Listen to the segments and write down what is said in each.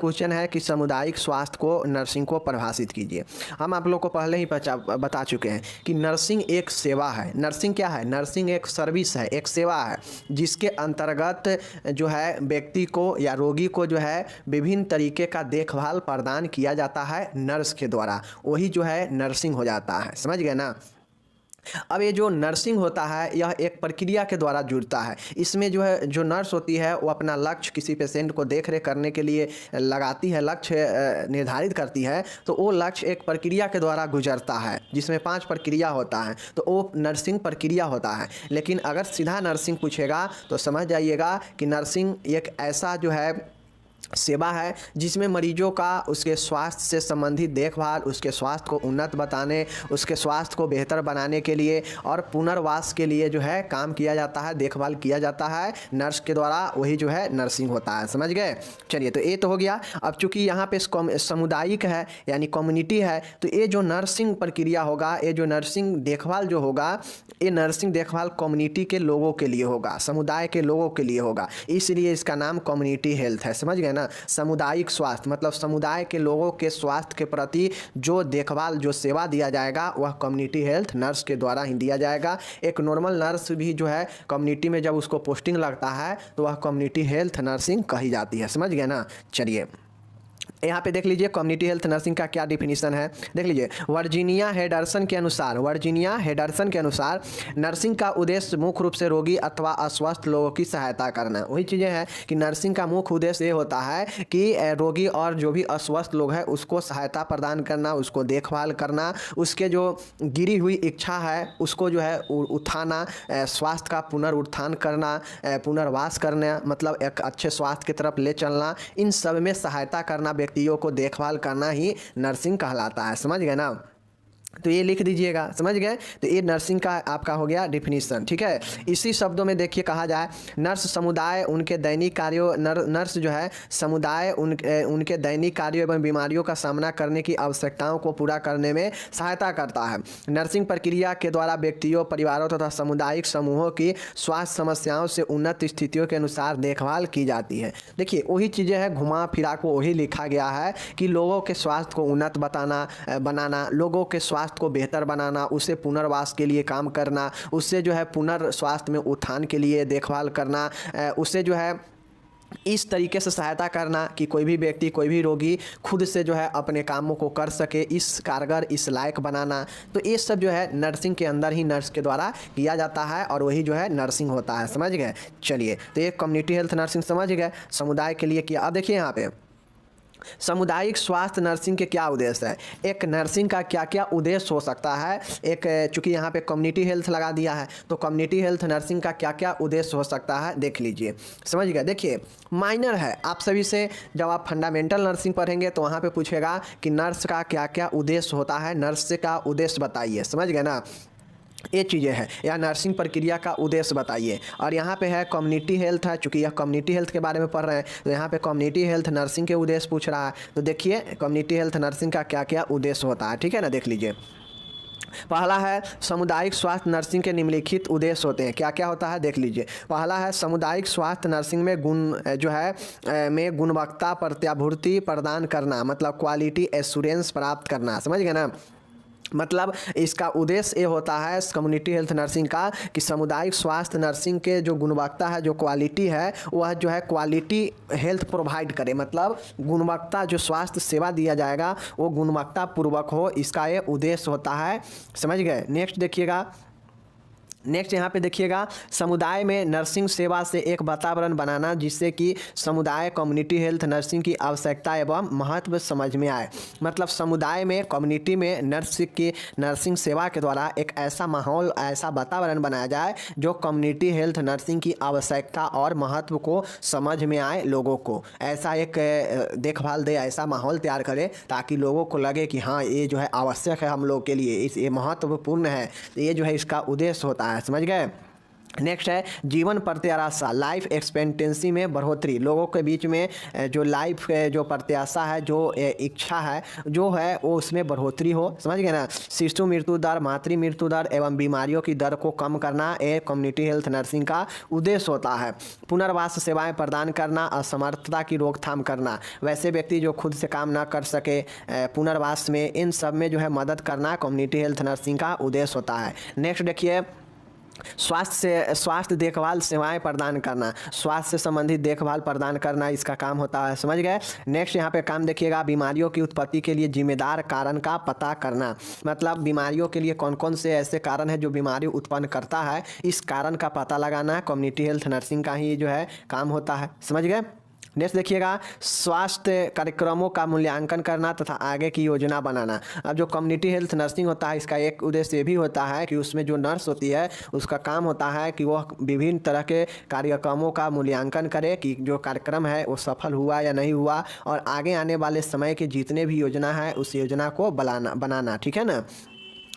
Question है कि सामुदायिक स्वास्थ्य को नर्सिंग को परिभाषित कीजिए। हम आप लोग को पहले ही बता चुके हैं कि नर्सिंग एक सेवा है। नर्सिंग क्या है? नर्सिंग एक सर्विस है, एक सेवा है, जिसके अंतर्गत जो है व्यक्ति को या रोगी को जो है विभिन्न तरीके का देखभाल प्रदान किया जाता है नर्स के द्वारा। वही जो है नर्सिंग हो जाता है। समझ गए ना? अब ये जो नर्सिंग होता है यह एक प्रक्रिया के द्वारा जुड़ता है। इसमें जो है जो नर्स होती है वो अपना लक्ष्य किसी पेशेंट को देख रेख करने के लिए लगाती है, लक्ष्य निर्धारित करती है। तो वो लक्ष्य एक प्रक्रिया के द्वारा गुजरता है जिसमें 5 प्रक्रिया होता है, तो वो नर्सिंग प्रक्रिया होता है। लेकिन अगर सीधा नर्सिंग पूछेगा तो समझ जाइएगा कि नर्सिंग एक ऐसा जो है सेवा है जिसमें मरीजों का उसके स्वास्थ्य से संबंधित देखभाल, उसके स्वास्थ्य को उन्नत बताने, उसके स्वास्थ्य को बेहतर बनाने के लिए और पुनर्वास के लिए जो है काम किया जाता है, देखभाल किया जाता है नर्स के द्वारा। वही जो है नर्सिंग होता है। समझ गए? चलिए, तो ये तो हो गया। अब चूंकि यहाँ पे सामुदायिक है यानी कम्युनिटी है, तो ये जो नर्सिंग प्रक्रिया होगा, ये जो नर्सिंग देखभाल जो होगा, ये नर्सिंग देखभाल कम्युनिटी के लोगों के लिए होगा, समुदाय के लोगों के लिए होगा। इसलिए इसका नाम कम्युनिटी हेल्थ है। समझ गए ना? सामुदायिक स्वास्थ्य मतलब समुदाय के लोगों के स्वास्थ्य के प्रति जो देखभाल, जो सेवा दिया जाएगा वह कम्युनिटी हेल्थ नर्स के द्वारा ही दिया जाएगा। एक नॉर्मल नर्स भी जो है कम्युनिटी में जब उसको पोस्टिंग लगता है तो वह कम्युनिटी हेल्थ नर्सिंग कही जाती है। समझ गए ना? चलिए, यहाँ पे देख लीजिए कम्युनिटी हेल्थ नर्सिंग का क्या डिफिनीशन है। देख लीजिए, वर्जीनिया हेडरसन के अनुसार नर्सिंग का उद्देश्य मुख्य रूप से रोगी अथवा अस्वस्थ लोगों की सहायता करना। वही चीज़ें हैं कि नर्सिंग का मुख्य उद्देश्य ये होता है कि रोगी और जो भी अस्वस्थ लोग हैं उसको सहायता प्रदान करना, उसको देखभाल करना, उसके जो गिरी हुई इच्छा है उसको जो है उठाना, स्वास्थ्य का पुनरुत्थान करना, पुनर्वास करना, मतलब एक अच्छे स्वास्थ्य की तरफ ले चलना, इन सब में सहायता करना, व्यक्तियों को देखभाल करना ही नर्सिंग कहलाता है। समझ गए ना? तो ये लिख दीजिएगा। समझ गए? तो ये नर्सिंग का आपका हो गया डिफिनीशन। ठीक है, इसी शब्दों में देखिए कहा जाए, नर्स समुदाय उनके दैनिक कार्यों नर्स जो है समुदाय उनके दैनिक कार्यों एवं बीमारियों का सामना करने की आवश्यकताओं को पूरा करने में सहायता करता है। नर्सिंग प्रक्रिया के द्वारा व्यक्तियों, परिवारों तथा सामुदायिक समूहों की स्वास्थ्य समस्याओं से उन्नत स्थितियों के अनुसार देखभाल की जाती है। देखिए, वही चीज़ें हैं, घुमा फिरा को वही लिखा गया है कि लोगों के स्वास्थ्य को उन्नत बनाना, लोगों के स्वास्थ्य को बेहतर बनाना, उसे पुनर्वास के लिए काम करना, उससे जो है पुनर्स्वास्थ्य में उत्थान के लिए देखभाल करना, उसे जो है इस तरीके से सहायता करना कि कोई भी व्यक्ति, कोई भी रोगी खुद से जो है अपने कामों को कर सके, इस कारगर, इस लायक बनाना। तो ये सब जो है नर्सिंग के अंदर ही नर्स के द्वारा किया जाता है और वही जो है नर्सिंग होता है। समझ गए? चलिए, तो ये कम्युनिटी हेल्थ नर्सिंग समझ गए, समुदाय के लिए किया। अब देखिए यहाँ पे सामुदायिक स्वास्थ्य नर्सिंग के क्या उद्देश्य है, एक नर्सिंग का क्या क्या उद्देश्य हो सकता है। एक चूंकि यहाँ पे कम्युनिटी हेल्थ लगा दिया है तो कम्युनिटी हेल्थ नर्सिंग का क्या क्या उद्देश्य हो सकता है देख लीजिए। समझ गए? देखिए, माइनर है, आप सभी से जब आप फंडामेंटल नर्सिंग पढ़ेंगे तो वहाँ पे पूछेगा कि नर्स का क्या क्या उद्देश्य होता है, नर्स का उद्देश्य बताइए। समझ गए ना? ये चीज़ें हैं, या नर्सिंग प्रक्रिया का उद्देश्य बताइए। और यहाँ पे है कम्युनिटी हेल्थ है, चूँकि यह कम्युनिटी हेल्थ के बारे में पढ़ रहे हैं तो यहाँ पे कम्युनिटी हेल्थ नर्सिंग के उद्देश्य पूछ रहा है। तो देखिए कम्युनिटी हेल्थ नर्सिंग का क्या क्या उद्देश्य होता है। ठीक है ना? देख लीजिए, पहला है सामुदायिक स्वास्थ्य नर्सिंग के निम्नलिखित उद्देश्य होते हैं। क्या क्या होता है देख लीजिए। पहला है सामुदायिक स्वास्थ्य नर्सिंग में गुणवत्ता प्रत्याभूति प्रदान करना, मतलब क्वालिटी एश्योरेंस प्राप्त करना। समझ गए ना? मतलब इसका उद्देश्य ये होता है कम्युनिटी हेल्थ नर्सिंग का कि सामुदायिक स्वास्थ्य नर्सिंग के जो गुणवत्ता है, जो क्वालिटी है, वह जो है क्वालिटी हेल्थ प्रोवाइड करे, मतलब गुणवत्ता जो स्वास्थ्य सेवा दिया जाएगा वो गुणवत्ता पूर्वक हो, इसका ये उद्देश्य होता है। समझ गए? नेक्स्ट देखिएगा, नेक्स्ट यहाँ पे देखिएगा, समुदाय में नर्सिंग सेवा से एक वातावरण बनाना जिससे कि समुदाय कम्युनिटी हेल्थ नर्सिंग की आवश्यकता एवं महत्व समझ में आए। मतलब समुदाय में, कम्युनिटी में नर्सिंग सेवा के द्वारा एक ऐसा माहौल, ऐसा वातावरण बनाया जाए जो कम्युनिटी हेल्थ नर्सिंग की आवश्यकता और महत्व को समझ में आए, लोगों को ऐसा एक देखभाल दे, ऐसा माहौल तैयार करे ताकि लोगों को लगे कि हाँ ये जो है आवश्यक है हम लोग के लिए, ये महत्वपूर्ण है। तो ये जो है इसका उद्देश्य होता है। समझ गए? नेक्स्ट है जीवन प्रत्याशा, लाइफ एक्सपेक्टेंसी में बढ़ोतरी, लोगों के बीच में जो लाइफ जो प्रत्याशा है, जो इच्छा है, जो है वो उसमें बढ़ोतरी हो, समझ गए ना। शिशु मृत्यु दर, मातृ मृत्यु दर एवं बीमारियों की दर को कम करना एक कम्युनिटी हेल्थ नर्सिंग का उद्देश्य होता है। पुनर्वास सेवाएं प्रदान करना, असमर्थता की रोकथाम करना, वैसे व्यक्ति जो खुद से काम ना कर सके पुनर्वास में, इन सब में जो है मदद करना कम्युनिटी हेल्थ नर्सिंग का उद्देश्य होता है। नेक्स्ट देखिए स्वास्थ्य देखभाल सेवाएं प्रदान करना, स्वास्थ्य से संबंधित देखभाल प्रदान करना इसका काम होता है, समझ गए। नेक्स्ट यहाँ पे काम देखिएगा बीमारियों की उत्पत्ति के लिए जिम्मेदार कारण का पता करना, मतलब बीमारियों के लिए कौन कौन से ऐसे कारण है जो बीमारी उत्पन्न करता है, इस कारण का पता लगाना कम्युनिटी हेल्थ नर्सिंग का ही जो है काम होता है, समझ गए। नेक्स्ट देखिएगा स्वास्थ्य कार्यक्रमों का मूल्यांकन करना तथा आगे की योजना बनाना। अब जो कम्युनिटी हेल्थ नर्सिंग होता है इसका एक उद्देश्य ये भी होता है कि उसमें जो नर्स होती है उसका काम होता है कि वह विभिन्न तरह के कार्यक्रमों का मूल्यांकन करे कि जो कार्यक्रम है वो सफल हुआ या नहीं हुआ, और आगे आने वाले समय के जितने भी योजना है उस योजना को बनाना, ठीक है ना।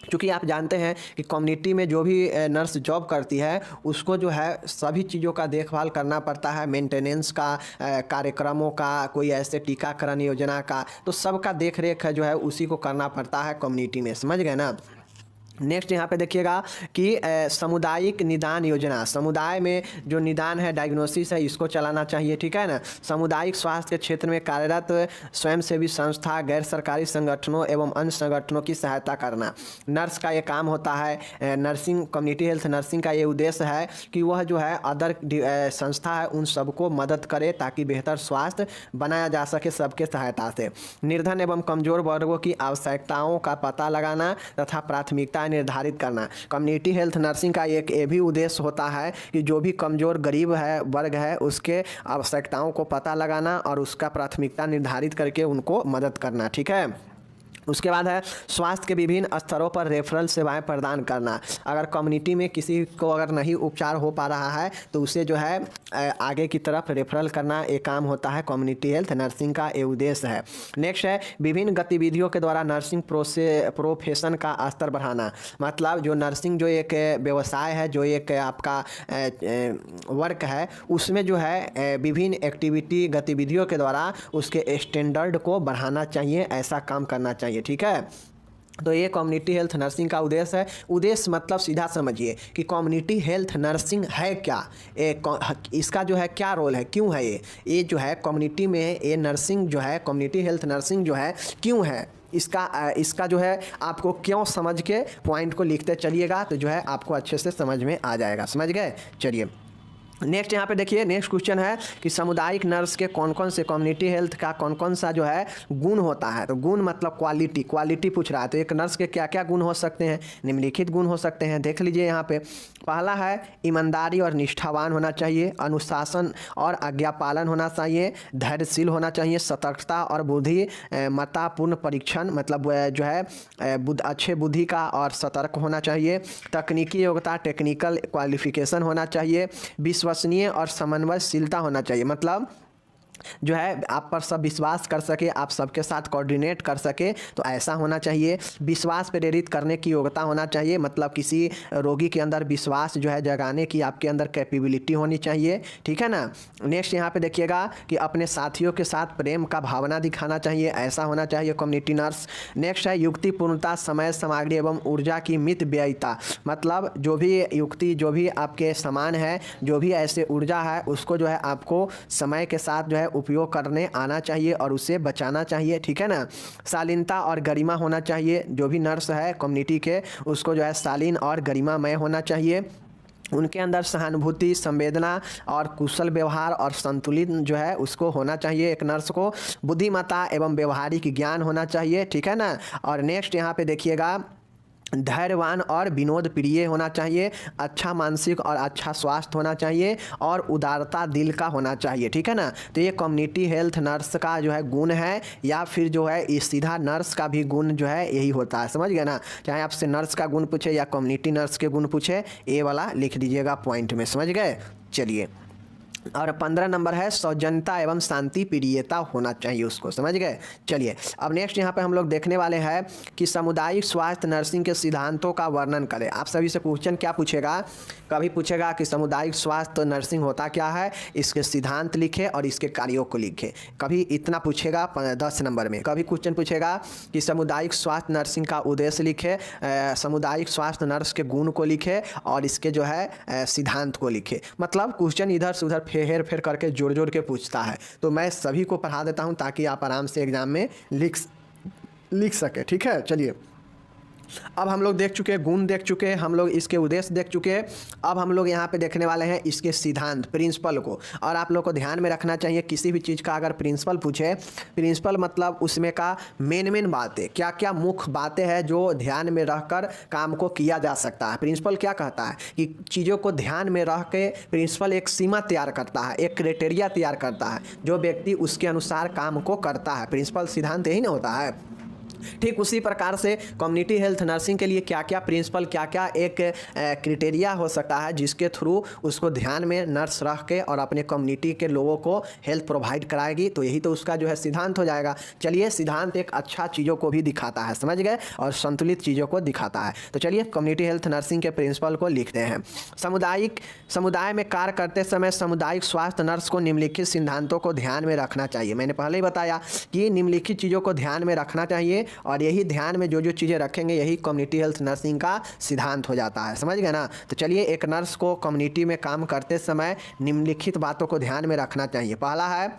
क्योंकि आप जानते हैं कि कम्युनिटी में जो भी नर्स जॉब करती है उसको जो है सभी चीज़ों का देखभाल करना पड़ता है, मेंटेनेंस का, कार्यक्रमों का, कोई ऐसे टीकाकरण योजना का, तो सबका देख रेख है जो है उसी को करना पड़ता है कम्युनिटी में, समझ गए ना। नेक्स्ट यहाँ पे देखिएगा कि सामुदायिक निदान योजना, समुदाय में जो निदान है, डायग्नोसिस है, इसको चलाना चाहिए, ठीक है ना। सामुदायिक स्वास्थ्य के क्षेत्र में कार्यरत स्वयंसेवी संस्था, गैर सरकारी संगठनों एवं अन्य संगठनों की सहायता करना, नर्स का ये काम होता है। नर्सिंग कम्युनिटी हेल्थ नर्सिंग का ये उद्देश्य है कि वह जो है अदर संस्था है उन सबको मदद करे ताकि बेहतर स्वास्थ्य बनाया जा सके सबके सहायता से। निर्धन एवं कमजोर वर्गों की आवश्यकताओं का पता लगाना तथा प्राथमिकता निर्धारित करना, कम्युनिटी हेल्थ नर्सिंग का एक ये भी उद्देश्य होता है कि जो भी कमजोर गरीब है वर्ग है उसके आवश्यकताओं को पता लगाना और उसका प्राथमिकता निर्धारित करके उनको मदद करना, ठीक है। उसके बाद है स्वास्थ्य के विभिन्न स्तरों पर रेफरल सेवाएं प्रदान करना, अगर कम्युनिटी में किसी को अगर नहीं उपचार हो पा रहा है तो उसे जो है आगे की तरफ रेफरल करना एक काम होता है कम्युनिटी हेल्थ नर्सिंग का ये उद्देश्य है। नेक्स्ट है विभिन्न गतिविधियों के द्वारा नर्सिंग प्रोफेशन का स्तर बढ़ाना, मतलब जो नर्सिंग जो एक व्यवसाय है, जो एक आपका वर्क है, उसमें जो है विभिन्न एक्टिविटी गतिविधियों के द्वारा उसके स्टैंडर्ड को बढ़ाना चाहिए, ऐसा काम करना चाहिए, ठीक है। तो ये कम्युनिटी हेल्थ नर्सिंग का उद्देश्य है। उद्देश्य मतलब सीधा समझिए कि कम्युनिटी हेल्थ नर्सिंग है क्या, इसका जो है क्या रोल है, क्यों है ये जो है कम्युनिटी में ये नर्सिंग जो है कम्युनिटी हेल्थ नर्सिंग जो है क्यों है, इसका जो है आपको क्यों समझ के पॉइंट को लिखते चलिएगा तो जो है आपको अच्छे से समझ में आ जाएगा, समझ गए। चलिए नेक्स्ट यहाँ पे देखिए, नेक्स्ट क्वेश्चन है कि सामुदायिक नर्स के कौन कौन से कम्युनिटी हेल्थ का कौन कौन सा जो है गुण होता है, तो गुण मतलब क्वालिटी पूछ रहा है। तो एक नर्स के क्या क्या गुण हो सकते हैं, निम्नलिखित गुण हो सकते हैं, देख लीजिए यहाँ पे। पहला है ईमानदारी और निष्ठावान होना चाहिए, अनुशासन और आज्ञापालन होना चाहिए, धैर्यशील होना चाहिए, सतर्कता और बुद्धिमत्तापूर्ण परीक्षण, मतलब जो है अच्छे बुद्धि का और सतर्क होना चाहिए, तकनीकी योग्यता टेक्निकल क्वालिफिकेशन होना चाहिए, विश्वसनीय और समन्वयशीलता होना चाहिए, मतलब जो है आप पर सब विश्वास कर सके, आप सबके साथ कोऑर्डिनेट कर सके, तो ऐसा होना चाहिए। विश्वास प्रेरित करने की योग्यता होना चाहिए, मतलब किसी रोगी के अंदर विश्वास जो है जगाने की आपके अंदर कैपेबिलिटी होनी चाहिए, ठीक है ना। नेक्स्ट यहाँ पे देखिएगा कि अपने साथियों के साथ प्रेम का भावना दिखाना चाहिए, ऐसा होना चाहिए कम्युनिटी नर्स। नेक्स्ट है युक्तिपूर्णता, समय सामग्री एवं ऊर्जा की मित व्ययिता, मतलब जो भी युक्ति, जो भी आपके सामान है, जो भी ऐसे ऊर्जा है उसको जो है आपको समय के साथ जो है उपयोग करने आना चाहिए और उसे बचाना चाहिए, ठीक है ना। शालीनता और गरिमा होना चाहिए, जो भी नर्स है कम्युनिटी के उसको जो है शालीन और गरिमामय होना चाहिए, उनके अंदर सहानुभूति, संवेदना और कुशल व्यवहार और संतुलित जो है उसको होना चाहिए। एक नर्स को बुद्धिमत्ता एवं व्यवहारिक ज्ञान होना चाहिए, ठीक है ना। और नेक्स्ट यहाँ पे देखिएगा धैर्यवान और विनोद प्रिय होना चाहिए, अच्छा मानसिक और अच्छा स्वास्थ्य होना चाहिए और उदारता दिल का होना चाहिए, ठीक है ना। तो ये कम्युनिटी हेल्थ नर्स का जो है गुण है, या फिर जो है इस सीधा नर्स का भी गुण जो है यही होता है, समझ गए ना। चाहे आपसे नर्स का गुण पूछे या कम्युनिटी नर्स के गुण पूछे, ये वाला लिख दीजिएगा पॉइंट में, समझ गए। चलिए और 15 नंबर है सौजन्यता एवं शांति प्रियता होना चाहिए उसको, समझ गए। चलिए अब नेक्स्ट यहाँ पे हम लोग देखने वाले हैं कि सामुदायिक स्वास्थ्य नर्सिंग के सिद्धांतों का वर्णन करें। आप सभी से क्वेश्चन क्या पूछेगा, कभी पूछेगा कि सामुदायिक स्वास्थ्य नर्सिंग होता क्या है, इसके सिद्धांत लिखे और इसके कार्यों को लिखे। कभी इतना पूछेगा 10 नंबर में। कभी क्वेश्चन पूछेगा कि सामुदायिक स्वास्थ्य नर्सिंग का उद्देश्य लिखे, सामुदायिक स्वास्थ्य नर्स के गुण को लिखे और इसके जो है सिद्धांत को लिखे। मतलब क्वेश्चन इधर से उधर हेर फेर करके जोड़ जोड़ के पूछता है, तो मैं सभी को पढ़ा देता हूं ताकि आप आराम से एग्जाम में लिख सके। ठीक है, चलिए अब हम लोग देख चुके हैं गुण, देख चुके हैं हम लोग इसके उद्देश्य देख चुके हैं। अब हम लोग यहाँ पे देखने वाले हैं इसके सिद्धांत, प्रिंसिपल को। और आप लोग को ध्यान में रखना चाहिए किसी भी चीज़ का अगर प्रिंसिपल पूछे, प्रिंसिपल मतलब उसमें का मेन बातें, क्या क्या मुख्य बातें हैं जो ध्यान में रखकर काम को किया जा सकता है। प्रिंसिपल क्या कहता है कि चीज़ों को ध्यान में रख के प्रिंसिपल एक सीमा तैयार करता है, एक क्राइटेरिया तैयार करता है, जो व्यक्ति उसके अनुसार काम को करता है। प्रिंसिपल सिद्धांत यही ना होता है। ठीक उसी प्रकार से कम्युनिटी हेल्थ नर्सिंग के लिए क्या क्या प्रिंसिपल, क्या क्या एक क्राइटेरिया हो सकता है जिसके थ्रू उसको ध्यान में नर्स रख के और अपने कम्युनिटी के लोगों को हेल्थ प्रोवाइड कराएगी, तो यही तो उसका जो है सिद्धांत हो जाएगा। चलिए सिद्धांत एक अच्छा चीज़ों को भी दिखाता है, समझ गए, और संतुलित चीज़ों को दिखाता है। तो चलिए कम्युनिटी हेल्थ नर्सिंग के प्रिंसिपल को लिखते हैं। समुदाय में कार्य करते समय सामुदायिक स्वास्थ्य नर्स को निम्नलिखित सिद्धांतों को ध्यान में रखना चाहिए। मैंने पहले ही बताया कि निम्नलिखित चीज़ों को ध्यान में रखना चाहिए और यही ध्यान में जो जो चीज़ें रखेंगे यही कम्युनिटी हेल्थ नर्सिंग का सिद्धांत हो जाता है, समझ गए ना। तो चलिए एक नर्स को कम्युनिटी में काम करते समय निम्नलिखित बातों को ध्यान में रखना चाहिए। पहला है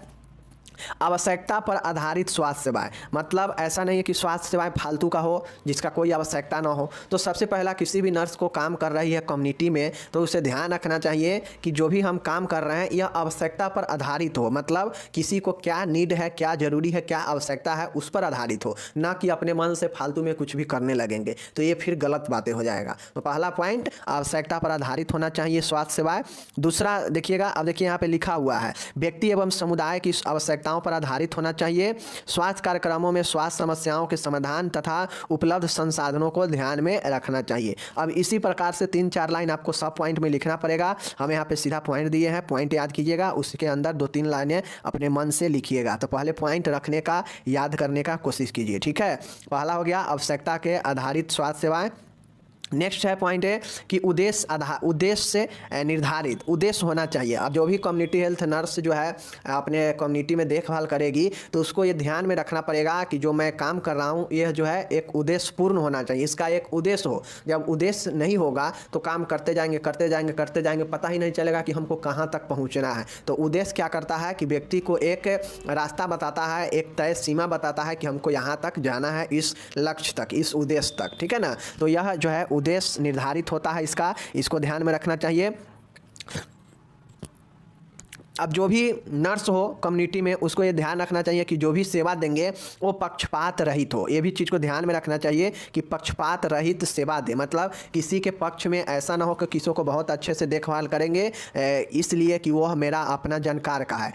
आवश्यकता पर आधारित स्वास्थ्य सेवाएं। मतलब ऐसा नहीं है कि स्वास्थ्य सेवाएं फालतू का हो जिसका कोई आवश्यकता ना हो। तो सबसे पहला किसी भी नर्स को काम कर रही है कम्युनिटी में तो उसे ध्यान रखना चाहिए कि जो भी हम काम कर रहे हैं यह आवश्यकता पर आधारित हो। मतलब किसी को क्या नीड है, क्या ज़रूरी है, क्या आवश्यकता है उस पर आधारित हो, ना कि अपने मन से फालतू में कुछ भी करने लगेंगे, तो ये फिर गलत बातें हो जाएगा। तो पहला पॉइंट आवश्यकता पर आधारित होना चाहिए स्वास्थ्य सेवाएं। दूसरा देखिएगा, अब देखिए यहाँ पे लिखा हुआ है व्यक्ति एवं समुदाय की आवश्यकताओं पर आधारित होना चाहिए। स्वास्थ्य कार्यक्रमों में स्वास्थ्य समस्याओं के समाधान तथा उपलब्ध संसाधनों को ध्यान में रखना चाहिए। अब इसी प्रकार से 3-4 लाइन आपको सब पॉइंट में लिखना पड़ेगा। हम यहाँ पे सीधा पॉइंट दिए हैं, पॉइंट याद कीजिएगा, उसके अंदर 2-3 लाइनें अपने मन से लिखिएगा। तो पहले पॉइंट रखने का, याद करने का कोशिश कीजिए, ठीक है। पहला हो गया आवश्यकता के आधारित स्वास्थ्य सेवाएं। नेक्स्ट है पॉइंट है कि उद्देश्य से निर्धारित उद्देश्य होना चाहिए। अब जो भी कम्युनिटी हेल्थ नर्स जो है अपने कम्युनिटी में देखभाल करेगी तो उसको ये ध्यान में रखना पड़ेगा कि जो मैं काम कर रहा हूँ यह जो है एक उद्देश्य पूर्ण होना चाहिए, इसका एक उद्देश्य हो। जब उद्देश्य नहीं होगा तो काम करते जाएंगे करते जाएंगे करते जाएंगे, पता ही नहीं चलेगा कि हमको कहाँ तक पहुँचना है। तो उद्देश्य क्या करता है कि व्यक्ति को एक रास्ता बताता है, एक तय सीमा बताता है कि हमको यहाँ तक जाना है, इस लक्ष्य तक, इस उद्देश्य तक, ठीक है ना। तो यह जो है उद्देश्य निर्धारित होता है इसको ध्यान में रखना चाहिए। अब जो भी नर्स हो कम्युनिटी में उसको ये ध्यान रखना चाहिए कि जो भी सेवा देंगे वो पक्षपात रहित हो। ये भी चीज़ को ध्यान में रखना चाहिए कि पक्षपात रहित सेवा दे। मतलब किसी के पक्ष में ऐसा ना हो कि किसी को बहुत अच्छे से देखभाल करेंगे इसलिए कि वो मेरा अपना जानकार का है,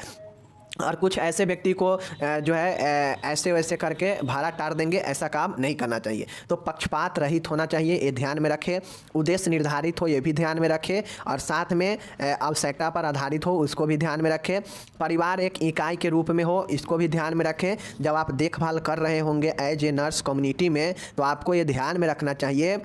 और कुछ ऐसे व्यक्ति को जो है ऐसे वैसे करके भाड़ा टार देंगे, ऐसा काम नहीं करना चाहिए। तो पक्षपात रहित होना चाहिए, ये ध्यान में रखें। उद्देश्य निर्धारित हो, ये भी ध्यान में रखें, और साथ में आवश्यकता पर आधारित हो, उसको भी ध्यान में रखें। परिवार एक इकाई के रूप में हो, इसको भी ध्यान में रखें। जब आप देखभाल कर रहे होंगे एज ए नर्स कम्युनिटी में तो आपको ये ध्यान में रखना चाहिए,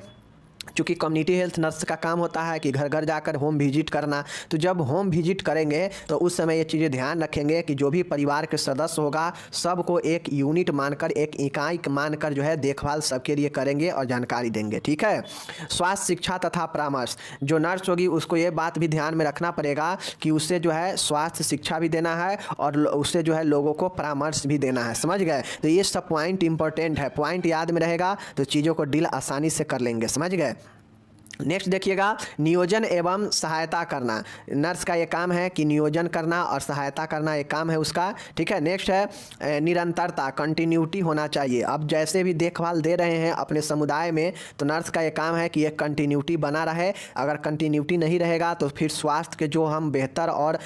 चूँकि कम्युनिटी हेल्थ नर्स का काम होता है कि घर घर जाकर होम विजिट करना। तो जब होम विजिट करेंगे तो उस समय ये चीज़ें ध्यान रखेंगे कि जो भी परिवार के सदस्य होगा सबको एक यूनिट मानकर, एक इकाई मानकर जो है देखभाल सबके लिए करेंगे और जानकारी देंगे, ठीक है। स्वास्थ्य शिक्षा तथा परामर्श, जो नर्स होगी उसको ये बात भी ध्यान में रखना पड़ेगा कि उससे जो है स्वास्थ्य शिक्षा भी देना है और उससे जो है लोगों को परामर्श भी देना है, समझ गए। तो ये सब पॉइंट इंपॉर्टेंट है, पॉइंट याद में रहेगा तो चीज़ों को डील आसानी से कर लेंगे, समझ गए। नेक्स्ट देखिएगा नियोजन एवं सहायता करना। नर्स का ये काम है कि नियोजन करना और सहायता करना, ये काम है उसका, ठीक है। नेक्स्ट है निरंतरता, कंटिन्यूटी होना चाहिए। अब जैसे भी देखभाल दे रहे हैं अपने समुदाय में तो नर्स का ये काम है कि एक कंटिन्यूटी बना रहे। अगर कंटिन्यूटी नहीं रहेगा तो फिर स्वास्थ्य के जो हम बेहतर और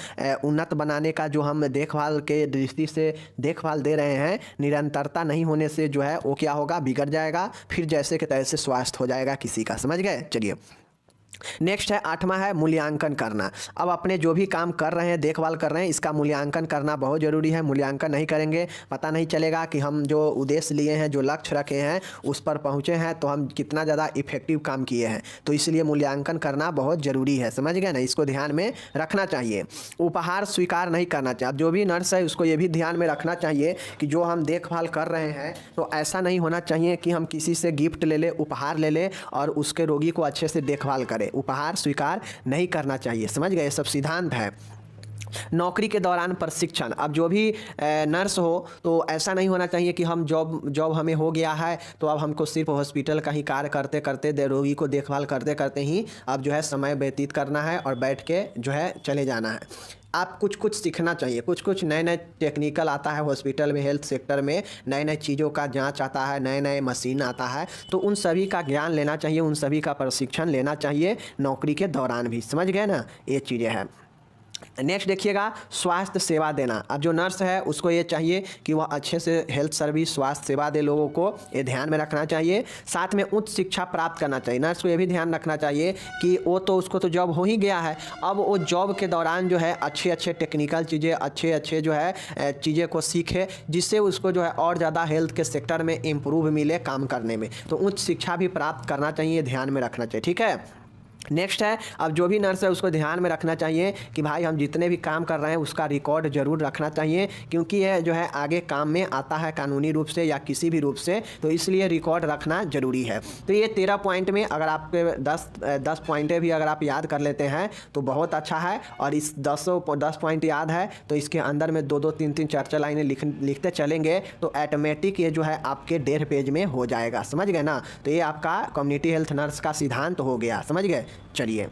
उन्नत बनाने का जो हम देखभाल के दृष्टि से देखभाल दे रहे हैं, निरंतरता नहीं होने से जो है वो क्या होगा, बिगड़ जाएगा, फिर जैसे कि तैसे स्वास्थ्य हो जाएगा किसी का, समझ गए। चलिए नेक्स्ट है 8वां है मूल्यांकन करना। अब अपने जो भी काम कर रहे हैं, देखभाल कर रहे हैं, इसका मूल्यांकन करना बहुत ज़रूरी है। मूल्यांकन नहीं करेंगे पता नहीं चलेगा कि हम जो उद्देश्य लिए हैं, जो लक्ष्य रखे हैं, उस पर पहुँचे हैं तो हम कितना ज़्यादा इफेक्टिव काम किए हैं। तो इसलिए मूल्यांकन करना बहुत ज़रूरी है, समझ गए ना, इसको ध्यान में रखना चाहिए। उपहार स्वीकार नहीं करना चाहिए। अब जो भी नर्स है उसको ये भी ध्यान में रखना चाहिए कि जो हम देखभाल कर रहे हैं तो ऐसा नहीं होना चाहिए कि हम किसी से गिफ्ट ले लें, उपहार ले लें और उसके रोगी को अच्छे से देखभाल करें। उपहार स्वीकार नहीं करना चाहिए, समझ गए, ये सब सिद्धांत है। नौकरी के दौरान प्रशिक्षण। अब जो भी नर्स हो तो ऐसा नहीं होना चाहिए कि हम जॉब हमें हो गया है तो अब हमको सिर्फ हॉस्पिटल का ही कार्य करते करते, रोगी को देखभाल करते करते ही अब जो है समय व्यतीत करना है और बैठ के जो है चले जाना है। आप कुछ सीखना चाहिए, कुछ नए नए टेक्निकल आता है हॉस्पिटल में, हेल्थ सेक्टर में नए नए चीज़ों का जांच आता है, नए नए मशीन आता है, तो उन सभी का ज्ञान लेना चाहिए, उन सभी का प्रशिक्षण लेना चाहिए नौकरी के दौरान भी, समझ गए ना, ये चीज़ें हैं। नेक्स्ट देखिएगा स्वास्थ्य सेवा देना। अब जो नर्स है उसको ये चाहिए कि वह अच्छे से हेल्थ सर्विस, स्वास्थ्य सेवा दे लोगों को, ये ध्यान में रखना चाहिए। साथ में उच्च शिक्षा प्राप्त करना चाहिए। नर्स को ये भी ध्यान रखना चाहिए कि उसको तो जॉब हो ही गया है, अब वो जॉब के दौरान जो है अच्छे टेक्निकल चीज़ें, अच्छे जो है चीज़ें को सीखे, जिससे उसको जो है और ज़्यादा हेल्थ के सेक्टर में इम्प्रूव मिले काम करने में। तो उच्च शिक्षा भी प्राप्त करना चाहिए, ध्यान में रखना चाहिए, ठीक है। नेक्स्ट है, अब जो भी नर्स है उसको ध्यान में रखना चाहिए कि भाई हम जितने भी काम कर रहे हैं उसका रिकॉर्ड जरूर रखना चाहिए, क्योंकि यह जो है आगे काम में आता है कानूनी रूप से या किसी भी रूप से, तो इसलिए रिकॉर्ड रखना जरूरी है। तो ये 13 पॉइंट में अगर आपके 10 पॉइंटें भी अगर आप याद कर लेते हैं तो बहुत अच्छा है। और इस 10 पॉइंट याद है तो इसके अंदर में 2 3 4 लाइनें लिखते चलेंगे तो ऑटोमेटिक ये जो है आपके 1.5 पेज में हो जाएगा, समझ गए ना। तो ये आपका कम्युनिटी हेल्थ नर्स का सिद्धांत हो गया, समझ गए। चलिए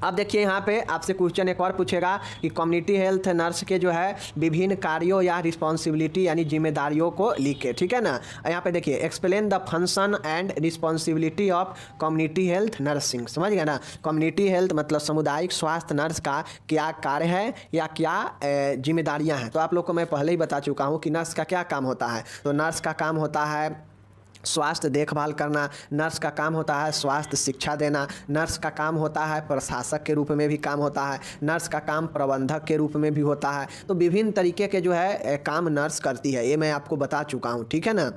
अब देखिए यहाँ पे आपसे क्वेश्चन एक और पूछेगा कि कम्युनिटी हेल्थ नर्स के जो है विभिन्न कार्यों या रिस्पॉन्सिबिलिटी यानी जिम्मेदारियों को लिखे, ठीक है ना। यहाँ पे देखिए explain the function and responsibility of community health nursing, समझ गए ना। कम्युनिटी हेल्थ मतलब सामुदायिक स्वास्थ्य नर्स का क्या कार्य है या क्या जिम्मेदारियाँ हैं। तो आप लोग को मैं पहले ही बता चुका हूँ कि नर्स का क्या काम होता है। तो नर्स का काम होता है स्वास्थ्य देखभाल करना, नर्स का काम होता है स्वास्थ्य शिक्षा देना, नर्स का काम होता है प्रशासक के रूप में भी काम होता है, नर्स का काम प्रबंधक के रूप में भी होता है। तो विभिन्न तरीके के जो है काम नर्स करती है, ये मैं आपको बता चुका हूँ, ठीक है ना।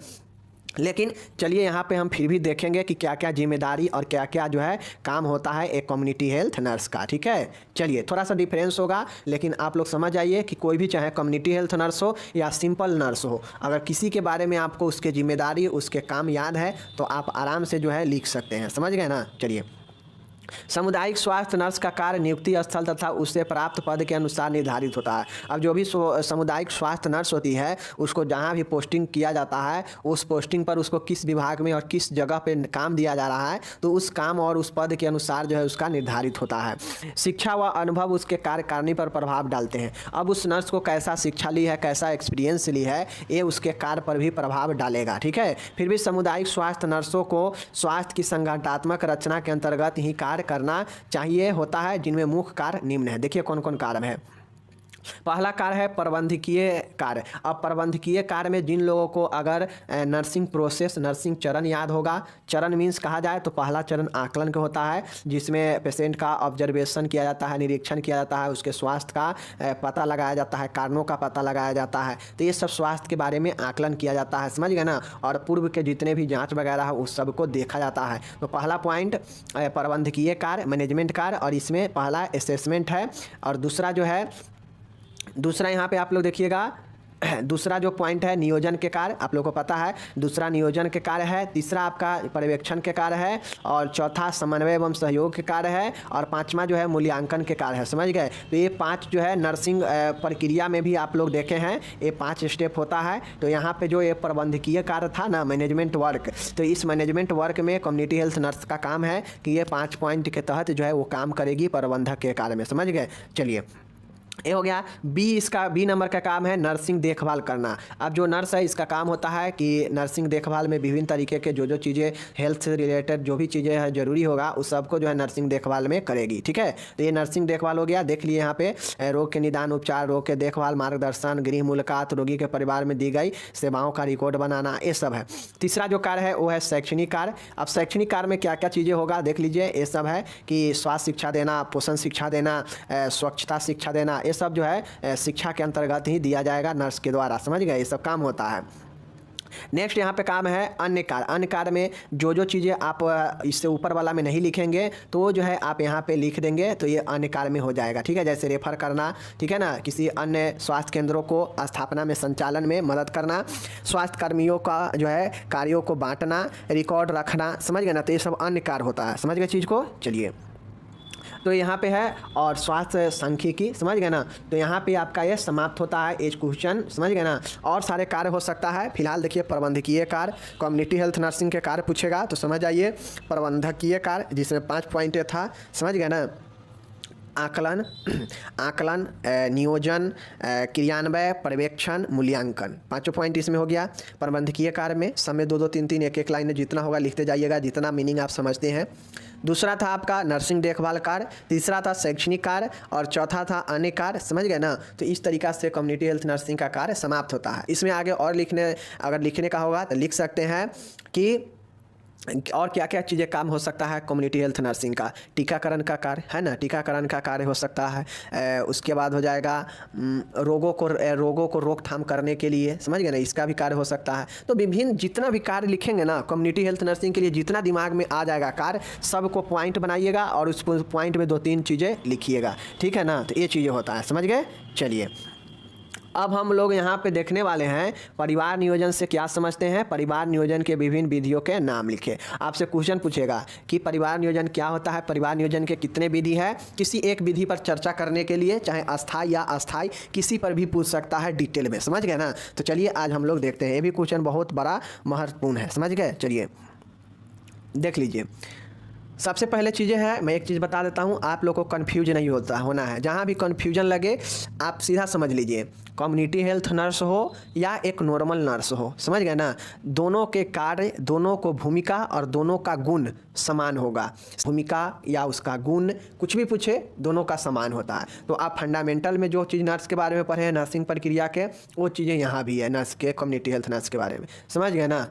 लेकिन चलिए यहाँ पे हम फिर भी देखेंगे कि क्या क्या जिम्मेदारी और क्या क्या जो है काम होता है एक कम्युनिटी हेल्थ नर्स का, ठीक है। चलिए थोड़ा सा डिफरेंस होगा लेकिन आप लोग समझ आइए कि कोई भी चाहे कम्युनिटी हेल्थ नर्स हो या सिंपल नर्स हो, अगर किसी के बारे में आपको उसके जिम्मेदारी, उसके काम याद है तो आप आराम से जो है लिख सकते हैं, समझ गए ना। चलिए सामुदायिक स्वास्थ्य नर्स का कार्य नियुक्ति स्थल तथा उससे प्राप्त पद के अनुसार निर्धारित होता है। अब जो भी सामुदायिक स्वास्थ्य नर्स होती है उसको जहाँ भी पोस्टिंग किया जाता है उस पोस्टिंग पर उसको किस विभाग में और किस जगह पे काम दिया जा रहा है तो उस काम और उस पद के अनुसार जो है उसका निर्धारित होता है। शिक्षा व अनुभव उसके कार्यकारिणी पर प्रभाव डालते हैं। अब उस नर्स को कैसा शिक्षा ली है, कैसा एक्सपीरियंस ली है, ये उसके कार्य पर भी प्रभाव डालेगा, ठीक है। फिर भी सामुदायिक स्वास्थ्य नर्सों को स्वास्थ्य की संगठनात्मक रचना के अंतर्गत ही कार्य करना चाहिए होता है, जिनमें मुख्य कार्य निम्न है। देखिए कौन कौन कार्य है। पहला कार्य है प्रबंधकीय कार्य। अब प्रबंधकीय कार्य में जिन लोगों को अगर नर्सिंग प्रोसेस, नर्सिंग चरण याद होगा, चरण मीन्स कहा जाए तो पहला चरण आकलन का होता है जिसमें पेशेंट का ऑब्जर्वेशन किया जाता है, निरीक्षण किया जाता है, उसके स्वास्थ्य का पता लगाया जाता है, कारणों का पता लगाया जाता है। तो ये सब स्वास्थ्य के बारे में आकलन किया जाता है, समझ गए ना। और पूर्व के जितने भी जाँच वगैरह है उस सबको देखा जाता है। तो पहला पॉइंट प्रबंधकीय कार्य, मैनेजमेंट कार्य, और इसमें पहला असेसमेंट है। और दूसरा यहाँ पे आप लोग देखिएगा, दूसरा जो पॉइंट है नियोजन के कार्य, आप लोगों को पता है दूसरा नियोजन के कार्य है, तीसरा आपका पर्यवेक्षण के कार्य है, और चौथा समन्वय एवं सहयोग के कार्य है, और पांचवा जो है मूल्यांकन के कार्य है, समझ गए। तो ये 5 जो है नर्सिंग प्रक्रिया में भी आप लोग देखे हैं, ये 5 स्टेप होता है। तो यहाँ पे जो ये प्रबंधकीय कार्य था ना, मैनेजमेंट वर्क, तो इस मैनेजमेंट वर्क में कम्युनिटी हेल्थ नर्स का काम है कि ये 5 पॉइंट के तहत जो है वो काम करेगी प्रबंधक के कार्य में, समझ गए। चलिए ये हो गया। बी नंबर का काम है नर्सिंग देखभाल करना। अब जो नर्स है इसका काम होता है कि नर्सिंग देखभाल में विभिन्न तरीके के जो चीज़ें हेल्थ से रिलेटेड जो भी चीज़ें है जरूरी होगा उस सबको जो है नर्सिंग देखभाल में करेगी। ठीक है, तो ये नर्सिंग देखभाल हो गया। देख लिए यहाँ पे रोग के निदान, उपचार, रोग के देखभाल, मार्गदर्शन, गृह मुलाकात, रोगी के परिवार में दी गई सेवाओं का रिकॉर्ड बनाना, ये सब है। तीसरा जो कार्य है वो है शैक्षणिक कार्य। अब शैक्षणिक कार्य में क्या क्या चीज़ें होगा देख लीजिए। ये सब है कि स्वास्थ्य शिक्षा देना, पोषण शिक्षा देना, स्वच्छता शिक्षा देना, ये सब जो है शिक्षा के अंतर्गत ही दिया जाएगा नर्स के द्वारा। समझ गए, ये सब काम होता है। नेक्स्ट यहाँ पे काम है अन्य कार्य। अन्य कार्य में जो चीज़ें आप इससे ऊपर वाला में नहीं लिखेंगे तो जो है आप यहाँ पे लिख देंगे तो ये अन्य कार्य में हो जाएगा। ठीक है, जैसे रेफर करना, ठीक है ना, किसी अन्य स्वास्थ्य केंद्रों को स्थापना में, संचालन में मदद करना, स्वास्थ्य कर्मियों का जो है कार्यों को बांटना, रिकॉर्ड रखना। समझ गए ना, तो ये सब अन्य कार्य होता है। समझ गए चीज़ को। चलिए, तो यहाँ पे है और स्वास्थ्य सांख्यिकी। समझ गए ना, तो यहाँ पे आपका ये समाप्त होता है एज क्वेश्चन। समझ गए ना, और सारे कार्य हो सकता है। फिलहाल देखिए प्रबंधकीय कार्य, कम्युनिटी हेल्थ नर्सिंग के कार्य पूछेगा तो समझ आइए। प्रबंधकीय कार्य जिसमें 5 पॉइंट था। समझ गए ना, आकलन, नियोजन, क्रियान्वय, पर्यवेक्षण, मूल्यांकन, 5 पॉइंट इसमें हो गया। प्रबंधकीय कार्य में समय 2-2, 3-3, 1-1 लाइन जितना होगा लिखते जाइएगा, जितना मीनिंग आप समझते हैं। दूसरा था आपका नर्सिंग देखभाल कार्य, तीसरा था शैक्षणिक कार्य और चौथा था अन्य कार्य। समझ गए ना, तो इस तरीका से कम्युनिटी हेल्थ नर्सिंग का कार्य समाप्त होता है। इसमें आगे और अगर लिखने का होगा तो लिख सकते हैं कि और क्या क्या चीज़ें काम हो सकता है कम्युनिटी हेल्थ नर्सिंग का। टीकाकरण का कार्य है ना, टीकाकरण का कार्य हो सकता है। उसके बाद हो जाएगा रोगों को रोकथाम करने के लिए। समझ गए ना, इसका भी कार्य हो सकता है। तो विभिन्न जितना भी कार्य लिखेंगे ना कम्युनिटी हेल्थ नर्सिंग के लिए, जितना दिमाग में आ जाएगा कार्य, सबको पॉइंट बनाइएगा और उस पॉइंट में 2-3 चीज़ें लिखिएगा। ठीक है ना, तो ये चीज़ें होता है। समझ गए। चलिए, अब हम लोग यहाँ पे देखने वाले हैं परिवार नियोजन से क्या समझते हैं। परिवार नियोजन के विभिन्न विधियों के नाम लिखे। आपसे क्वेश्चन पूछेगा कि परिवार नियोजन क्या होता है, परिवार नियोजन के कितने विधि है। किसी एक विधि पर चर्चा करने के लिए, चाहे अस्थायी या अस्थायी, किसी पर भी पूछ सकता है डिटेल में। समझ गए ना, तो चलिए आज हम लोग देखते हैं। ये भी क्वेश्चन बहुत बड़ा महत्वपूर्ण है। समझ गए। चलिए देख लीजिए। सबसे पहले चीज़ें हैं, मैं एक चीज़ बता देता हूँ, आप लोग को कन्फ्यूज नहीं होना है। जहाँ भी कन्फ्यूजन लगे आप सीधा समझ लीजिए, कम्युनिटी हेल्थ नर्स हो या एक नॉर्मल नर्स हो। समझ गए ना, दोनों के कार्य, दोनों को भूमिका और दोनों का गुण समान होगा। भूमिका या उसका गुण कुछ भी पूछे, दोनों का समान होता है। तो आप फंडामेंटल में जो चीज़ नर्स के बारे में पढ़े हैं, नर्सिंग प्रक्रिया के, वो चीज़ें यहाँ भी है नर्स के, कम्युनिटी हेल्थ नर्स के बारे में। समझ गए ना।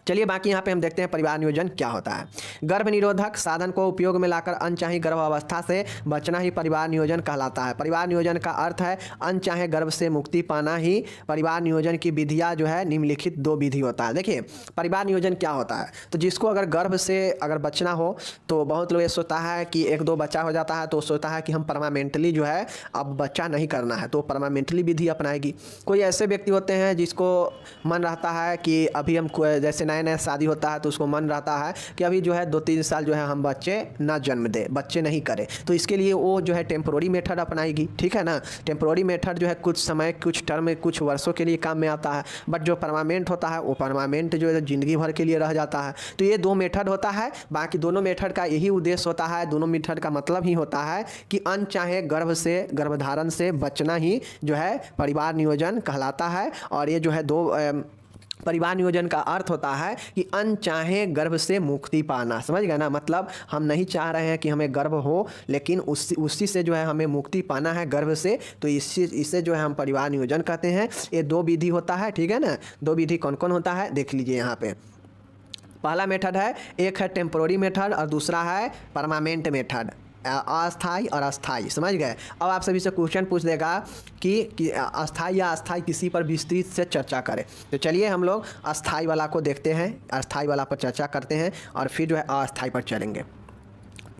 चलिए बाकी यहाँ पे हम देखते हैं परिवार नियोजन क्या होता है। गर्भ निरोधक साधन को उपयोग में लाकर अनचाही गर्भावस्था से बचना ही परिवार नियोजन कहलाता है। परिवार नियोजन का अर्थ है अनचाहे गर्भ से मुक्ति पाना ही। परिवार नियोजन की विधियाँ जो है निम्नलिखित 2 विधि होता है। देखिए परिवार नियोजन क्या होता है, तो जिसको अगर गर्भ से अगर बचना हो तो बहुत लोग ये सोचता है कि 1-2 बच्चा हो जाता है तो सोचता है कि हम परमानेंटली जो है अब बच्चा नहीं करना है, तो परमानेंटली विधि अपनाएगी। कोई ऐसे व्यक्ति होते हैं जिसको मन रहता है कि अभी हम जैसे नया शादी होता है तो उसको मन रहता है कि अभी जो है 2-3 साल जो है हम बच्चे ना जन्म दे, बच्चे नहीं करें, तो इसके लिए वो जो है टेम्पोररी मेथड अपनाएगी। ठीक है ना, टेम्पोररी मेथड जो है कुछ समय, कुछ टर्म, कुछ वर्षों के लिए काम में आता है। बट जो परमानेंट होता है वो परमानेंट जो है ज़िंदगी भर के लिए रह जाता है। तो ये 2 मेथड होता है। बाकी दोनों मेथड का यही उद्देश्य होता है, दोनों मेथड का मतलब ही होता है कि अनचाहे गर्भधारण से बचना ही जो है परिवार नियोजन कहलाता है। और ये जो है परिवार नियोजन का अर्थ होता है कि अनचाहे गर्भ से मुक्ति पाना। समझ गए ना, मतलब हम नहीं चाह रहे हैं कि हमें गर्भ हो, लेकिन उसी से जो है हमें मुक्ति पाना है गर्भ से, तो इसे जो है हम परिवार नियोजन कहते हैं। ये 2 विधि होता है। ठीक है ना, 2 विधि कौन कौन होता है देख लीजिए यहाँ पे। पहला मेथड है, एक है टेम्पोररी मेथड और दूसरा है परमानेंट मेथड, अस्थाई और अस्थाई। समझ गए। अब आप सभी से क्वेश्चन पूछ देगा कि अस्थाई या अस्थाई किसी पर विस्तृत से चर्चा करें। तो चलिए हम लोग अस्थाई वाला को देखते हैं, अस्थाई वाला पर चर्चा करते हैं और फिर जो है अस्थाई पर चलेंगे।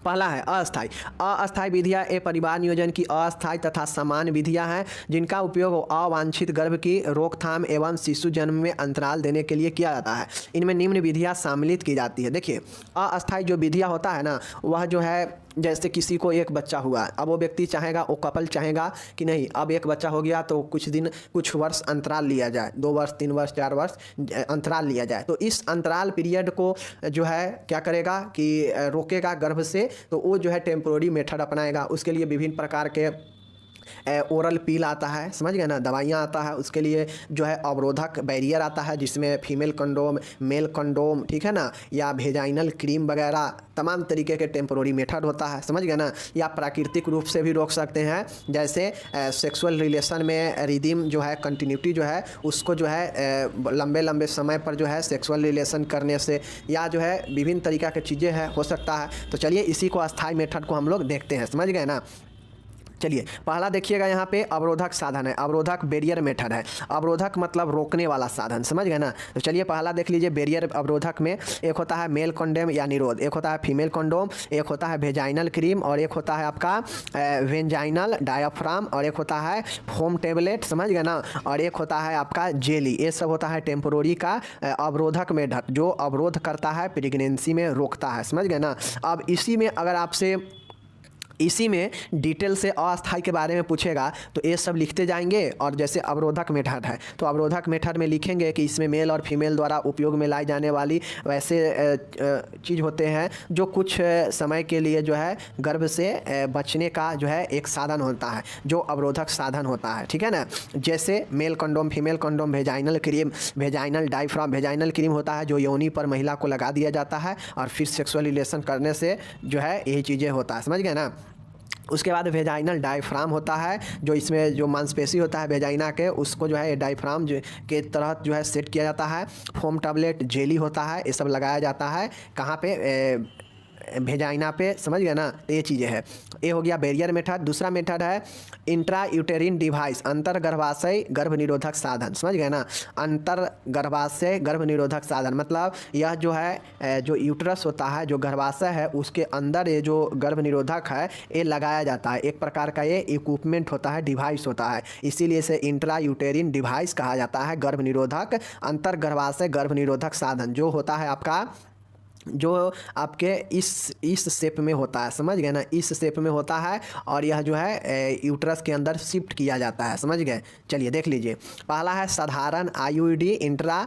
पहला है अस्थाई। अस्थाई विधियाँ ये परिवार नियोजन की अस्थाई तथा समान विधियाँ हैं जिनका उपयोग अवांछित गर्भ की रोकथाम एवं शिशु जन्म में अंतराल देने के लिए किया जाता है। इनमें निम्न विधियाँ सम्मिलित की जाती है। देखिए अस्थाई जो विधियाँ होता है ना, वह जो है जैसे किसी को एक बच्चा हुआ, अब वो व्यक्ति चाहेगा, वो कपल चाहेगा कि नहीं अब एक बच्चा हो गया तो कुछ वर्ष अंतराल लिया जाए, 2 वर्ष 3 वर्ष 4 वर्ष अंतराल लिया जाए। तो इस अंतराल पीरियड को जो है क्या करेगा कि रोकेगा गर्भ से, तो वो जो है टेम्पोररी मेथड अपनाएगा। उसके लिए विभिन्न प्रकार के ओरल पील आता है, समझ गए ना, दवाइयाँ आता है, उसके लिए जो है अवरोधक बैरियर आता है जिसमें फीमेल कंडोम, मेल कंडोम, ठीक है ना, या वेजाइनल क्रीम वगैरह तमाम तरीके के टेम्पोररी मेथड होता है, समझ गए ना। या प्राकृतिक रूप से भी रोक सकते हैं, जैसे सेक्सुअल रिलेशन में रिदम जो है, कंटिन्यूटी जो है उसको जो है लंबे लंबे समय पर जो है सेक्सुअल रिलेशन करने से, या जो है विभिन्न तरीक़ा की चीज़ें हैं हो सकता है। तो चलिए इसी को अस्थायी मेथड को हम लोग देखते हैं, समझ गए ना। चलिए पहला देखिएगा यहाँ पे अवरोधक साधन है, अवरोधक बैरियर मेथड है। अवरोधक मतलब रोकने वाला साधन, समझ गए ना। तो चलिए पहला देख लीजिए बैरियर अवरोधक में एक होता है मेल कंडोम या निरोध, एक होता है फीमेल कंडोम, एक होता है वेजाइनल क्रीम, और एक होता है आपका वेजाइनल डायाफ्राम, और एक होता है फोम टेबलेट, समझ गए ना, और एक होता है आपका जेली। ये सब होता है टेम्पोररी का अवरोधक मेथड जो अवरोध करता है, प्रेगनेंसी में रोकता है, समझ गए ना। अब इसी में डिटेल से अस्थायी के बारे में पूछेगा तो ये सब लिखते जाएंगे। और जैसे अवरोधक मेथड है तो अवरोधक मेथड में लिखेंगे कि इसमें मेल और फीमेल द्वारा उपयोग में लाई जाने वाली वैसे चीज़ होते हैं जो कुछ समय के लिए जो है गर्भ से बचने का जो है एक साधन होता है, जो अवरोधक साधन होता है, ठीक है ना। जैसे male condom, female condom, vaginal cream, vaginal diaphragm. Vaginal cream होता है जो योनि पर महिला को लगा दिया जाता है और फिर सेक्सुअल रिलेशन करने से जो है यही चीज़ें होता है, समझ गए ना। उसके बाद वेजाइनल डायफ्राम होता है जो इसमें जो मांसपेशी होता है वेजाइना के, उसको जो है डायफ्राम के तहत जो है सेट किया जाता है। फोम टैबलेट, जेली होता है, ये सब लगाया जाता है कहाँ पे, वेजाइना पे, समझ गए ना। तो ये चीज़ें है, ये हो गया बैरियर मेथड। दूसरा मेथड है इंट्रा यूटेरिन डिवाइस, अंतर गर्भाशय गर्भ निरोधक साधन, समझ गए ना। अंतर गर्भाशय गर्भ निरोधक साधन मतलब यह जो है जो यूट्रस होता है, जो गर्भाशय है, उसके अंदर ये जो गर्भ निरोधक है ये लगाया जाता है। एक प्रकार का ये इक्विपमेंट होता है, डिवाइस होता है, इसीलिए इसे इंट्रा यूटेरिन डिवाइस कहा जाता है। गर्भ निरोधक, अंतर गर्भाशय गर्भ निरोधक साधन जो होता है आपका, जो आपके इस शेप में होता है, समझ गए ना, इस शेप में होता है, और यह जो है यूट्रस के अंदर शिफ्ट किया जाता है, समझ गए। चलिए देख लीजिए, पहला है साधारण आईयूडी इंट्रा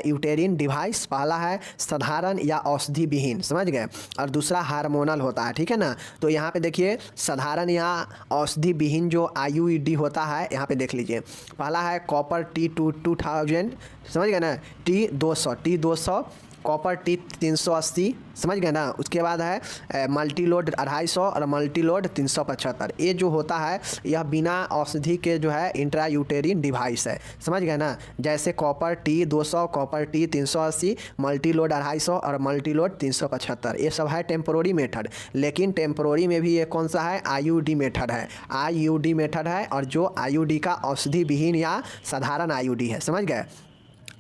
यूटेरिन डिवाइस, पहला है साधारण या औषधि विहीन, समझ गए, और दूसरा हार्मोनल होता है, ठीक है ना। तो यहाँ पे देखिए साधारण या औषधि विहीन जो आईयूडी होता है, यहाँ पे देख लीजिए, पहला है कॉपर T2000, समझ गए ना, T200 कॉपर T380, समझ गए ना। उसके बाद है मल्टीलोड 250 और मल्टीलोड 375। ये जो होता है यह बिना औषधि के जो है इंट्रा यूटेरिन डिवाइस है, समझ गए ना। जैसे copper T200, copper T380, Multiload 250 और मल्टीलोड 375, ये सब है टेम्पोररी मेथड। लेकिन टेम्पोररी में भी ये कौन सा है, आईयूडी मेथड है, आईयूडी मेथड है, और जो आईयूडी का औषधि विहीन या साधारण आईयूडी है, समझ गए।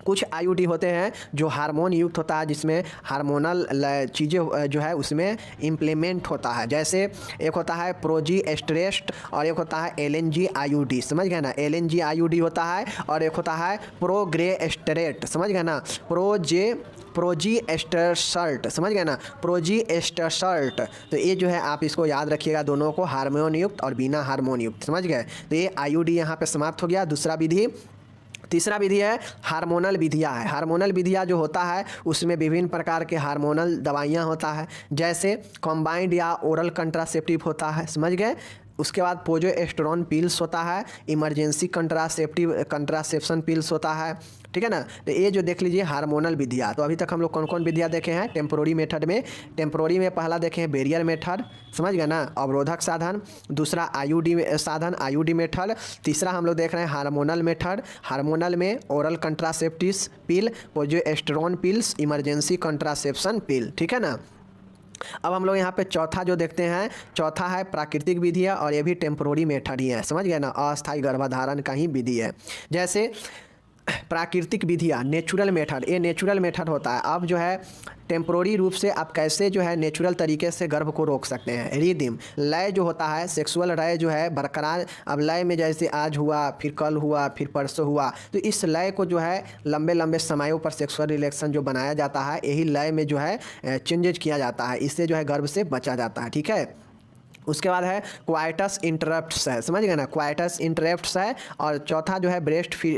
कुछ आईयूडी होते हैं जो हार्मोन युक्त होता है, जिसमें हार्मोनल चीज़ें जो है उसमें इम्प्लीमेंट होता है। जैसे एक होता है प्रोजी एस्ट्रेस्ट और एक होता है एलएनजी आईयूडी, समझ गए ना। एलएनजी आईयूडी होता है और एक होता है प्रोग्रे एस्टरेट, समझ गए ना, प्रोजी एस्टरसल्ट, समझ गए ना, प्रोजी एस्टरसल्ट। तो ये जो है आप इसको याद रखिएगा, दोनों को हार्मोन युक्त और बिना हार्मोन युक्त, समझ गए। तो ये आईयूडी यहाँ पे समाप्त हो गया। दूसरा विधि, तीसरा विधि है हार्मोनल विधियाँ है। हार्मोनल विधियाँ जो होता है उसमें विभिन्न प्रकार के हार्मोनल दवाइयाँ होता है, जैसे कॉम्बाइंड या ओरल कंट्रासेप्टिव होता है, समझ गए। उसके बाद प्रोजेस्टेरोन पिल्स होता है, इमरजेंसी कंट्रासेप्शन पिल्स होता है, ठीक है ना। तो ये जो देख लीजिए हार्मोनल विधियाँ। तो अभी तक हम लोग कौन कौन विधियाँ देखे हैं टेम्पोररी मेथड में। टेम्पोररी में पहला देखे हैं बैरियर मेथड, समझ गए ना, अवरोधक साधन। दूसरा आईयूडी साधन, आईयूडी मेथड। तीसरा हम लोग देख रहे हैं हार्मोनल मेथड। हार्मोनल में ओरल कंट्रासेप्टिव पिल, प्रोजेस्टेरोन पिल्स, इमरजेंसी कंट्रासेप्शन पिल, ठीक है ना। अब हम लोग यहाँ पे चौथा जो देखते हैं, चौथा है प्राकृतिक विधि है, और ये भी टेम्पोररी मेथड ही है, समझ गए ना, अस्थायी गर्भाधारण का ही विधि है। जैसे प्राकृतिक विधियाँ, नेचुरल मेथड, ये नेचुरल मेथड होता है। अब जो है टेम्पोररी रूप से आप कैसे जो है नेचुरल तरीके से गर्भ को रोक सकते हैं। रिदिम, लय जो होता है, सेक्सुअल लय जो है बरकरार, अब लय में जैसे आज हुआ, फिर कल हुआ, फिर परसों हुआ, तो इस लय को जो है लंबे लंबे समयों पर सेक्सुअल रिलेशन जो बनाया जाता है, यही लय में जो है चेंजेज किया जाता है, इससे जो है गर्भ से बचा जाता है, ठीक है। उसके बाद है क्वाइटस इंटरप्ट्स है, समझ गए ना, क्वाइटस इंटरप्ट्स है। और चौथा जो है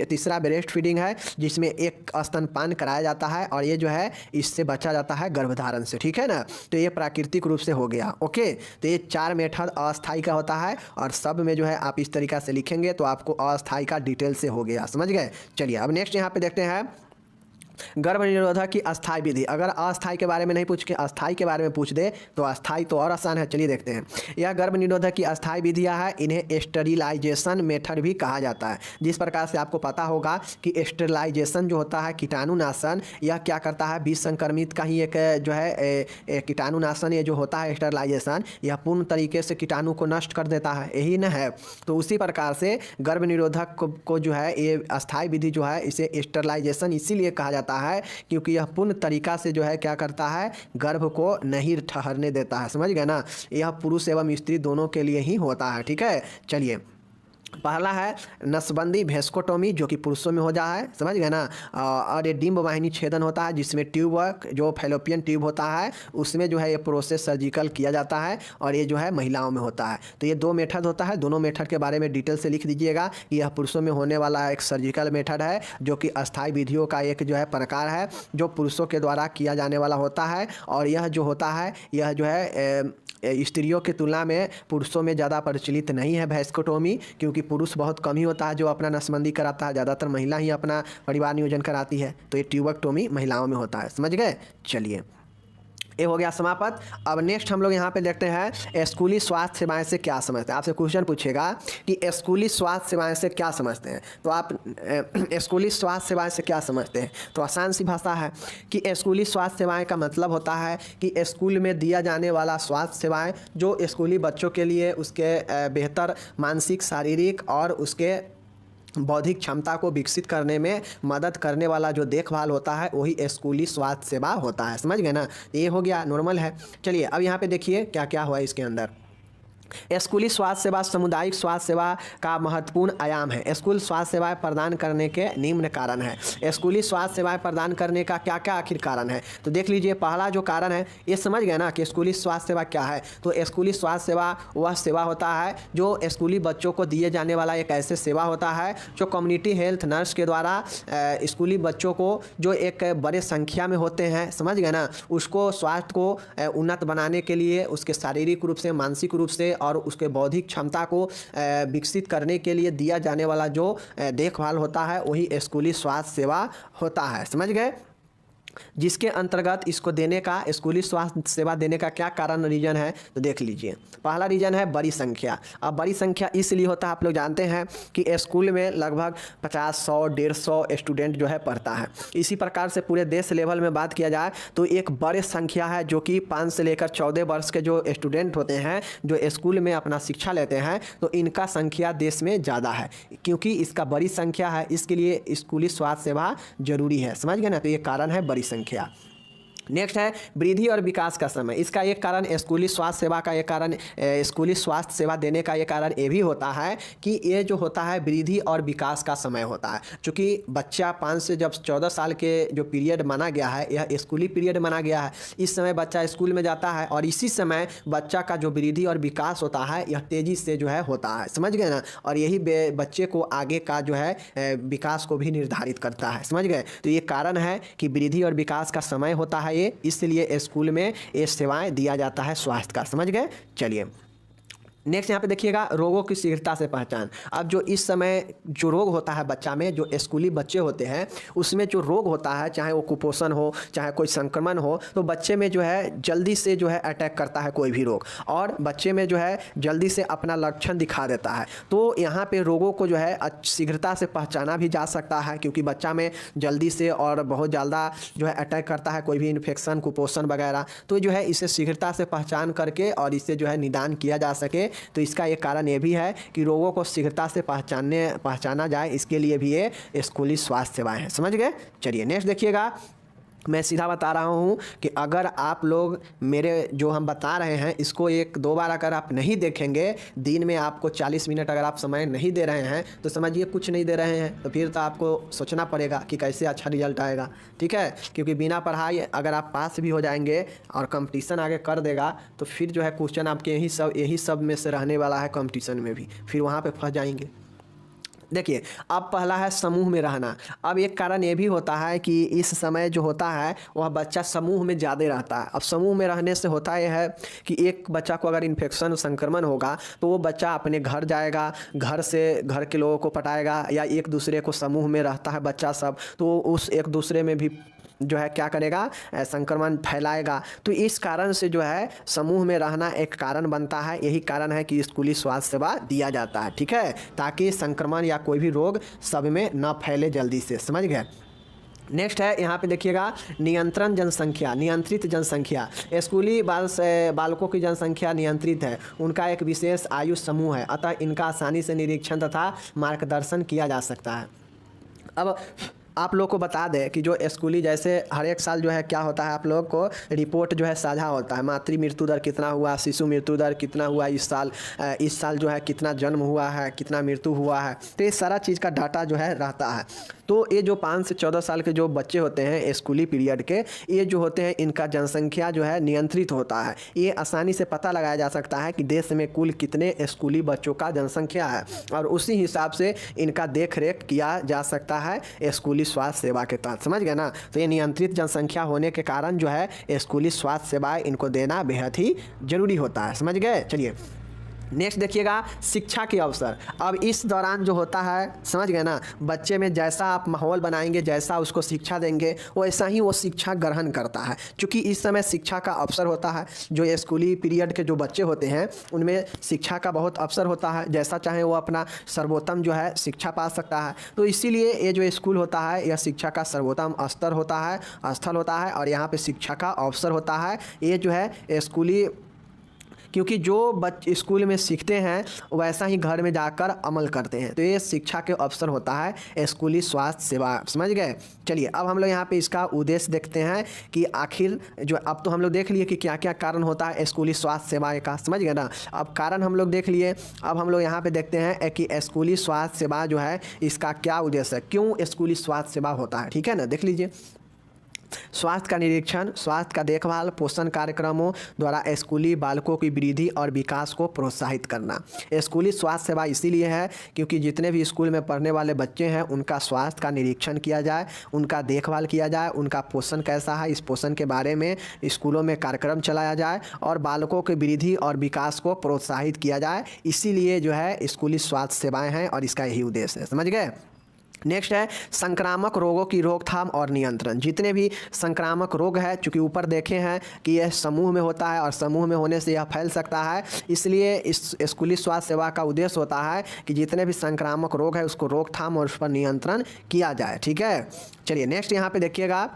तीसरा ब्रेस्ट फीडिंग है, जिसमें एक स्तनपान कराया जाता है और ये जो है इससे बचा जाता है गर्भधारण से, ठीक है ना। तो ये प्राकृतिक रूप से हो गया। ओके, तो ये 4 मेथड अस्थायी का होता है और सब में जो है आप इस तरीक़ा से लिखेंगे तो आपको अस्थायी का डिटेल से हो गया, समझ गए। चलिए अब नेक्स्ट यहाँ पे देखते हैं गर्भ निरोधक की अस्थायी विधि। अगर अस्थायी के बारे में नहीं पूछ के अस्थायी के बारे में पूछ दे तो अस्थायी तो और आसान है। चलिए देखते हैं, यह गर्भ निरोधक की अस्थायी विधियाँ है, इन्हें स्टेरिलाइजेशन मेथड भी कहा जाता है। जिस प्रकार से आपको पता होगा कि स्टेरिलाइजेशन जो होता है कीटाणुनाशन, यह क्या करता है, विष संक्रमित का ही एक जो है कीटाणुनाशन, ये जो होता है स्टेरिलाइजेशन, यह पूर्ण तरीके से कीटाणु को नष्ट कर देता है, यही न है। तो उसी प्रकार से गर्भ निरोधक को जो है ये अस्थायी विधि जो है इसे स्टेरिलाइजेशन इसीलिए कहा जाता है क्योंकि यह पूर्ण तरीका से जो है क्या करता है, गर्भ को नहीं ठहरने देता है, समझ गए ना। यह पुरुष एवं स्त्री दोनों के लिए ही होता है, ठीक है। चलिए पहला है नसबंदी वेस्कोटोमी, जो कि पुरुषों में हो जाता है, समझ गए ना। और ये डिम्ब वाहिनी छेदन होता है जिसमें ट्यूब जो फैलोपियन ट्यूब होता है उसमें जो है ये प्रोसेस सर्जिकल किया जाता है और ये जो है महिलाओं में होता है। तो ये 2 मेथड होता है, दोनों मेथड के बारे में डिटेल से लिख दीजिएगा। यह पुरुषों में होने वाला एक सर्जिकल मेथड है जो कि अस्थायी विधियों का एक जो है प्रकार है जो पुरुषों के द्वारा किया जाने वाला होता है। और यह जो होता है यह जो है स्त्रियों की तुलना में पुरुषों में ज़्यादा प्रचलित नहीं है वेस्कोटोमी, क्योंकि पुरुष बहुत कम ही होता है जो अपना नसबंदी कराता है, ज़्यादातर महिला ही अपना परिवार नियोजन कराती है। तो ये ट्यूबेक्टोमी महिलाओं में होता है, समझ गए। चलिए ये हो गया समाप्त। अब नेक्स्ट हम लोग यहाँ पे देखते हैं स्कूली स्वास्थ्य सेवाएं से क्या समझते हैं। आपसे क्वेश्चन पूछेगा कि स्कूली स्वास्थ्य सेवाएं से क्या समझते हैं, तो आप स्कूली स्वास्थ्य सेवाएं से क्या समझते हैं, तो आसान सी भाषा है कि स्कूली स्वास्थ्य सेवाएं का मतलब होता है कि स्कूल में दिया जाने वाला स्वास्थ्य सेवाएं जो स्कूली बच्चों के लिए उसके बेहतर मानसिक, शारीरिक और उसके बौद्धिक क्षमता को विकसित करने में मदद करने वाला जो देखभाल होता है वही स्कूली स्वास्थ्य सेवा होता है, समझ गए ना। ये हो गया, नॉर्मल है। चलिए अब यहाँ पे देखिए क्या क्या हुआ इसके अंदर। स्कूली स्वास्थ्य सेवा सामुदायिक स्वास्थ्य सेवा का महत्वपूर्ण आयाम है। स्कूल स्वास्थ्य सेवाएं प्रदान करने के निम्न कारण है। स्कूली स्वास्थ्य सेवाएं प्रदान करने का क्या क्या आखिर कारण है, तो देख लीजिए। पहला जो कारण है ये समझ गए ना कि स्कूली स्वास्थ्य सेवा क्या है। तो स्कूली स्वास्थ्य सेवा वह सेवा होता है जो स्कूली बच्चों को दिए जाने वाला एक ऐसे सेवा होता है जो कम्युनिटी हेल्थ नर्स के द्वारा स्कूली बच्चों को जो एक बड़े संख्या में होते हैं, समझ गए ना, उसको स्वास्थ्य को उन्नत बनाने के लिए उसके शारीरिक रूप से, मानसिक रूप से और उसके बौद्धिक क्षमता को विकसित करने के लिए दिया जाने वाला जो देखभाल होता है वही स्कूली स्वास्थ्य सेवा होता है, समझ गए। जिसके अंतर्गत इसको देने का, स्कूली स्वास्थ्य सेवा देने का क्या कारण रीजन है, तो देख लीजिए। पहला रीजन है बड़ी संख्या। अब बड़ी संख्या इसलिए होता है, आप लोग जानते हैं कि स्कूल में लगभग 50, 100, 150 स्टूडेंट जो है पढ़ता है। इसी प्रकार से पूरे देश लेवल में बात किया जाए तो एक बड़े संख्या है जो कि 5 से लेकर 14 वर्ष के जो स्टूडेंट होते हैं जो स्कूल में अपना शिक्षा लेते हैं, तो इनका संख्या देश में ज़्यादा है। क्योंकि इसका बड़ी संख्या है इसके लिए स्कूली स्वास्थ्य सेवा जरूरी है, समझ गए ना। तो ये कारण है बड़ी संख्या। नेक्स्ट है वृद्धि और विकास का समय। इसका एक कारण स्कूली स्वास्थ्य सेवा का एक कारण, स्कूली स्वास्थ्य सेवा देने का एक कारण ये भी होता है कि ये जो होता है वृद्धि और विकास का समय होता है। चूँकि बच्चा 5 से जब 14 साल के जो पीरियड माना गया है यह स्कूली पीरियड माना गया है। इस समय बच्चा स्कूल में जाता है और इसी समय बच्चा का जो वृद्धि और विकास होता है यह तेज़ी से जो है होता है, समझ गए ना। और यही बच्चे को आगे का जो है विकास को भी निर्धारित करता है, समझ गए। तो ये कारण है कि वृद्धि और विकास का समय होता है इसलिए स्कूल में ये सेवाएं दिया जाता है स्वास्थ्य का, समझ गए। चलिए नेक्स्ट यहाँ पे देखिएगा रोगों की शीघ्रता से पहचान। अब जो इस समय जो रोग होता है बच्चा में, जो स्कूली बच्चे होते हैं उसमें जो रोग होता है, चाहे वो कुपोषण हो चाहे कोई संक्रमण हो, तो बच्चे में जो है जल्दी से जो है अटैक करता है कोई भी रोग, और बच्चे में जो है जल्दी से अपना लक्षण दिखा देता है। तो यहाँ पे रोगों को जो है शीघ्रता से पहचाना भी जा सकता है क्योंकि बच्चा में जल्दी से और बहुत ज़्यादा जो है अटैक करता है कोई भी इन्फेक्शन, कुपोषण वगैरह। तो जो है इसे शीघ्रता से पहचान करके और इसे जो है निदान किया जा सके, तो इसका एक कारण ये भी है कि रोगों को शीघ्रता से पहचाना जाए, इसके लिए भी ये स्कूली स्वास्थ्य सेवाएं हैं, समझ गए। चलिए नेक्स्ट देखिएगा मैं सीधा बता रहा हूँ कि अगर आप लोग मेरे जो हम बता रहे हैं इसको एक दो बार अगर आप नहीं देखेंगे, दिन में आपको 40 मिनट अगर आप समय नहीं दे रहे हैं तो समझिए कुछ नहीं दे रहे हैं, तो फिर तो आपको सोचना पड़ेगा कि कैसे अच्छा रिजल्ट आएगा। ठीक है, क्योंकि बिना पढ़ाई अगर आप पास भी हो जाएंगे और कंपटीशन आगे कर देगा तो फिर जो है क्वेश्चन आपके यही सब में से रहने वाला है कंपटीशन में भी, फिर वहाँ पर फंस जाएंगे। देखिए, अब पहला है समूह में रहना। अब एक कारण ये भी होता है कि इस समय जो होता है वह बच्चा समूह में ज़्यादा रहता है। अब समूह में रहने से होता यह है कि एक बच्चा को अगर इन्फेक्शन संक्रमण होगा तो वो बच्चा अपने घर जाएगा, घर से घर के लोगों को पटाएगा, या एक दूसरे को समूह में रहता है बच्चा सब तो उस एक दूसरे में भी जो है क्या करेगा, संक्रमण फैलाएगा। तो इस कारण से जो है समूह में रहना एक कारण बनता है। यही कारण है कि स्कूली स्वास्थ्य सेवा दिया जाता है। ठीक है, ताकि संक्रमण या कोई भी रोग सब में न फैले जल्दी से। समझ गए। नेक्स्ट है यहाँ पे देखिएगा नियंत्रण जनसंख्या, नियंत्रित जनसंख्या। स्कूली बालकों की जनसंख्या नियंत्रित है, उनका एक विशेष आयु समूह है, अतः इनका आसानी से निरीक्षण तथा मार्गदर्शन किया जा सकता है। अब आप लोग को बता दें कि जो स्कूली जैसे हर एक साल जो है क्या होता है, आप लोग को रिपोर्ट जो है साझा होता है, मातृ मृत्यु दर कितना हुआ, शिशु मृत्यु दर कितना हुआ इस साल जो है कितना जन्म हुआ है, कितना मृत्यु हुआ है, तो ये सारा चीज़ का डाटा जो है रहता है। तो ये जो 5 से 14 साल के जो बच्चे होते हैं स्कूली पीरियड के, ये जो होते हैं इनका जनसंख्या जो है नियंत्रित होता है। ये आसानी से पता लगाया जा सकता है कि देश में कुल कितने स्कूली बच्चों का जनसंख्या है, और उसी हिसाब से इनका देख रेख किया जा सकता है स्कूली स्वास्थ्य सेवा के तहत। समझ गए ना। तो ये नियंत्रित जनसंख्या होने के कारण जो है स्कूली स्वास्थ्य सेवाएं इनको देना बेहद ही जरूरी होता है। समझ गए। चलिए नेक्स्ट देखिएगा शिक्षा के अवसर। अब इस दौरान जो होता है, समझ गए ना, बच्चे में जैसा आप माहौल बनाएंगे, जैसा उसको शिक्षा देंगे वैसा ही वो शिक्षा ग्रहण करता है। क्योंकि इस समय शिक्षा का अवसर होता है, जो स्कूली पीरियड के जो बच्चे होते हैं उनमें शिक्षा का बहुत अवसर होता है, जैसा चाहे वो अपना सर्वोत्तम जो है शिक्षा पा सकता है। तो इसीलिए ये जो स्कूल होता है यह शिक्षा का सर्वोत्तम स्तर होता है, स्थल होता है, और यहाँ पर शिक्षा का अवसर होता है। ये जो है स्कूली, क्योंकि जो बच्चे स्कूल में सीखते हैं वैसा ही घर में जाकर अमल करते हैं, तो ये शिक्षा के अवसर होता है स्कूली स्वास्थ्य सेवा। समझ गए। चलिए अब हम लोग यहाँ पे इसका उद्देश्य देखते हैं कि आखिर जो, अब तो हम लोग देख लिए कि क्या क्या कारण होता है स्कूली स्वास्थ्य सेवा का। समझ गए ना। अब कारण हम लोग देख लिए, अब हम लोग यहाँ पे देखते हैं कि स्कूली स्वास्थ्य सेवा जो है इसका क्या उद्देश्य है, क्यों स्कूली स्वास्थ्य सेवा होता है। ठीक है ना, देख लीजिए। स्वास्थ्य का निरीक्षण, स्वास्थ्य का देखभाल, पोषण कार्यक्रमों द्वारा स्कूली बालकों की वृद्धि और विकास को प्रोत्साहित करना। स्कूली स्वास्थ्य सेवा इसीलिए है क्योंकि जितने भी स्कूल में पढ़ने वाले बच्चे हैं उनका स्वास्थ्य का निरीक्षण किया जाए, उनका देखभाल किया जाए, उनका पोषण कैसा है इस पोषण के बारे में स्कूलों में कार्यक्रम चलाया जाए, और बालकों की वृद्धि और विकास को प्रोत्साहित किया जाए। इसीलिए जो है स्कूली स्वास्थ्य सेवाएँ हैं और इसका यही उद्देश्य है। समझ गए। नेक्स्ट है संक्रामक रोगों की रोकथाम और नियंत्रण। जितने भी संक्रामक रोग है, चूँकि ऊपर देखे हैं कि यह समूह में होता है और समूह में होने से यह फैल सकता है, इसलिए इस स्कूली स्वास्थ्य सेवा का उद्देश्य होता है कि जितने भी संक्रामक रोग है उसको रोकथाम और उस पर नियंत्रण किया जाए। ठीक है। चलिए नेक्स्ट यहाँ पे देखिएगा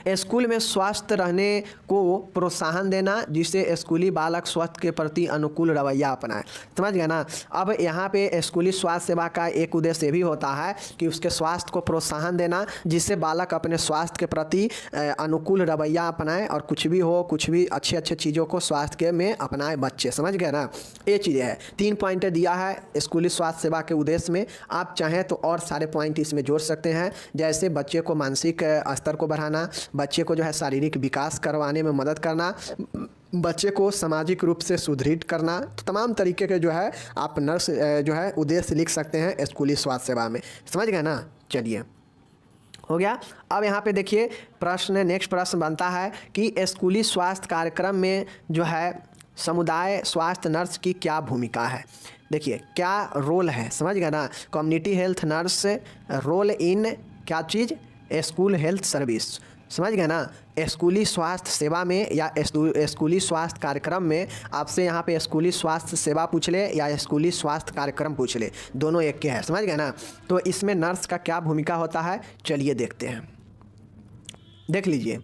स्कूल में स्वस्थ रहने को प्रोत्साहन देना, जिससे स्कूली बालक स्वास्थ्य के प्रति अनुकूल रवैया अपनाए। समझ गए ना। अब यहाँ पे स्कूली स्वास्थ्य सेवा का एक उद्देश्य भी होता है कि उसके स्वास्थ्य को प्रोत्साहन देना, जिससे बालक अपने स्वास्थ्य के प्रति अनुकूल रवैया अपनाए, और कुछ भी हो, कुछ भी अच्छे अच्छे चीज़ों को स्वास्थ्य के में अपनाए बच्चे। समझ गए ना। ये चीज़ें है, 3 पॉइंट दिया है स्कूली स्वास्थ्य सेवा के उद्देश्य में। आप चाहें तो और सारे पॉइंट इसमें जोड़ सकते हैं, जैसे बच्चे को मानसिक स्तर को बढ़ाना, बच्चे को जो है शारीरिक विकास करवाने में मदद करना, बच्चे को सामाजिक रूप से सुदृढ़ करना। तो तमाम तरीके के जो है आप नर्स जो है उद्देश्य लिख सकते हैं स्कूली स्वास्थ्य सेवा में। समझ गए ना। चलिए हो गया। अब यहाँ पे देखिए नेक्स्ट प्रश्न बनता है कि स्कूली स्वास्थ्य कार्यक्रम में जो है समुदाय स्वास्थ्य नर्स की क्या भूमिका है। देखिए क्या रोल है। समझ गए ना। Community health nurse role in क्या चीज़, स्कूल हेल्थ सर्विस। समझ गए ना। स्कूली स्वास्थ्य सेवा में या स्कूली स्वास्थ्य कार्यक्रम में आपसे यहाँ पे स्कूली स्वास्थ्य सेवा पूछ ले या स्कूली स्वास्थ्य कार्यक्रम पूछ ले, दोनों एक के हैं। समझ गए ना। तो इसमें नर्स का क्या भूमिका होता है, चलिए देखते हैं। देख लीजिए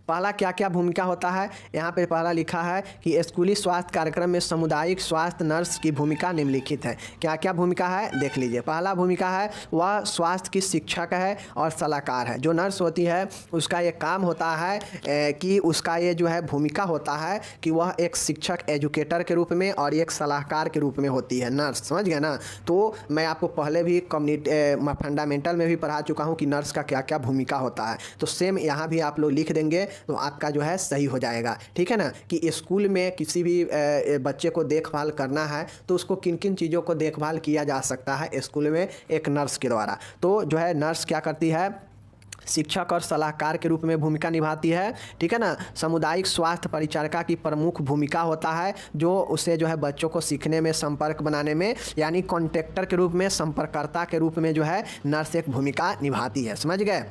पहला क्या क्या भूमिका होता है, यहाँ पे पहला लिखा है कि स्कूली स्वास्थ्य कार्यक्रम में सामुदायिक स्वास्थ्य नर्स की भूमिका निम्नलिखित है। क्या क्या भूमिका है देख लीजिए। पहला भूमिका है वह स्वास्थ्य की शिक्षक है और सलाहकार है। जो नर्स होती है उसका ये काम होता है कि उसका ये जो है भूमिका होता है कि वह एक शिक्षक एजुकेटर के रूप में और एक सलाहकार के रूप में होती है नर्स, समझ गए ना। तो मैं आपको पहले भी कम्युनिटी फंडामेंटल में भी पढ़ा चुका हूँ कि नर्स का क्या क्या भूमिका होता है। तो सेम यहाँ भी आप लोग लिख देंगे तो आपका जो है सही हो जाएगा, ठीक है ना। कि स्कूल में किसी भी बच्चे को देखभाल करना है तो उसको किन किन चीज़ों को देखभाल किया जा सकता है स्कूल में एक नर्स के द्वारा। तो जो है नर्स क्या करती है, शिक्षक और सलाहकार के रूप में भूमिका निभाती है, ठीक है ना। सामुदायिक स्वास्थ्य परिचारिका की प्रमुख भूमिका होता है जो उसे जो है बच्चों को सीखने में, संपर्क बनाने में, यानी कॉन्टेक्टर के रूप में, संपर्ककर्ता के रूप में जो है नर्स एक भूमिका निभाती है, समझ गए।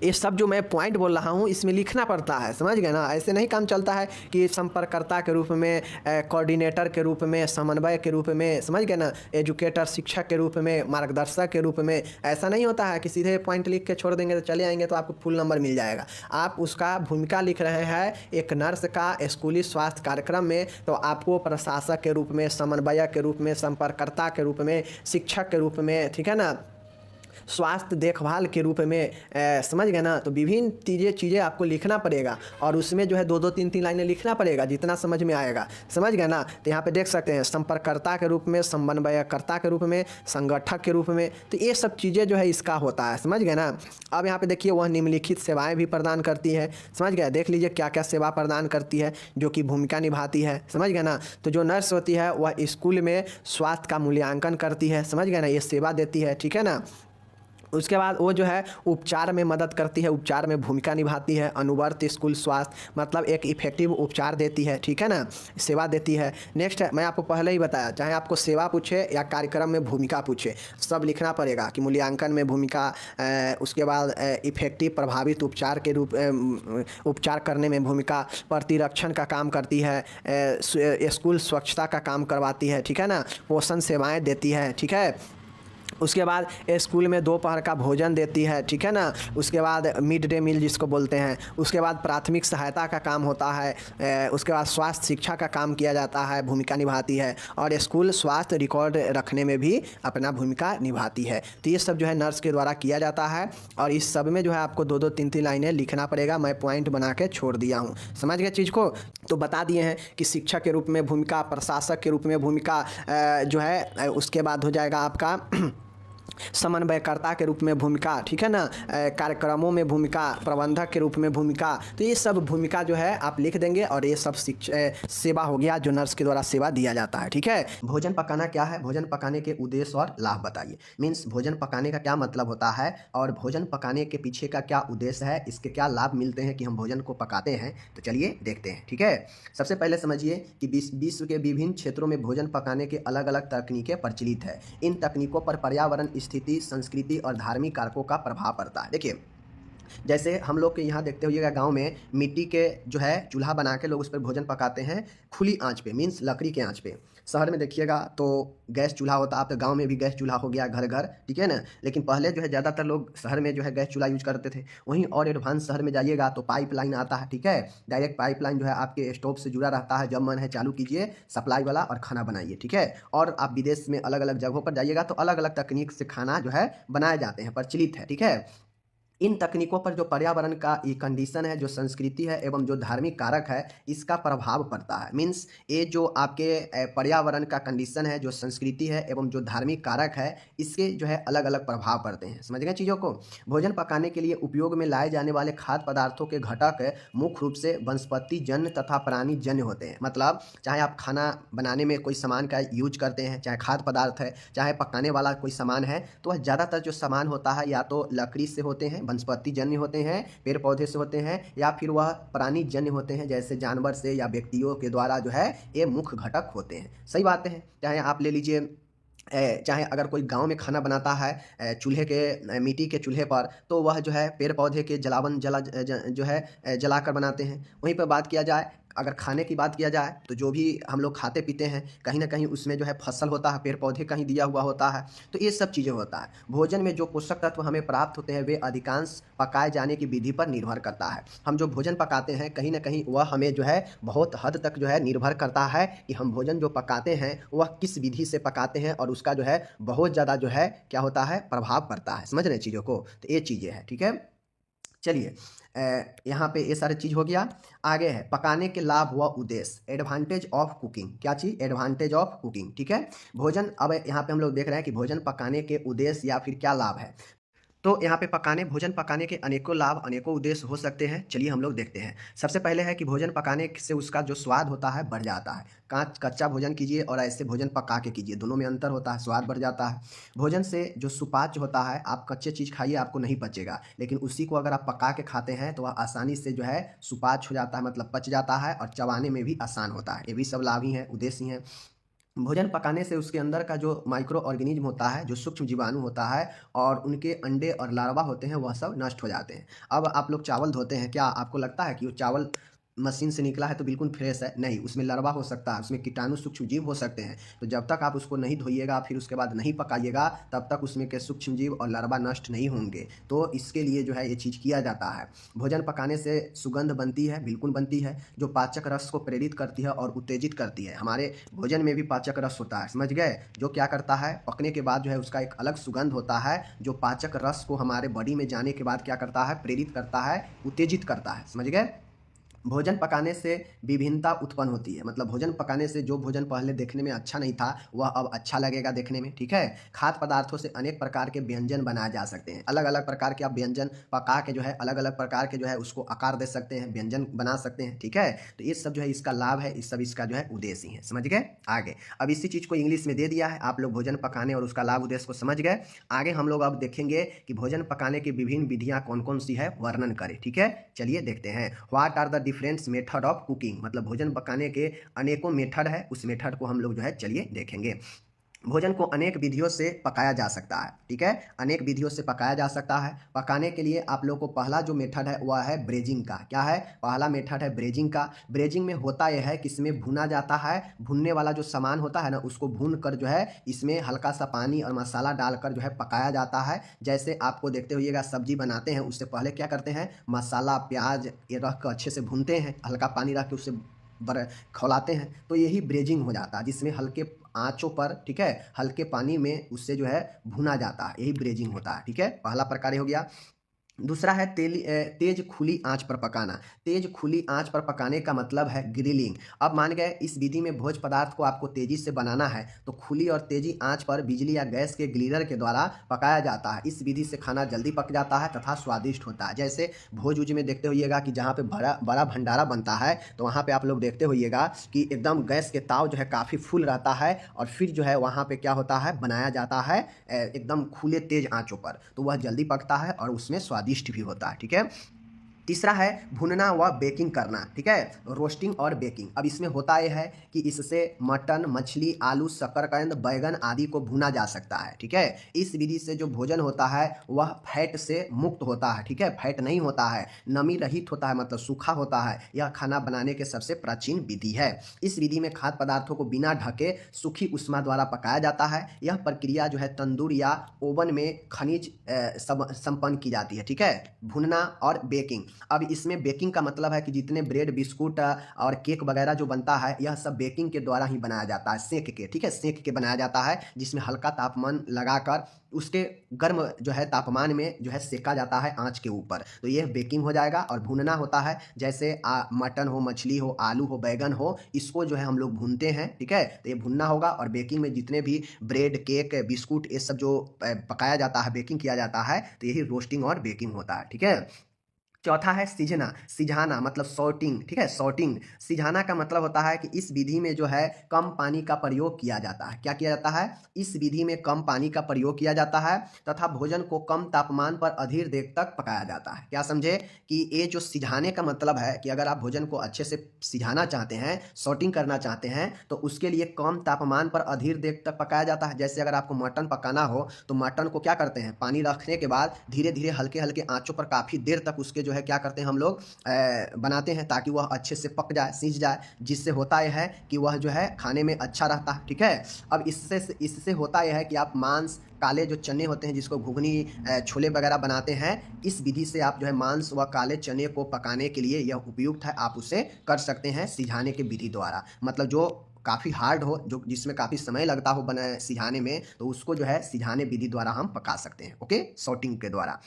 ये सब जो मैं पॉइंट बोल रहा हूँ इसमें लिखना पड़ता है, समझ गए ना। ऐसे नहीं काम चलता है कि संपर्ककर्ता के रूप में, कोऑर्डिनेटर के रूप में, समन्वय के रूप में, समझ गए ना, एजुकेटर शिक्षक के रूप में, मार्गदर्शक के रूप में। ऐसा नहीं होता है कि सीधे पॉइंट लिख के छोड़ देंगे तो चले आएंगे तो आपको फुल नंबर मिल जाएगा। आप उसका भूमिका लिख रहे हैं एक नर्स का स्कूली स्वास्थ्य कार्यक्रम में, तो आपको प्रशासक के रूप में, समन्वयक के रूप में, संपर्ककर्ता के रूप में, शिक्षक के रूप में, ठीक है ना, स्वास्थ्य देखभाल के रूप में, समझ गए ना। तो विभिन्न चीज़ें आपको लिखना पड़ेगा और उसमें जो है दो दो तीन तीन लाइनें लिखना पड़ेगा जितना समझ में आएगा, समझ गए ना। तो यहाँ पे देख सकते हैं संपर्ककर्ता के रूप में, समन्वयकर्ता के रूप में, संगठक के रूप में। तो ये सब चीज़ें जो है इसका होता है, समझ गए ना। अब यहाँ पे देखिए वह निम्नलिखित सेवाएँ भी प्रदान करती है, समझ गए। देख लीजिए क्या क्या सेवा प्रदान करती है जो कि भूमिका निभाती है, समझ गए ना। तो जो नर्स होती है वह स्कूल में स्वास्थ्य का मूल्यांकन करती है, समझ गए ना, ये सेवा देती है, ठीक है ना। उसके बाद वो जो है उपचार में मदद करती है, उपचार में भूमिका निभाती है। अनुवर्त स्कूल स्वास्थ्य मतलब एक इफेक्टिव उपचार देती है, ठीक है ना, सेवा देती है। नेक्स्ट मैं आपको पहले ही बताया, चाहे आपको सेवा पूछे या कार्यक्रम में भूमिका पूछे, सब लिखना पड़ेगा कि मूल्यांकन में भूमिका, उसके बाद इफेक्टिव प्रभावित उपचार के रूप उपचार करने में भूमिका, प्रतिरक्षण का काम करती है, स्कूल स्वच्छता का काम करवाती है, ठीक है ना, पोषण सेवाएँ देती है, ठीक है। उसके बाद स्कूल में दोपहर का भोजन देती है, ठीक है ना। उसके बाद मिड डे मील जिसको बोलते हैं। उसके बाद प्राथमिक सहायता का काम होता है। उसके बाद स्वास्थ्य शिक्षा का काम किया जाता है, भूमिका निभाती है। और स्कूल स्वास्थ्य रिकॉर्ड रखने में भी अपना भूमिका निभाती है। तो ये सब जो है नर्स के द्वारा किया जाता है और इस सब में जो है आपको दो दो तीन तीन लाइनें लिखना पड़ेगा। मैं पॉइंट बना के छोड़ दिया हूँ, समझ गए चीज़ को। तो बता दिए हैं कि शिक्षक के रूप में भूमिका, प्रशासक के रूप में भूमिका जो है। उसके बाद हो जाएगा आपका समन्वयकर्ता के रूप में भूमिका, ठीक है ना, कार्यक्रमों में भूमिका, प्रबंधक के रूप में भूमिका। तो ये सब भूमिका जो है आप लिख देंगे और ये सब सेवा हो गया जो नर्स के द्वारा सेवा दिया जाता है, ठीक है। भोजन पकाना क्या है, भोजन पकाने के उद्देश्य और लाभ बताइए। मीन्स भोजन पकाने का क्या मतलब होता है और भोजन पकाने के पीछे का क्या उद्देश्य है, इसके क्या लाभ मिलते हैं कि हम भोजन को पकाते हैं। तो चलिए देखते हैं, ठीक है। सबसे पहले समझिए कि विश्व के विभिन्न क्षेत्रों में भोजन पकाने के अलग अलग तकनीकें प्रचलित है। इन तकनीकों पर पर्यावरण, स्थिति, संस्कृति और धार्मिक कारकों का प्रभाव पड़ता है। देखिए जैसे हम लोग के यहाँ देखते होइएगा गांव में मिट्टी के जो है चूल्हा बना के लोग उस पर भोजन पकाते हैं खुली आंच पे, मीन्स लकड़ी के आंच पे। शहर में देखिएगा तो गैस चूल्हा होता है। अब तो गांव में भी गैस चूल्हा हो गया घर घर, ठीक है ना। लेकिन पहले जो है ज़्यादातर लोग शहर में जो है गैस चूल्हा यूज करते थे। वहीं और एडवांस शहर में जाइएगा तो पाइप लाइन आता है, ठीक है। डायरेक्ट पाइप लाइन जो है आपके स्टोव से जुड़ा रहता है, जब मन है चालू कीजिए सप्लाई वाला और खाना बनाइए, ठीक है। और आप विदेश में अलग अलग जगहों पर जाइएगा तो अलग अलग तकनीक से खाना जो है बनाए जाते हैं, प्रचलित है, ठीक है। इन तकनीकों पर जो पर्यावरण का ये कंडीशन है, जो संस्कृति है एवं जो धार्मिक कारक है, इसका प्रभाव पड़ता है। मीन्स ये जो आपके पर्यावरण का कंडीशन है, जो संस्कृति है एवं जो धार्मिक कारक है, इसके जो है अलग अलग प्रभाव पड़ते हैं। समझ गए चीज़ों को। भोजन पकाने के लिए उपयोग में लाए जाने वाले खाद्य पदार्थों के घटक मुख्य रूप से वनस्पति जन्य तथा प्राणी जन्य होते हैं। मतलब चाहे आप खाना बनाने में कोई सामान का यूज करते हैं, चाहे खाद्य पदार्थ है, चाहे पकाने वाला कोई सामान है, तो वह ज़्यादातर जो सामान होता है या तो लकड़ी से होते हैं, वनस्पति जन्य होते हैं, पेड़ पौधे से होते हैं, या फिर वह प्राणी जन्य होते हैं, जैसे जानवर से या व्यक्तियों के द्वारा जो है ये मुख्य घटक होते हैं। सही बात है। चाहे आप ले लीजिए, चाहे अगर कोई गांव में खाना बनाता है चूल्हे के, मिट्टी के चूल्हे पर, तो वह जो है पेड़ पौधे के जलावन जो है जलाकर बनाते हैं। वहीं पर बात किया जाए अगर खाने की बात किया जाए तो जो भी हम लोग खाते पीते हैं कहीं ना कहीं उसमें जो है फसल होता है, पेड़ पौधे कहीं दिया हुआ होता है, तो ये सब चीज़ें होता है। भोजन में जो पोषक तत्व हमें प्राप्त होते हैं वे अधिकांश पकाए जाने की विधि पर निर्भर करता है। हम जो भोजन पकाते हैं कहीं ना कहीं वह हमें जो है बहुत हद तक जो है निर्भर करता है कि हम भोजन जो पकाते हैं वह किस विधि से पकाते हैं, और उसका जो है बहुत ज़्यादा जो है क्या होता है प्रभाव पड़ता है। समझ रहे हैं चीज़ों को, तो ये चीज़ें हैं। ठीक है, चलिए यहाँ पे ये सारी चीज़ हो गया। आगे है पकाने के लाभ व उद्देश्य, एडवांटेज ऑफ कुकिंग। क्या चीज़? Advantage of cooking. ठीक है, भोजन, अब यहाँ पे हम लोग देख रहे हैं कि भोजन पकाने के उद्देश्य या फिर क्या लाभ है। तो यहाँ पे भोजन पकाने के अनेकों लाभ, अनेकों उद्देश्य हो सकते हैं। चलिए हम लोग देखते हैं। सबसे पहले है कि भोजन पकाने से उसका जो स्वाद होता है बढ़ जाता है। कच्चा भोजन कीजिए और ऐसे भोजन पका के कीजिए, दोनों में अंतर होता है, स्वाद बढ़ जाता है। भोजन से जो सुपाच्य होता है, आप कच्चे चीज़ खाइए आपको नहीं पचेगा, लेकिन उसी को अगर आप पका के खाते हैं तो वह आसानी से जो है सुपाच्य हो जाता है, मतलब पच जाता है और चबाने में भी आसान होता है। ये भी सब लाभ ही हैं, उद्देश्य ही हैं। भोजन पकाने से उसके अंदर का जो माइक्रो ऑर्गेनिज्म होता है, जो सूक्ष्म जीवाणु होता है और उनके अंडे और लार्वा होते हैं, वह सब नष्ट हो जाते हैं। अब आप लोग चावल धोते हैं, क्या आपको लगता है कि वो चावल मशीन से निकला है तो बिल्कुल फ्रेश है? नहीं, उसमें लार्वा हो सकता है, उसमें कीटाणु सूक्ष्म जीव हो सकते हैं। तो जब तक आप उसको नहीं धोइएगा फिर उसके बाद नहीं पकाइएगा तब तक उसमें के सूक्ष्म जीव और लार्वा नष्ट नहीं होंगे। तो इसके लिए जो है ये चीज़ किया जाता है। भोजन पकाने से सुगंध बनती है, बिल्कुल बनती है, जो पाचक रस को प्रेरित करती है और उत्तेजित करती है। हमारे भोजन में भी पाचक रस होता है, समझ गए, जो क्या करता है पकने के बाद जो है उसका एक अलग सुगंध होता है, जो पाचक रस को हमारे बॉडी में जाने के बाद क्या करता है, प्रेरित करता है, उत्तेजित करता है। समझ गए। भोजन पकाने से विभिन्नता उत्पन्न होती है, मतलब भोजन पकाने से जो भोजन पहले देखने में अच्छा नहीं था वह अब अच्छा लगेगा देखने में। ठीक है, खाद्य पदार्थों से अनेक प्रकार के व्यंजन बनाए जा सकते हैं। अलग अलग प्रकार के आप व्यंजन पका के जो है अलग अलग प्रकार के जो है उसको आकार दे सकते हैं, व्यंजन बना सकते हैं। ठीक है, तो ये सब जो है इसका लाभ है, इस सब इसका जो है उद्देश्य ही है। समझ गए। आगे अब इसी चीज़ को इंग्लिश में दे दिया है, आप लोग भोजन पकाने और उसका लाभ उद्देश्य को समझ गए। आगे हम लोग अब देखेंगे कि भोजन पकाने की विभिन्न विधियाँ कौन कौन सी है, वर्णन करें। ठीक है, चलिए देखते हैं। What are the different method of cooking, मतलब भोजन पकाने के अनेकों मेथड है, उस मेथड को हम लोग जो है चलिए देखेंगे। भोजन को अनेक विधियों से पकाया जा सकता है। ठीक है, अनेक विधियों से पकाया जा सकता है। पकाने के लिए आप लोग को पहला जो मेथड है वह है ब्रेजिंग का। क्या है? पहला मेथड है ब्रेजिंग का। ब्रेजिंग में होता यह है कि इसमें भुना जाता है, भुनने वाला जो सामान होता है ना उसको भून कर जो है इसमें हल्का सा पानी और मसाला डालकर जो है पकाया जाता है। जैसे आपको देखते होइएगा सब्जी बनाते हैं उससे पहले क्या करते हैं, मसाला प्याज ये रख कर अच्छे से भूनते हैं, हल्का पानी रख के उससे खौलाते हैं, तो यही ब्रेजिंग हो जाता है, जिसमें हल्के आंचों पर, ठीक है, हल्के पानी में उससे जो है भुना जाता है, यही ब्रेजिंग होता है। ठीक है, पहला प्रकार हो गया। दूसरा है तेज खुली आंच पर पकाना। तेज खुली आंच पर पकाने का मतलब है ग्रिलिंग। अब मान गए इस विधि में भोज पदार्थ को आपको तेजी से बनाना है तो खुली और तेजी आंच पर बिजली या गैस के ग्रिलर के द्वारा पकाया जाता है। इस विधि से खाना जल्दी पक जाता है तथा स्वादिष्ट होता है। जैसे भोज उज में देखते होइएगा कि जहाँ पे बड़ा बड़ा भंडारा बनता है तो वहाँ पे आप लोग देखते होइएगा कि एकदम गैस के ताव जो है काफ़ी फुल रहता है और फिर जो है वहाँ पे क्या होता है, बनाया जाता है एकदम खुले तेज आंचों पर, तो वह जल्दी पकता है और उसमें स्वादिष्ट भी होता है। ठीक है, तीसरा है भुनना व बेकिंग करना। ठीक है, रोस्टिंग और बेकिंग। अब इसमें होता यह है कि इससे मटन, मछली, आलू, शकरकंद, बैगन आदि को भुना जा सकता है। ठीक है, इस विधि से जो भोजन होता है वह फैट से मुक्त होता है। ठीक है, फैट नहीं होता है, नमी रहित होता है, मतलब सूखा होता है। यह खाना बनाने के सबसे प्राचीन विधि है। इस विधि में खाद्य पदार्थों को बिना ढके सूखी उष्मा द्वारा पकाया जाता है। यह प्रक्रिया जो है तंदूर या ओवन में खनिज संपन्न की जाती है। ठीक है, भुनना और बेकिंग। अब इसमें बेकिंग का मतलब है कि जितने ब्रेड, बिस्कुट और केक वगैरह जो बनता है यह सब बेकिंग के द्वारा ही बनाया जाता है, सेक के। ठीक है, सेक के बनाया जाता है, जिसमें हल्का तापमान लगाकर उसके गर्म जो है तापमान में जो है सेका जाता है आंच के ऊपर, तो यह बेकिंग हो जाएगा। और भूनना होता है जैसे मटन हो, मछली हो, आलू हो, बैगन हो, इसको जो है हम लोग भूनते हैं। ठीक है, तो ये भुनना होगा। और बेकिंग में जितने भी ब्रेड, केक, बिस्कुट ये सब जो पकाया जाता है, बेकिंग किया जाता है, तो यही रोस्टिंग और बेकिंग होता है। ठीक है, चौथा है सिझना, सिझाना मतलब सॉर्टिंग। ठीक है, सॉर्टिंग, सिझाना का मतलब होता है कि इस विधि में जो है कम पानी का प्रयोग किया जाता है। क्या किया जाता है? इस विधि में कम पानी का प्रयोग किया जाता है तथा भोजन को कम तापमान पर अधिक देर तक पकाया जाता है। क्या समझे कि ये जो सिझाने का मतलब है कि अगर आप भोजन को अच्छे से सिझाना चाहते हैं, सॉर्टिंग करना चाहते हैं, तो उसके लिए कम तापमान पर अधिक देर तक पकाया जाता है। जैसे अगर आपको मटन पकाना हो तो मटन को क्या करते हैं, पानी रखने के बाद धीरे धीरे हल्के हल्के आंचों पर काफ़ी देर तक उसके जो है क्या करते हैं हम लोग बनाते हैं ताकि वह अच्छे से पक जाए, सीज जाए, जिससे होता यह है कि वह जो है खाने में अच्छा रहता है। ठीक है, अब इससे होता यह है कि आप मांस, काले जो चने होते हैं जिसको घुगनी छोले वगैरह बनाते हैं, इस विधि से आप जो है मांस व काले चने को पकाने के लिए यह उपयुक्त है, आप उसे कर सकते हैं सिझाने के विधि द्वारा। मतलब जो काफ़ी हार्ड हो, जो जिसमें काफ़ी समय लगता हो बना सिझाने में, तो उसको जो है सिझाने विधि द्वारा हम पका सकते हैं। ओके, सॉटिंग के द्वारा।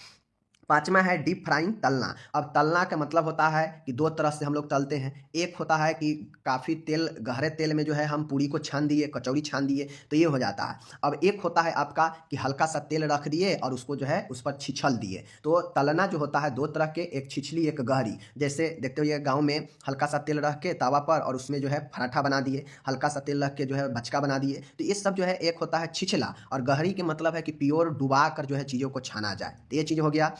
पाँचवा है डीप फ्राइंग, तलना। अब तलना का मतलब होता है कि दो तरह से हम लोग तलते हैं। एक होता है कि काफ़ी तेल, गहरे तेल में जो है हम पूरी को छान दिए, कचौड़ी छान दिए, तो ये हो जाता है। अब एक होता है आपका कि हल्का सा तेल रख दिए और उसको जो है उस पर छिछल दिए। तो तलना जो होता है दो तरह के, एक छिछली एक गहरी। जैसे देखते हो ये गाँव में हल्का सा तेल रख के तावा पर और उसमें जो है पराठा बना दिए, हल्का सा तेल रख के जो है भचका बना दिए, तो ये सब जो है एक होता है छिछला। और गहरी के मतलब है कि प्योर डुबा कर जो है चीज़ों को छाना जाए, तो ये चीज़ हो गया।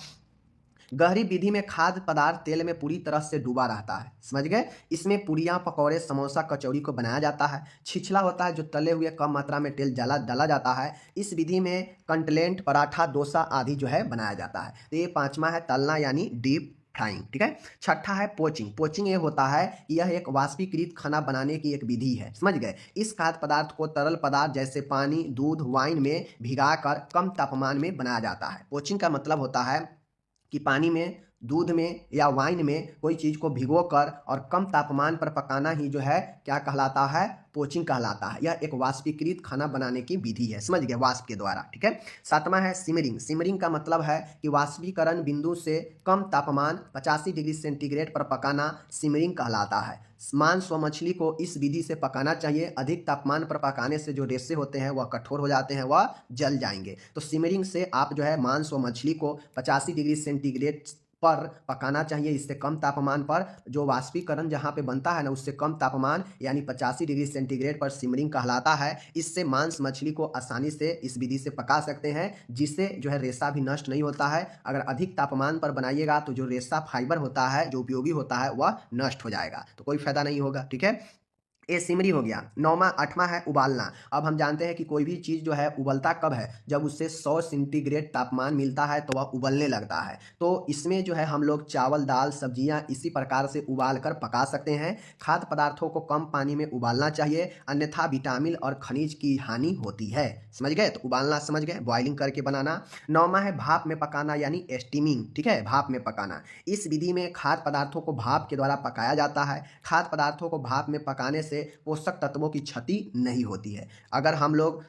गहरी विधि में खाद्य पदार्थ तेल में पूरी तरह से डूबा रहता है, समझ गए। इसमें पूड़ियाँ, पकौड़े, समोसा, कचौड़ी को बनाया जाता है। छिछला होता है जो तले हुए कम मात्रा में तेल डाला जाता है। इस विधि में कंटलेंट, पराठा, डोसा आदि जो है बनाया जाता है। तो ये पाँचवा है तलना यानी डीप फ्राइंग। ठीक है, छठा है पोचिंग। पोचिंग ये होता है कि यह एक वाष्पीकृत खाना बनाने की एक विधि है, समझ गए। इस खाद्य पदार्थ को तरल पदार्थ जैसे पानी, दूध, वाइन में भिगाकर कम तापमान में बनाया जाता है। पोचिंग का मतलब होता है कि पानी में, दूध में या वाइन में कोई चीज़ को भिगोकर और कम तापमान पर पकाना ही जो है क्या कहलाता है, पोचिंग कहलाता है। यह एक वाष्पीकृत खाना बनाने की विधि है, समझ गए, वाष्प के द्वारा। ठीक है, सातवां है सिमरिंग। सिमरिंग का मतलब है कि वाष्पीकरण बिंदु से कम तापमान 85 डिग्री सेंटीग्रेड पर पकाना सिमरिंग कहलाता है। मांस व मछली को इस विधि से पकाना चाहिए। अधिक तापमान पर पकाने से जो रेशे होते हैं वह कठोर हो जाते हैं, वह जल जाएंगे। तो सिमरिंग से आप जो है मांस व मछली को 85 डिग्री सेंटीग्रेड पर पकाना चाहिए। इससे कम तापमान पर जो वाष्पीकरण जहाँ पे बनता है ना, उससे कम तापमान यानी 85 डिग्री सेंटीग्रेड पर सिमरिंग कहलाता है। इससे मांस मछली को आसानी से इस विधि से पका सकते हैं, जिससे जो है रेशा भी नष्ट नहीं होता है। अगर अधिक तापमान पर बनाइएगा तो जो रेशा फाइबर होता है, जो उपयोगी होता है, वह नष्ट हो जाएगा, तो कोई फायदा नहीं होगा। ठीक है, ये सिमरी हो गया। नौवां, आठवां है उबालना। अब हम जानते हैं कि कोई भी चीज़ जो है उबलता कब है, जब उससे 100 सेंटीग्रेड तापमान मिलता है तो वह उबलने लगता है। तो इसमें जो है हम लोग चावल, दाल, सब्जियां इसी प्रकार से उबाल कर पका सकते हैं। खाद्य पदार्थों को कम पानी में उबालना चाहिए, अन्यथा विटामिन और खनिज की हानि होती है, समझ गए। तो उबालना समझ गए, बॉइलिंग करके बनाना। नौवां है भाप में पकाना यानी स्टीमिंग। ठीक है, भाप में पकाना। इस विधि में खाद्य पदार्थों को भाप के द्वारा पकाया जाता है। खाद्य पदार्थों को भाप में पकाने से पोषक तत्वों की क्षति नहीं होती है। अगर हम लोग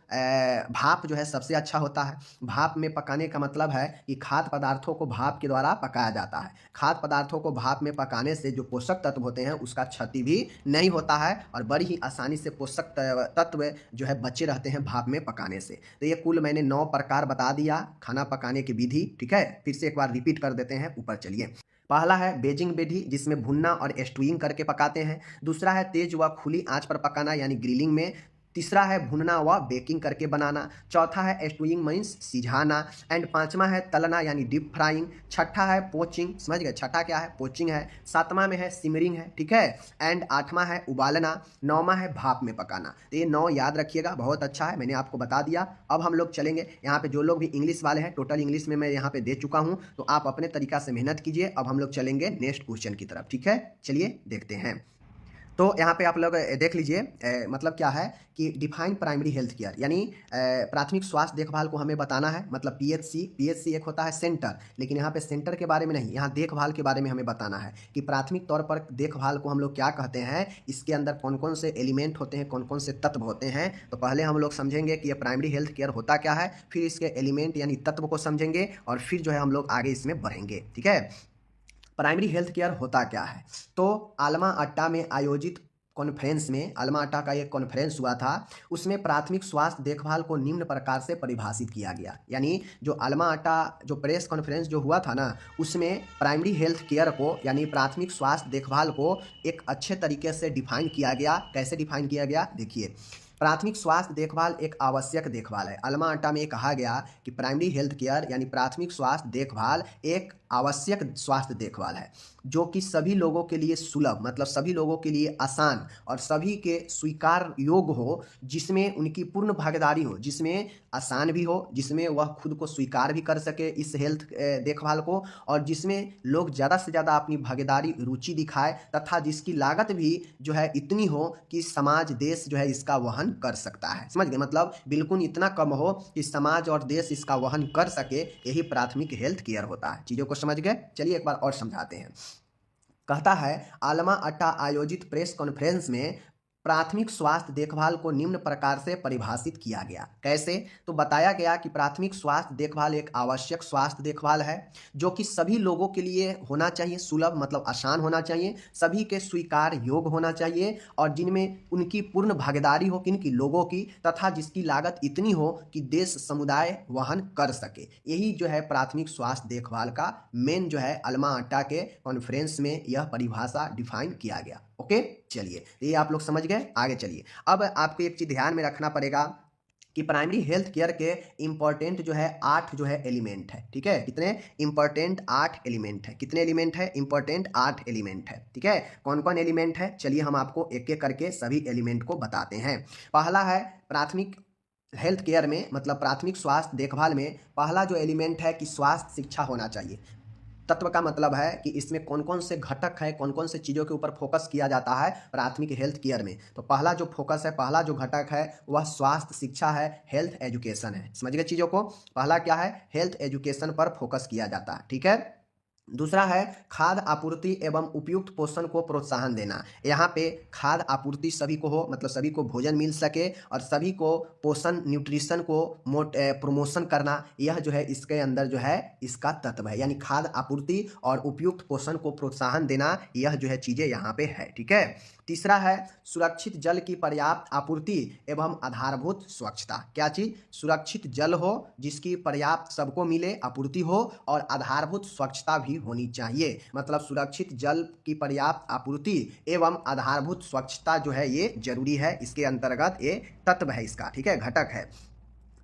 भाप जो है सबसे अच्छा होता है। भाप में पकाने का मतलब है कि खाद्य पदार्थों को भाप के द्वारा पकाया जाता है। खाद्य पदार्थों को भाप में पकाने से जो पोषक तत्व होते हैं उसका क्षति भी नहीं होता है और बड़ी ही आसानी से पोषक तत्व जो है बचे रहते हैं भाप में पकाने से। तो ये कुल मैंने 9 प्रकार बता दिया खाना पकाने की विधि। ठीक है, फिर से एक बार रिपीट कर देते हैं, ऊपर चलिए। पहला है बेजिंग विधि, जिसमें भुनना और स्टूइंग करके पकाते हैं। दूसरा है तेज व खुली आंच पर पकाना यानी ग्रिलिंग में। तीसरा है भुनना व बेकिंग करके बनाना। चौथा है स्टूइंग मीन्स सिझाना। एंड पांचवा है तलना यानी डीप फ्राइंग। छठा है पोचिंग, समझ गए, छठा क्या है, पोचिंग है। सातवां में है सिमरिंग है। ठीक है, एंड आठवां है उबालना। नौवां है भाप में पकाना। तो ये 9 याद रखिएगा, बहुत अच्छा है, मैंने आपको बता दिया। अब हम लोग चलेंगे यहाँ पे, जो लोग भी इंग्लिश वाले हैं, टोटल इंग्लिश में मैं यहाँ पे दे चुका हूँ, तो आप अपने तरीका से मेहनत कीजिए। अब हम लोग चलेंगे नेक्स्ट क्वेश्चन की तरफ। ठीक है, चलिए देखते हैं। तो यहाँ पे आप लोग देख लीजिए, मतलब क्या है कि डिफाइन प्राइमरी हेल्थ केयर यानी प्राथमिक स्वास्थ्य देखभाल को हमें बताना है। मतलब पीएचसी एक होता है सेंटर, लेकिन यहाँ पे सेंटर के बारे में नहीं, यहाँ देखभाल के बारे में हमें बताना है कि प्राथमिक तौर पर देखभाल को हम लोग क्या कहते हैं, इसके अंदर कौन कौन से एलिमेंट होते हैं, कौन कौन से तत्व होते हैं। तो पहले हम लोग समझेंगे कि ये प्राइमरी हेल्थ केयर होता क्या है, फिर इसके एलिमेंट यानी तत्व को समझेंगे और फिर जो है हम लोग आगे इसमें बढ़ेंगे। ठीक है, प्राइमरी हेल्थ केयर होता क्या है। तो आलमा अट्टा में आयोजित कॉन्फ्रेंस में, आलमा अट्टा का एक कॉन्फ्रेंस हुआ था, उसमें प्राथमिक स्वास्थ्य देखभाल को निम्न प्रकार से परिभाषित किया गया। यानी जो आलमा अट्टा जो प्रेस कॉन्फ्रेंस जो हुआ था ना, उसमें प्राइमरी हेल्थ केयर को यानी प्राथमिक स्वास्थ्य देखभाल को एक अच्छे तरीके से डिफाइन किया गया। कैसे डिफाइन किया गया, देखिए। प्राथमिक स्वास्थ्य देखभाल एक आवश्यक देखभाल है। आलमा अट्टा में कहा गया कि प्राइमरी हेल्थ केयर यानी प्राथमिक स्वास्थ्य देखभाल एक आवश्यक स्वास्थ्य देखभाल है, जो कि सभी लोगों के लिए सुलभ, मतलब सभी लोगों के लिए आसान और सभी के स्वीकार योग्य हो, जिसमें उनकी पूर्ण भागीदारी हो, जिसमें आसान भी हो, जिसमें वह खुद को स्वीकार भी कर सके इस हेल्थ देखभाल को, और जिसमें लोग ज़्यादा से ज़्यादा अपनी भागीदारी रुचि दिखाए, तथा जिसकी लागत भी जो है इतनी हो कि समाज देश जो है इसका वहन कर सकता है। समझ गए, मतलब बिल्कुल इतना कम हो कि समाज और देश इसका वहन कर सके, यही प्राथमिक हेल्थ केयर होता है। चीज़ों को समझ गए, चलिए एक बार और समझाते हैं। कहता है आलमा अट्टा आयोजित प्रेस कॉन्फ्रेंस में प्राथमिक स्वास्थ्य देखभाल को निम्न प्रकार से परिभाषित किया गया। कैसे? तो बताया गया कि प्राथमिक स्वास्थ्य देखभाल एक आवश्यक स्वास्थ्य देखभाल है, जो कि सभी लोगों के लिए होना चाहिए, सुलभ मतलब आसान होना चाहिए, सभी के स्वीकार योग्य होना चाहिए, और जिनमें उनकी पूर्ण भागीदारी हो, किनकी, लोगों की, तथा जिसकी लागत इतनी हो कि देश समुदाय वहन कर सके। यही जो है प्राथमिक स्वास्थ्य देखभाल का मेन जो है आलमा अट्टा के कॉन्फ्रेंस में यह परिभाषा डिफाइन किया गया। ओके, चलिए ये आप लोग समझ गए। आगे चलिए, अब आपको एक चीज ध्यान में रखना पड़ेगा कि प्राइमरी हेल्थ केयर के इंपॉर्टेंट जो है 8 जो है एलिमेंट है। ठीक है, कितने इंपॉर्टेंट? 8 एलिमेंट है। कितने एलिमेंट है? इंपॉर्टेंट 8 एलिमेंट है। ठीक है, कौन कौन एलिमेंट है? चलिए हम आपको एक एक करके सभी एलिमेंट को बताते हैं। पहला है प्राथमिक हेल्थ केयर में, मतलब प्राथमिक स्वास्थ्य देखभाल में पहला जो एलिमेंट है कि स्वास्थ्य शिक्षा होना चाहिए। तत्व का मतलब है कि इसमें कौन कौन से घटक है, कौन कौन से चीज़ों के ऊपर फोकस किया जाता है प्राथमिक हेल्थ केयर में। तो पहला जो फोकस है, पहला जो घटक है वह स्वास्थ्य शिक्षा है, हेल्थ एजुकेशन है। समझ गए चीज़ों को? पहला क्या है? हेल्थ एजुकेशन पर फोकस किया जाता है। ठीक है, दूसरा है खाद्य आपूर्ति एवं उपयुक्त पोषण को प्रोत्साहन देना। यहाँ पे खाद्य आपूर्ति सभी को हो, मतलब सभी को भोजन मिल सके, और सभी को पोषण, न्यूट्रिशन को प्रमोशन करना, यह जो है इसके अंदर जो है इसका तत्व है। यानी खाद्य आपूर्ति और उपयुक्त पोषण को प्रोत्साहन देना, यह जो है चीज़ें यहाँ पे है। ठीक है, तीसरा है सुरक्षित जल की पर्याप्त आपूर्ति एवं आधारभूत स्वच्छता। क्या चीज़? सुरक्षित जल हो जिसकी पर्याप्त सबको मिले, आपूर्ति हो, और आधारभूत स्वच्छता भी होनी चाहिए। मतलब सुरक्षित जल की पर्याप्त आपूर्ति एवं आधारभूत स्वच्छता जो है ये जरूरी है, इसके अंतर्गत ये तत्व है इसका। ठीक है, घटक है।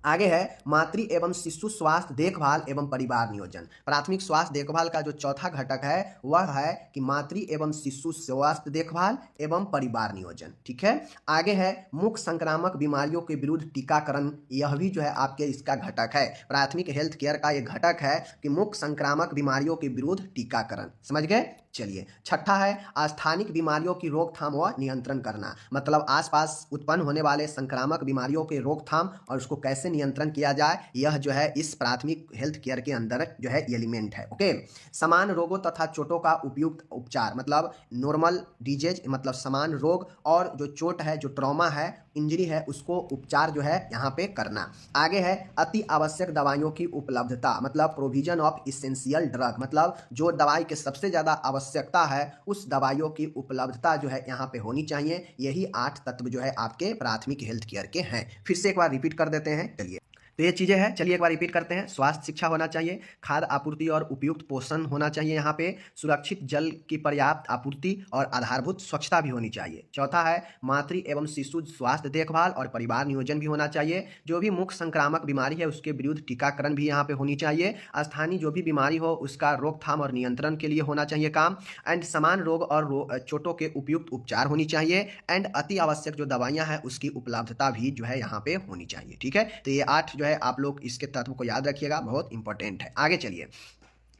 आगे है मातृ एवं शिशु स्वास्थ्य देखभाल एवं परिवार नियोजन। प्राथमिक स्वास्थ्य देखभाल का जो चौथा घटक है वह है कि मातृ एवं शिशु स्वास्थ्य देखभाल एवं परिवार नियोजन। ठीक है, आगे है मुख्य संक्रामक बीमारियों के विरुद्ध टीकाकरण। यह भी जो है आपके इसका घटक है। प्राथमिक हेल्थ केयर का यह घटक है कि मुख्य संक्रामक बीमारियों के विरुद्ध टीकाकरण। समझ गए? चलिए, छठा है स्थानिक बीमारियों की रोकथाम व नियंत्रण करना। मतलब आसपास उत्पन्न होने वाले संक्रामक बीमारियों के रोकथाम और उसको कैसे नियंत्रण किया जाए, यह जो है इस प्राथमिक हेल्थ केयर के अंदर जो है एलिमेंट है। ओके, समान रोगों तथा चोटों का उपयुक्त उपचार। मतलब नॉर्मल डिजीज, मतलब समान रोग, और जो चोट है, जो ट्रॉमा है, इंजरी है, उसको उपचार जो है यहाँ पे करना। आगे है अति आवश्यक दवाइयों की उपलब्धता। मतलब प्रोविजन ऑफ इसेंशियल ड्रग। मतलब जो दवाई के सबसे ज़्यादा आवश्यकता है उस दवाइयों की उपलब्धता जो है यहाँ पे होनी चाहिए। यही 8 तत्व जो है आपके प्राथमिक हेल्थ केयर के हैं। फिर से एक बार रिपीट कर देते हैं। चलिए, तो ये चीज़ें हैं। चलिए एक बार रिपीट करते हैं। स्वास्थ्य शिक्षा होना चाहिए, खाद्य आपूर्ति और उपयुक्त पोषण होना चाहिए, यहाँ पे सुरक्षित जल की पर्याप्त आपूर्ति और आधारभूत स्वच्छता भी होनी चाहिए। चौथा है मातृ एवं शिशु स्वास्थ्य देखभाल और परिवार नियोजन भी होना चाहिए। जो भी मुख्य संक्रामक बीमारी है उसके विरुद्ध टीकाकरण भी यहाँ पे होनी चाहिए। स्थानीय जो भी बीमारी हो उसका रोकथाम और नियंत्रण के लिए होना चाहिए काम। एंड समान रोग और चोटों के उपयुक्त उपचार होनी चाहिए। एंड अति आवश्यक जो दवाइयाँ हैं उसकी उपलब्धता भी जो है यहाँ पे होनी चाहिए। ठीक है, तो ये 8 जो है आप लोग इसके तत्व को याद रखिएगा, बहुत इंपॉर्टेंट है। आगे चलिए,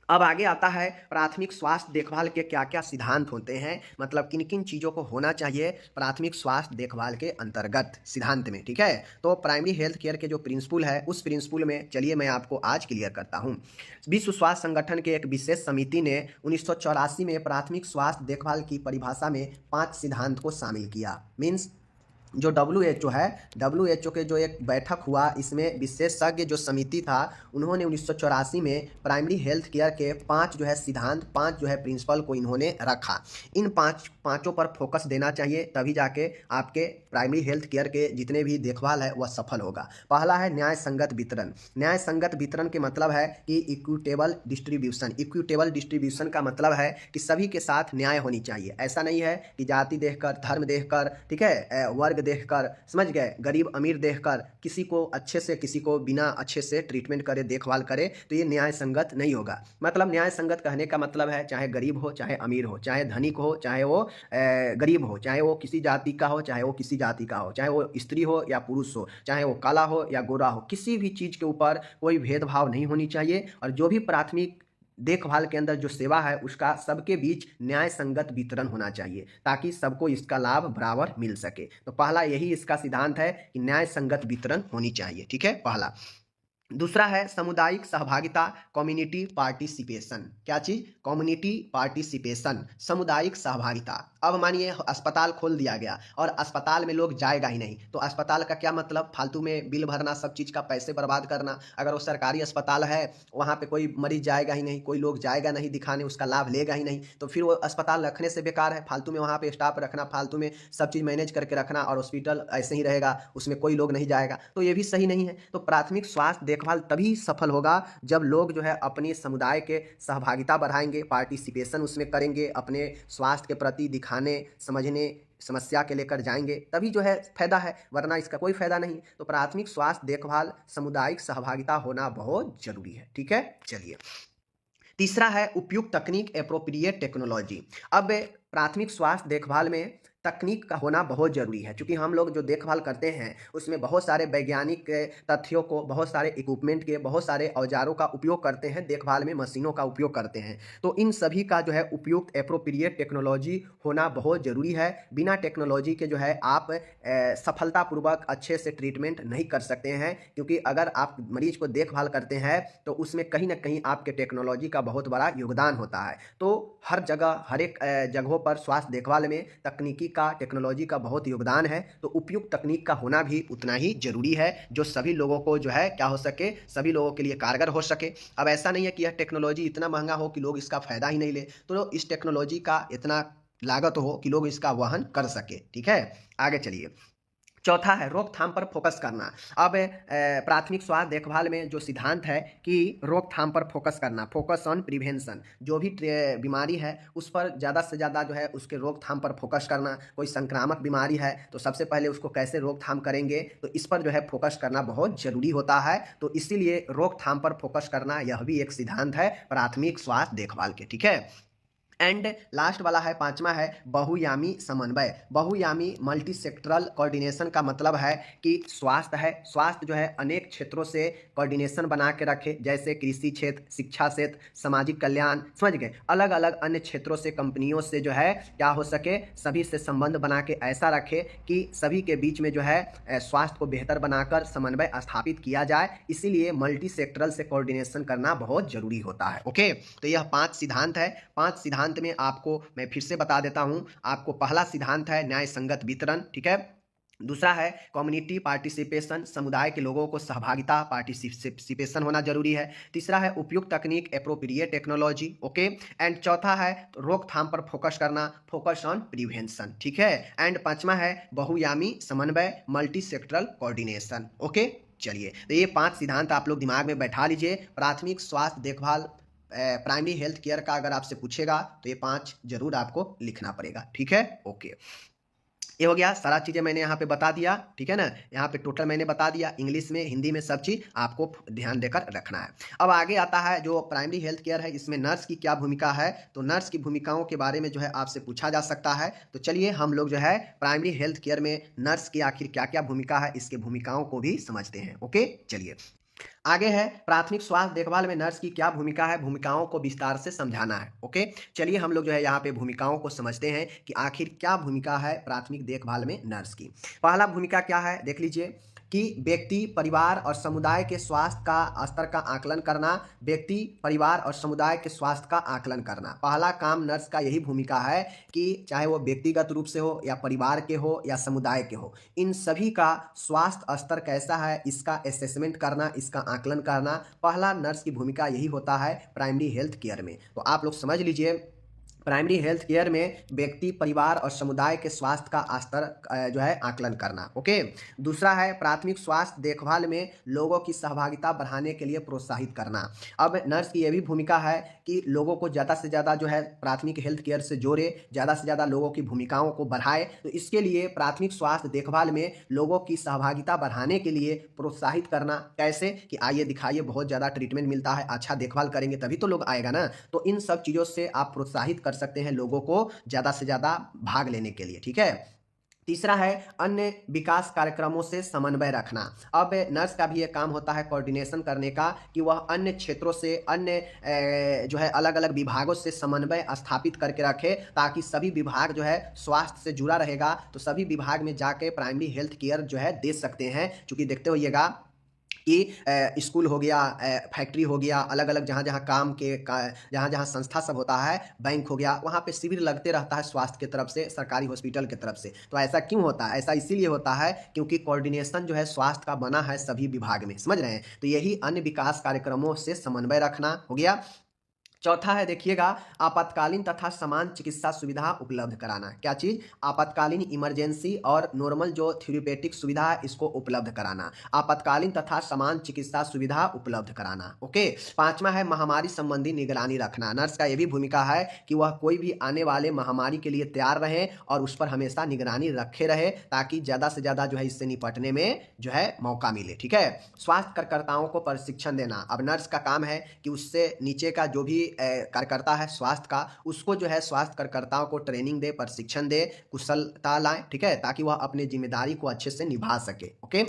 अब आगे आता है प्राथमिक स्वास्थ्य देखभाल के क्या क्या सिद्धांत होते हैं, मतलब किन किन चीज़ों को होना चाहिए प्राथमिक स्वास्थ्य देखभाल के अंतर्गत सिद्धांत में। ठीक है, तो प्राइमरी हेल्थ केयर के जो प्रिंसिपल है उस प्रिंसिपल में चलिए मैं आपको आज क्लियर करता हूं। विश्व स्वास्थ्य संगठन के एक विशेष समिति ने 1984 में प्राथमिक स्वास्थ्य देखभाल की परिभाषा में 5 सिद्धांत को शामिल किया। मीन्स जो WHO है, WHO के जो एक बैठक हुआ, इसमें विशेषज्ञ जो समिति था उन्होंने 1984 में प्राइमरी हेल्थ केयर के 5 जो है सिद्धांत, 5 जो है प्रिंसिपल को इन्होंने रखा। इन पाँचों पर फोकस देना चाहिए, तभी जाके आपके प्राइमरी हेल्थ केयर के जितने भी देखभाल है वह सफल होगा। पहला है न्याय संगत वितरण। न्याय संगत वितरण के मतलब है कि इक्विटेबल डिस्ट्रीब्यूशन। इक्विटेबल डिस्ट्रीब्यूशन का मतलब है कि सभी के साथ न्याय होनी चाहिए। ऐसा नहीं है कि जाति देखकर, धर्म देखकर, ठीक है, वर्ग देखकर, समझ गए, गरीब अमीर देखकर किसी को अच्छे से किसी को बिना अच्छे से ट्रीटमेंट करे, देखभाल करे, तो ये न्याय संगत नहीं होगा। मतलब न्याय संगत कहने का मतलब है चाहे गरीब हो चाहे अमीर हो, चाहे धनिक हो चाहे वो गरीब हो, चाहे वो किसी जाति का हो चाहे वो किसी जाति का हो, चाहे वो स्त्री हो या पुरुष हो, चाहे वो काला हो या गोरा हो, किसी भी चीज़ के ऊपर कोई भेदभाव नहीं होनी चाहिए। और जो भी प्राथमिक देखभाल के अंदर जो सेवा है उसका सबके बीच न्याय संगत वितरण होना चाहिए, ताकि सबको इसका लाभ बराबर मिल सके। तो पहला यही इसका सिद्धांत है कि न्याय संगत वितरण होनी चाहिए। ठीक है, पहला। दूसरा है सामुदायिक सहभागिता, कम्युनिटी पार्टिसिपेशन। क्या चीज? कम्युनिटी पार्टिसिपेशन, सामुदायिक सहभागिता। अब मानिए अस्पताल खोल दिया गया और अस्पताल में लोग जाएगा ही नहीं, तो अस्पताल का क्या मतलब? फालतू में बिल भरना, सब चीज़ का पैसे बर्बाद करना। अगर वो सरकारी अस्पताल है, वहाँ पे कोई मरीज जाएगा ही नहीं, कोई लोग जाएगा नहीं दिखाने, उसका लाभ लेगा ही नहीं, तो फिर वो अस्पताल रखने से बेकार है। फालतू में वहाँ पे स्टाफ रखना, फालतू में सब चीज़ मैनेज करके रखना, और हॉस्पिटल ऐसे ही रहेगा, उसमें कोई लोग नहीं जाएगा, तो ये भी सही नहीं है। तो प्राथमिक स्वास्थ्य देखभाल तभी सफल होगा जब लोग जो है अपने समुदाय के सहभागिता बढ़ाएंगे, पार्टिसिपेशन उसमें करेंगे, अपने स्वास्थ्य के प्रति दिखाने, समझने, समस्या के लेकर जाएंगे, तभी जो है फायदा है, वरना इसका कोई फायदा नहीं। तो प्राथमिक स्वास्थ्य देखभाल, सामुदायिक सहभागिता होना बहुत जरूरी है। ठीक है, चलिए। तीसरा है उपयुक्त तकनीक, एप्रोप्रिएट टेक्नोलॉजी। अब प्राथमिक स्वास्थ्य देखभाल में तकनीक का होना बहुत ज़रूरी है, क्योंकि हम लोग जो देखभाल करते हैं उसमें बहुत सारे वैज्ञानिक तथ्यों को, बहुत सारे इक्विपमेंट के, बहुत सारे औजारों का उपयोग करते हैं, देखभाल में मशीनों का उपयोग करते हैं। तो इन सभी का जो है उपयुक्त एप्रोप्रिएट टेक्नोलॉजी होना बहुत ज़रूरी है। बिना टेक्नोलॉजी के जो है आप सफलतापूर्वक अच्छे से ट्रीटमेंट नहीं कर सकते हैं, क्योंकि अगर आप मरीज को देखभाल करते हैं तो उसमें कहीं ना कहीं आपके टेक्नोलॉजी का बहुत बड़ा योगदान होता है। तो हर जगह, हर एक जगहों पर स्वास्थ्य देखभाल में तकनीकी का, टेक्नोलॉजी का बहुत योगदान है। तो उपयुक्त तकनीक का होना भी उतना ही जरूरी है, जो सभी लोगों को जो है क्या हो सके, सभी लोगों के लिए कारगर हो सके। अब ऐसा नहीं है कि यह टेक्नोलॉजी इतना महंगा हो कि लोग इसका फायदा ही नहीं ले, तो इस टेक्नोलॉजी का इतना लागत हो कि लोग इसका वहन कर सके। ठीक है, आगे चलिए। चौथा है रोकथाम पर फोकस करना। अब प्राथमिक स्वास्थ्य देखभाल में जो सिद्धांत है कि रोकथाम पर फोकस करना, फोकस ऑन प्रिवेंशन, जो भी बीमारी है उस पर ज़्यादा से ज़्यादा जो है उसके रोकथाम पर फोकस करना। कोई संक्रामक बीमारी है तो सबसे पहले उसको कैसे रोकथाम करेंगे, तो इस पर जो है फोकस करना बहुत ज़रूरी होता है। तो इसीलिए रोकथाम पर फोकस करना यह भी एक सिद्धांत है प्राथमिक स्वास्थ्य देखभाल के। ठीक है, एंड लास्ट वाला है, पांचवा है बहुयामी समन्वय। बहुयामी मल्टी सेक्टरल कोऑर्डिनेशन का मतलब है कि स्वास्थ्य है, स्वास्थ्य जो है अनेक क्षेत्रों से कोऑर्डिनेशन बना के रखे, जैसे कृषि क्षेत्र, शिक्षा क्षेत्र, सामाजिक कल्याण, समझ गए, अलग अलग अन्य क्षेत्रों से, कंपनियों से जो है क्या हो सके, सभी से संबंध बना के ऐसा रखे कि सभी के बीच में जो है स्वास्थ्य को बेहतर बनाकर समन्वय स्थापित किया जाए। इसीलिए मल्टी सेक्टरल से कोऑर्डिनेशन करना बहुत जरूरी होता है। ओके, तो यह 5 सिद्धांत है। 5 सिद्धांत में आपको मैं फिर से बता देता हूं। आपको पहला सिद्धांत है न्याय संगत वितरण। ठीक है, दूसरा है कम्युनिटी पार्टिसिपेशन, समुदाय के लोगों को सहभागिता, पार्टिसिपेशन होना जरूरी है। तीसरा है उपयुक्त तकनीक, एप्रोप्रिएट टेक्नोलॉजी। ओके, एंड चौथा है रोकथाम पर फोकस करना, फोकस ऑन प्रिवेंशन। ठीक है, एंड पांचवा है बहुयामी समन्वय, मल्टी सेक्टरल कोऑर्डिनेशन। ओके, चलिए, तो ये 5 सिद्धांत आप लोग दिमाग में बैठा लीजिए। प्राथमिक स्वास्थ्य देखभाल, प्राइमरी हेल्थ केयर का अगर आपसे पूछेगा तो ये 5 जरूर आपको लिखना पड़ेगा। ठीक है, ओके, ये हो गया, सारा चीज़ें मैंने यहाँ पे बता दिया। ठीक है ना, यहाँ पे टोटल मैंने बता दिया, इंग्लिश में, हिंदी में, सब चीज़ आपको ध्यान देकर रखना है। अब आगे आता है जो प्राइमरी हेल्थ केयर है, इसमें नर्स की क्या भूमिका है। तो नर्स की भूमिकाओं के बारे में जो है आपसे पूछा जा सकता है। तो चलिए हम लोग जो है प्राइमरी हेल्थ केयर में नर्स की आखिर क्या क्या भूमिका है, इसके भूमिकाओं को भी समझते हैं। ओके, चलिए आगे है प्राथमिक स्वास्थ्य देखभाल में नर्स की क्या भूमिका है, भूमिकाओं को विस्तार से समझाना है। ओके, चलिए हम लोग जो है यहाँ पे भूमिकाओं को समझते हैं कि आखिर क्या भूमिका है प्राथमिक देखभाल में नर्स की। पहला भूमिका क्या है, देख लीजिए कि व्यक्ति, परिवार और समुदाय के स्वास्थ्य का स्तर का आकलन करना। व्यक्ति, परिवार और समुदाय के स्वास्थ्य का आकलन करना, पहला काम नर्स का यही भूमिका है कि चाहे वो व्यक्तिगत रूप से हो या परिवार के हो या समुदाय के हो, इन सभी का स्वास्थ्य स्तर कैसा है इसका असेसमेंट करना, इसका आकलन करना, पहला नर्स की भूमिका यही होता है प्राइमरी हेल्थ केयर में। तो आप लोग समझ लीजिए प्राइमरी हेल्थ केयर में व्यक्ति, परिवार और समुदाय के स्वास्थ्य का स्तर जो है आकलन करना। ओके। दूसरा है प्राथमिक स्वास्थ्य देखभाल में लोगों की सहभागिता बढ़ाने के लिए प्रोत्साहित करना। अब नर्स की यह भी भूमिका है कि लोगों को ज़्यादा से ज़्यादा जो है प्राथमिक हेल्थ केयर से जोड़े, ज़्यादा से ज़्यादा लोगों की भूमिकाओं को बढ़ाए। तो इसके लिए प्राथमिक स्वास्थ्य देखभाल में लोगों की सहभागिता बढ़ाने के लिए प्रोत्साहित करना। कैसे कि आइए दिखाइए, बहुत ज़्यादा ट्रीटमेंट मिलता है, अच्छा देखभाल करेंगे तभी तो लोग आएगा ना। तो इन सब चीज़ों से आप प्रोत्साहित कर सकते हैं लोगों को ज़्यादा से ज़्यादा भाग लेने के लिए। ठीक है। तीसरा है अन्य विकास कार्यक्रमों से समन्वय रखना। अब नर्स का भी ये काम होता है कोऑर्डिनेशन करने का, कि वह अन्य क्षेत्रों से, अन्य जो है अलग अलग विभागों से समन्वय स्थापित करके रखे, ताकि सभी विभाग जो है स्वास्थ्य से जुड़ा रहेगा तो सभी विभाग में जाके प्राइमरी हेल्थ केयर जो है दे सकते हैं। चूँकि देखते होइएगा कि स्कूल हो गया, फैक्ट्री हो गया, अलग अलग जहाँ जहाँ काम के जहाँ जहाँ संस्था सब होता है, बैंक हो गया, वहाँ पे शिविर लगते रहता है स्वास्थ्य की तरफ से, सरकारी हॉस्पिटल की तरफ से। तो ऐसा क्यों होता है? ऐसा इसीलिए होता है क्योंकि कोऑर्डिनेशन जो है स्वास्थ्य का बना है सभी विभाग में, समझ रहे हैं। तो यही अन्य विकास कार्यक्रमों से समन्वय रखना हो गया। चौथा है देखिएगा, आपातकालीन तथा समान चिकित्सा सुविधा उपलब्ध कराना। क्या चीज़? आपातकालीन, इमरजेंसी और नॉर्मल जो थेरेपेटिक सुविधा है इसको उपलब्ध कराना। आपातकालीन तथा समान चिकित्सा सुविधा उपलब्ध कराना। ओके। पांचवा है महामारी संबंधी निगरानी रखना। नर्स का ये भी भूमिका है कि वह कोई भी आने वाले महामारी के लिए तैयार रहे और उस पर हमेशा निगरानी रखे रहे, ताकि ज़्यादा से ज़्यादा जो है इससे निपटने में जो है मौका मिले। ठीक है। स्वास्थ्य कार्यकर्ताओं को प्रशिक्षण देना। अब नर्स का काम है कि उससे नीचे का जो भी कार्यकर्ता है स्वास्थ्य का, उसको जो है स्वास्थ्य कार्यकर्ताओं को ट्रेनिंग दे, प्रशिक्षण दे, कुशलता लाए। ठीक है। ताकि वह अपनी जिम्मेदारी को अच्छे से निभा सके। ओके।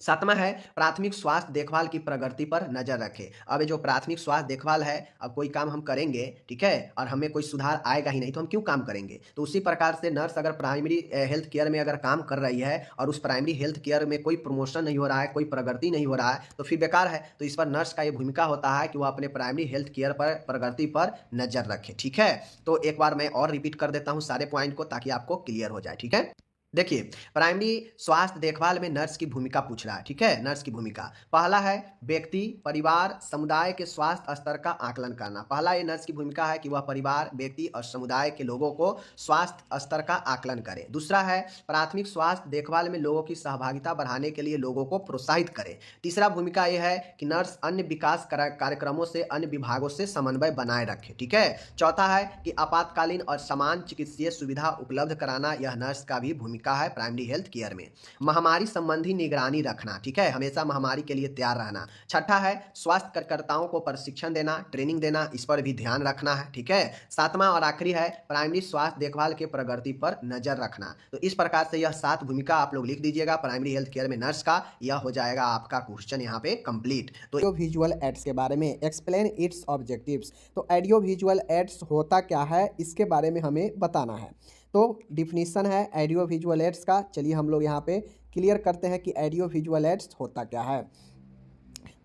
सातवां है प्राथमिक स्वास्थ्य देखभाल की प्रगति पर नजर रखे। अब ये जो प्राथमिक स्वास्थ्य देखभाल है, अब कोई काम हम करेंगे, ठीक है, और हमें कोई सुधार आएगा ही नहीं तो हम क्यों काम करेंगे? तो उसी प्रकार से नर्स अगर प्राइमरी हेल्थ केयर में अगर काम कर रही है और उस प्राइमरी हेल्थ केयर में कोई प्रमोशन नहीं हो रहा है, कोई प्रगति नहीं हो रहा है, तो फिर बेकार है। तो इस पर नर्स का ये भूमिका होता है कि वह अपने प्राइमरी हेल्थ केयर पर प्रगति पर नजर रखे। ठीक है। तो एक बार मैं और रिपीट कर देता हूँ सारे पॉइंट को, ताकि आपको क्लियर हो जाए। ठीक है। देखिए, प्राइमरी स्वास्थ्य देखभाल में नर्स की भूमिका पूछ रहा है। ठीक है। नर्स की भूमिका, पहला है व्यक्ति, परिवार, समुदाय के स्वास्थ्य स्तर का आकलन करना। पहला ये नर्स की भूमिका है कि वह परिवार, व्यक्ति और समुदाय के लोगों को स्वास्थ्य स्तर का आकलन करे। दूसरा है प्राथमिक स्वास्थ्य देखभाल में लोगों की सहभागिता बढ़ाने के लिए लोगों को प्रोत्साहित करे। तीसरा भूमिका यह है कि नर्स अन्य विकास कार्यक्रमों से, अन्य विभागों से समन्वय बनाए रखे। ठीक है। चौथा है कि आपातकालीन और समान चिकित्सीय सुविधा उपलब्ध कराना। यह नर्स का भी भूमिका है प्राइमरी हेल्थ केयर में। महामारी संबंधी निगरानी रखना। ठीक है। हमेशा महामारी के लिए तैयार रहना। छठा है स्वास्थ्य कार्यकर्ताओं को प्रशिक्षण देना, ट्रेनिंग देना, इस पर भी ध्यान रखना है। ठीक है। सातवां और आखिरी है प्राइमरी स्वास्थ्य देखभाल के प्रगति पर नजर रखना। तो इस प्रकार से यह 7 भूमिका आप लोग लिख दीजिएगा प्राइमरी हेल्थ केयर में नर्स का। यह हो जाएगा आपका क्वेश्चन यहाँ पे कंप्लीट। तो ऑडियो विजुअल एड्स के बारे में एक्सप्लेन इट्स ऑब्जेक्टिव्स। तो ऑडियो विजुअल एड्स होता क्या है इसके बारे में हमें बताना है। तो डिफिनीशन है ऑडियो विजुअल एड्स का। चलिए हम लोग यहाँ पे क्लियर करते हैं कि ऑडियो विजुअल एड्स होता क्या है।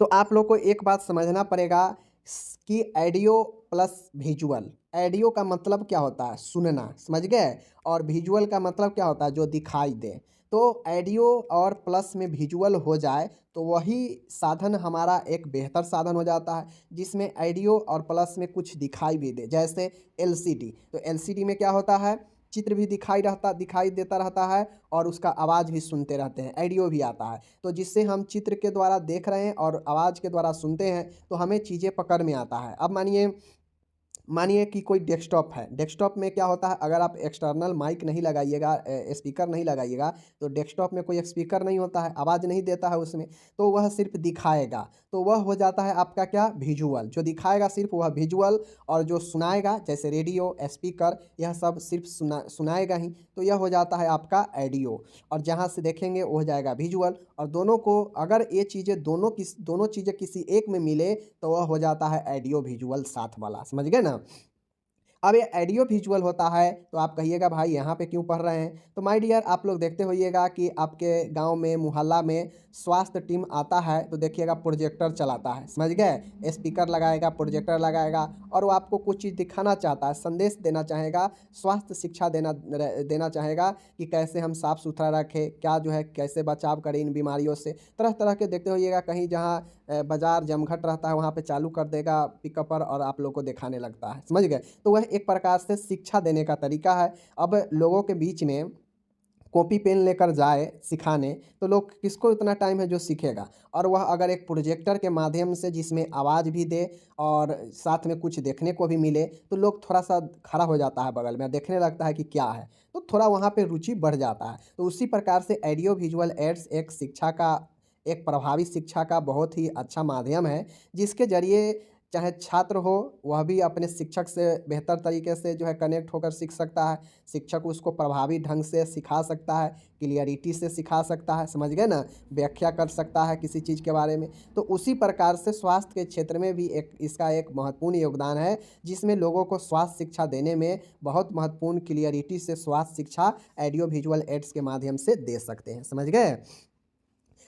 तो आप लोग को एक बात समझना पड़ेगा कि ऑडियो प्लस विजुअल, ऑडियो का मतलब क्या होता है? सुनना, समझ गए, और विजुअल का मतलब क्या होता है? जो दिखाई दे। तो ऑडियो और प्लस में विजुअल हो जाए तो वही साधन हमारा एक बेहतर साधन हो जाता है, जिसमें ऑडियो और प्लस में कुछ दिखाई भी दे। जैसे एलसीडी, तो एलसीडी में क्या होता है? चित्र भी दिखाई देता रहता है और उसका आवाज़ भी सुनते रहते हैं, ऑडियो भी आता है। तो जिससे हम चित्र के द्वारा देख रहे हैं और आवाज़ के द्वारा सुनते हैं तो हमें चीज़ें पकड़ में आता है। अब मानिए कि कोई डेस्कटॉप है। डेस्कटॉप में क्या होता है? अगर आप एक्सटर्नल माइक नहीं लगाइएगा, स्पीकर नहीं लगाइएगा, तो डेस्कटॉप में कोई स्पीकर नहीं होता है, आवाज़ नहीं देता है उसमें, तो वह सिर्फ दिखाएगा। तो वह हो जाता है आपका क्या? विजुअल। जो दिखाएगा सिर्फ वह विजुअल, और जो सुनाएगा जैसे रेडियो, स्पीकर, यह सब सिर्फ सुनाएगा ही, तो यह हो जाता है आपका ऑडियो। और जहाँ से देखेंगे वो हो जाएगा विजुअल। और दोनों को अगर ये चीज़ें दोनों चीज़ें किसी एक में मिले तो वह हो जाता है ऑडियो विजुअल साथ वाला, समझ गए ना। अब ये ऑडियो विजुअल होता है तो आप कहिएगा भाई यहाँ पे क्यों पढ़ रहे हैं? तो माय डियर, आप लोग देखते होइएगा कि आपके गांव में, मोहल्ला में स्वास्थ्य टीम आता है तो देखिएगा प्रोजेक्टर चलाता है, समझ गए, स्पीकर लगाएगा, प्रोजेक्टर लगाएगा, और वो आपको कुछ चीज़ दिखाना चाहता है, संदेश देना चाहेगा, स्वास्थ्य शिक्षा देना चाहेगा कि कैसे हम साफ़ सुथरा रखें, क्या जो है कैसे बचाव करें इन बीमारियों से। तरह तरह के देखते होइएगा, कहीं जहाँ बाज़ार जमघट रहता है वहाँ पे चालू कर देगा पिकअपर और आप लोग को दिखाने लगता है, समझ गए। तो वह एक प्रकार से शिक्षा देने का तरीका है। अब लोगों के बीच में कॉपी पेन लेकर जाए सिखाने तो लोग किसको इतना टाइम है जो सीखेगा। और वह अगर एक प्रोजेक्टर के माध्यम से जिसमें आवाज़ भी दे और साथ में कुछ देखने को भी मिले तो लोग थोड़ा सा खड़ा हो जाता है बगल में, देखने लगता है कि क्या है, तो थोड़ा वहाँ पे रुचि बढ़ जाता है। तो उसी प्रकार से ऑडियो विजुअल एड्स एक शिक्षा का, एक प्रभावी शिक्षा का बहुत ही अच्छा माध्यम है, जिसके ज़रिए चाहे छात्र हो वह भी अपने शिक्षक से बेहतर तरीके से जो है कनेक्ट होकर सीख सकता है। शिक्षक उसको प्रभावी ढंग से सिखा सकता है, क्लियरिटी से सिखा सकता है, समझ गए ना? व्याख्या कर सकता है किसी चीज़ के बारे में। तो उसी प्रकार से स्वास्थ्य के क्षेत्र में भी एक इसका एक महत्वपूर्ण योगदान है, जिसमें लोगों को स्वास्थ्य शिक्षा देने में बहुत महत्वपूर्ण क्लियरिटी से स्वास्थ्य शिक्षा ऑडियो विजुअल एड्स के माध्यम से दे सकते हैं, समझ गए?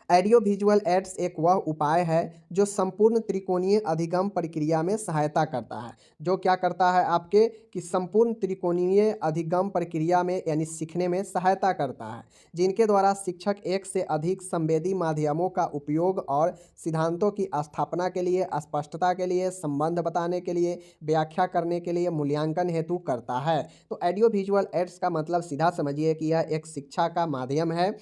ऑडियो विजुअल एड्स एक वह उपाय है जो संपूर्ण त्रिकोणीय अधिगम प्रक्रिया में सहायता करता है। जो क्या करता है आपके कि संपूर्ण त्रिकोणीय अधिगम प्रक्रिया में यानी सीखने में सहायता करता है, जिनके द्वारा शिक्षक एक से अधिक संवेदी माध्यमों का उपयोग और सिद्धांतों की स्थापना के लिए, स्पष्टता के लिए, संबंध बताने के लिए, व्याख्या करने के लिए, मूल्यांकन हेतु करता है। तो ऑडियो विजुअल एड्स का मतलब सीधा समझिए कि यह एक शिक्षा का माध्यम है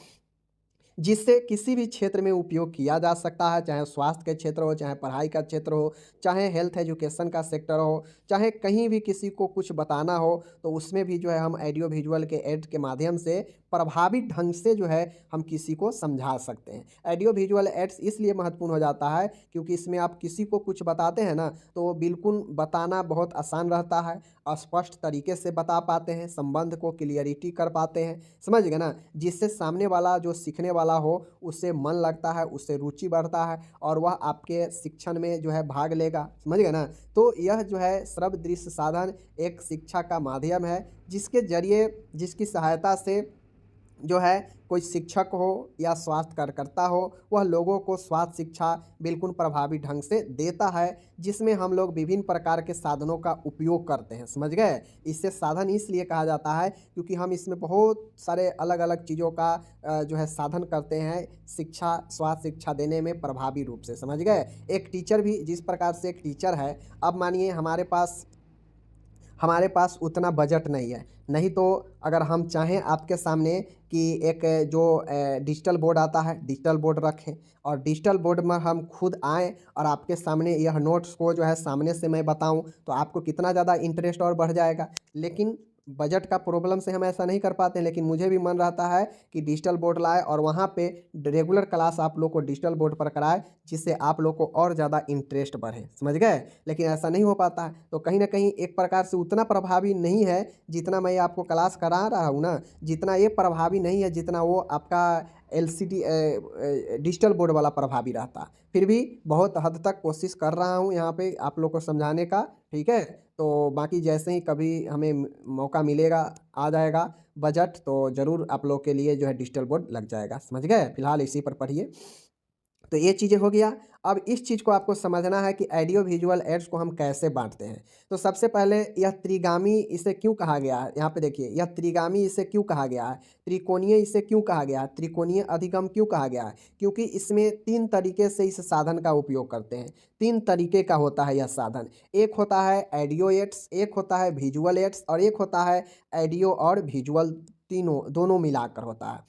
जिससे किसी भी क्षेत्र में उपयोग किया जा सकता है, चाहे स्वास्थ्य के क्षेत्र हो, चाहे पढ़ाई का क्षेत्र हो, चाहे हेल्थ एजुकेशन का सेक्टर हो, चाहे कहीं भी किसी को कुछ बताना हो, तो उसमें भी जो है हम ऑडियो विजुअल के ऐड के माध्यम से प्रभावी ढंग से जो है हम किसी को समझा सकते हैं। ऑडियो विजुअल एड्स इसलिए महत्वपूर्ण हो जाता है क्योंकि इसमें आप किसी को कुछ बताते हैं ना, तो वो बिल्कुल बताना बहुत आसान रहता है, स्पष्ट तरीके से बता पाते हैं, संबंध को क्लियरिटी कर पाते हैं, समझ गए ना? जिससे सामने वाला जो सीखने वाला हो उससे मन लगता है, उससे रुचि बढ़ता है और वह आपके शिक्षण में जो है भाग लेगा, समझ गए ना? तो यह जो है श्रव्य दृश्य साधन एक शिक्षा का माध्यम है, जिसके जरिए, जिसकी सहायता से जो है कोई शिक्षक हो या स्वास्थ्य कार्यकर्ता हो, वह लोगों को स्वास्थ्य शिक्षा बिल्कुल प्रभावी ढंग से देता है, जिसमें हम लोग विभिन्न प्रकार के साधनों का उपयोग करते हैं, समझ गए? इससे साधन इसलिए कहा जाता है क्योंकि हम इसमें बहुत सारे अलग अलग चीज़ों का जो है साधन करते हैं शिक्षा, स्वास्थ्य शिक्षा देने में प्रभावी रूप से, समझ गए? एक टीचर भी जिस प्रकार से एक टीचर है, अब मानिए हमारे पास उतना बजट नहीं है, नहीं तो अगर हम चाहें आपके सामने कि एक जो डिजिटल बोर्ड आता है, डिजिटल बोर्ड रखें और डिजिटल बोर्ड में हम खुद आएँ और आपके सामने यह नोट्स को जो है सामने से मैं बताऊं, तो आपको कितना ज़्यादा इंटरेस्ट और बढ़ जाएगा। लेकिन बजट का प्रॉब्लम से हम ऐसा नहीं कर पाते हैं, लेकिन मुझे भी मन रहता है कि डिजिटल बोर्ड लाए और वहाँ पे रेगुलर क्लास आप लोग को डिजिटल बोर्ड पर कराए, जिससे आप लोग को और ज़्यादा इंटरेस्ट बढ़े, समझ गए? लेकिन ऐसा नहीं हो पाता है, तो कहीं ना कहीं एक प्रकार से उतना प्रभावी नहीं है जितना मैं आपको क्लास करा रहा हूँ ना, जितना ये प्रभावी नहीं है जितना वो आपका LCD डिजिटल बोर्ड वाला प्रभावी रहता। फिर भी बहुत हद तक कोशिश कर रहा हूँ यहाँ पे आप लोग को समझाने का, ठीक है? तो बाकी जैसे ही कभी हमें मौका मिलेगा, आ जाएगा बजट, तो ज़रूर आप लोग के लिए जो है डिजिटल बोर्ड लग जाएगा, समझ गए? फिलहाल इसी पर पढ़िए। तो ये चीज़ें हो गया। अब इस चीज़ को आपको समझना है कि ऑडियो विजुअल एड्स को हम कैसे बांटते हैं। तो सबसे पहले यह त्रिगामी इसे क्यों कहा गया है, यहाँ पे देखिए, यह त्रिगामी इसे क्यों कहा गया है, त्रिकोणीय इसे क्यों कहा गया है, त्रिकोणीय अधिगम क्यों कहा गया है? क्योंकि इसमें 3 तरीके से इस साधन का उपयोग करते हैं। 3 तरीके का होता है यह साधन। एक होता है ऑडियो एड्स, एक होता है विजुअल एड्स और एक होता है ऑडियो और विजुअल, तीनों दोनों मिलाकर होता है।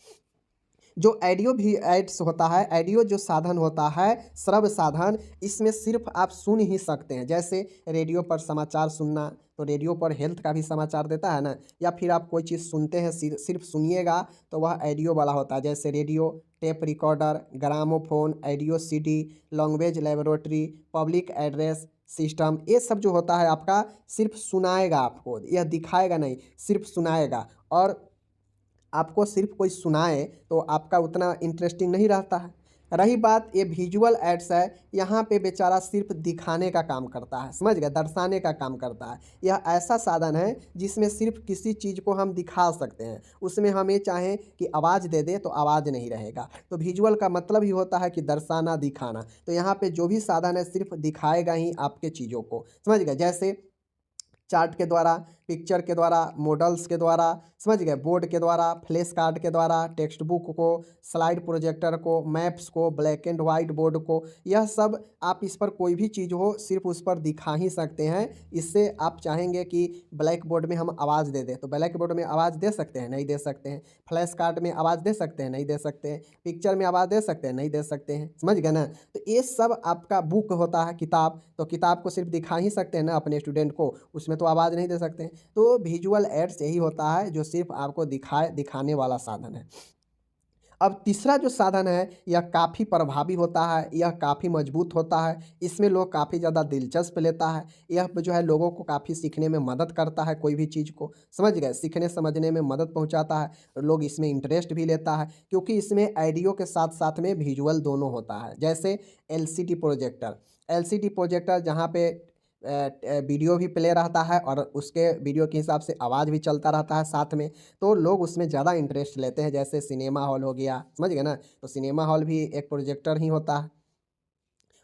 जो ऑडियो भी एड्स होता है, ऑडियो जो साधन होता है, श्रव्य साधन, इसमें सिर्फ आप सुन ही सकते हैं। जैसे रेडियो पर समाचार सुनना, तो रेडियो पर हेल्थ का भी समाचार देता है ना, या फिर आप कोई चीज़ सुनते हैं सिर्फ सुनिएगा, तो वह ऑडियो वाला होता है। जैसे radio, tape recorder, gramophone, audio CD, language laboratory, public address system, ये सब जो होता है आपका सिर्फ सुनाएगा आपको, यह दिखाएगा नहीं, सिर्फ सुनाएगा। और आपको सिर्फ कोई सुनाए तो आपका उतना इंटरेस्टिंग नहीं रहता है। रही बात ये विजुअल एड्स है, यहाँ पे बेचारा सिर्फ दिखाने का काम करता है, समझ गए? दर्शाने का काम करता है। यह ऐसा साधन है जिसमें सिर्फ किसी चीज़ को हम दिखा सकते हैं, उसमें हमें चाहें कि आवाज़ दे दे तो आवाज़ नहीं रहेगा। तो विजुअल का मतलब ही होता है कि दर्शाना, दिखाना। तो यहाँ पे जो भी साधन है सिर्फ दिखाएगा ही आपके चीज़ों को, समझ गए? जैसे चार्ट के द्वारा, पिक्चर के द्वारा, मॉडल्स के द्वारा, समझ गए, बोर्ड के द्वारा, फ्लैश कार्ड के द्वारा, टेक्स्ट बुक को, स्लाइड प्रोजेक्टर को, मैप्स को, ब्लैक एंड वाइट बोर्ड को, यह सब आप इस पर कोई भी चीज़ हो सिर्फ उस पर दिखा ही सकते हैं। इससे आप चाहेंगे कि ब्लैक बोर्ड में हम आवाज़ दे दें तो ब्लैक बोर्ड में आवाज़ दे सकते हैं? नहीं दे सकते हैं। फ्लैश कार्ड में आवाज़ दे सकते हैं? नहीं दे सकते हैं। पिक्चर में आवाज़ दे सकते हैं? नहीं दे सकते हैं। समझ गए ना? तो ये सब आपका बुक होता है, किताब, तो किताब को सिर्फ दिखा ही सकते हैं ना अपने स्टूडेंट को, उसमें तो आवाज़ नहीं दे सकते हैं। तो विजुअल एड्स यही होता है जो सिर्फ आपको दिखाने वाला साधन है। अब तीसरा जो साधन है यह काफ़ी प्रभावी होता है, यह काफ़ी मजबूत होता है, इसमें लोग काफ़ी ज़्यादा दिलचस्प लेता है। यह जो है लोगों को काफ़ी सीखने में मदद करता है, कोई भी चीज़ को, समझ गए, सीखने समझने में मदद पहुंचाता है। लोग इसमें इंटरेस्ट भी लेता है क्योंकि इसमें ऑडियो के साथ साथ में विजुअल दोनों होता है। जैसे एलसीडी प्रोजेक्टर, एलसीडी प्रोजेक्टर जहाँ पे वीडियो भी प्ले रहता है और उसके वीडियो के हिसाब से आवाज़ भी चलता रहता है साथ में, तो लोग उसमें ज़्यादा इंटरेस्ट लेते हैं। जैसे सिनेमा हॉल हो गया, समझ गए ना, तो सिनेमा हॉल भी एक प्रोजेक्टर ही होता है।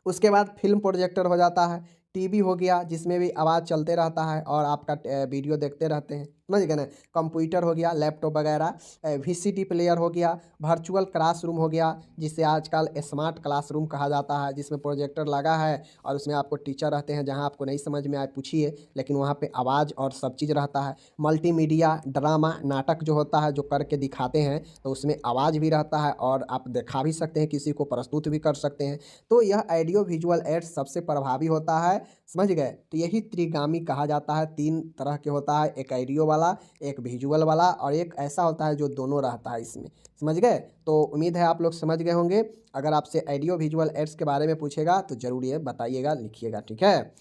उसके बाद फिल्म प्रोजेक्टर हो जाता है, टीवी हो गया जिसमें भी आवाज़ चलते रहता है और आपका वीडियो देखते रहते हैं, समझ गए ना। कंप्यूटर हो गया, लैपटॉप वगैरह, वीसीडी प्लेयर हो गया, वर्चुअल क्लासरूम हो गया जिसे आजकल स्मार्ट क्लासरूम कहा जाता है, जिसमें प्रोजेक्टर लगा है और उसमें आपको टीचर रहते हैं, जहां आपको नहीं समझ में आए पूछिए, लेकिन वहां पे आवाज़ और सब चीज़ रहता है। मल्टीमीडिया, ड्रामा, नाटक जो होता है जो करके दिखाते हैं तो उसमें आवाज़ भी रहता है और आप दिखा भी सकते हैं, किसी को प्रस्तुत भी कर सकते हैं। तो यह ऑडियो विजुअल एड्स सबसे प्रभावी होता है, समझ गए। तो यही त्रिगामी कहा जाता है, तीन तरह के होता है, एक ऑडियो वाला, एक विजुअल वाला और एक ऐसा होता है जो दोनों रहता है इसमें, समझ गए। तो उम्मीद है आप लोग समझ गए होंगे। अगर आपसे ऑडियो विजुअल एड्स के बारे में पूछेगा तो जरूर ये बताइएगा, लिखिएगा, ठीक है।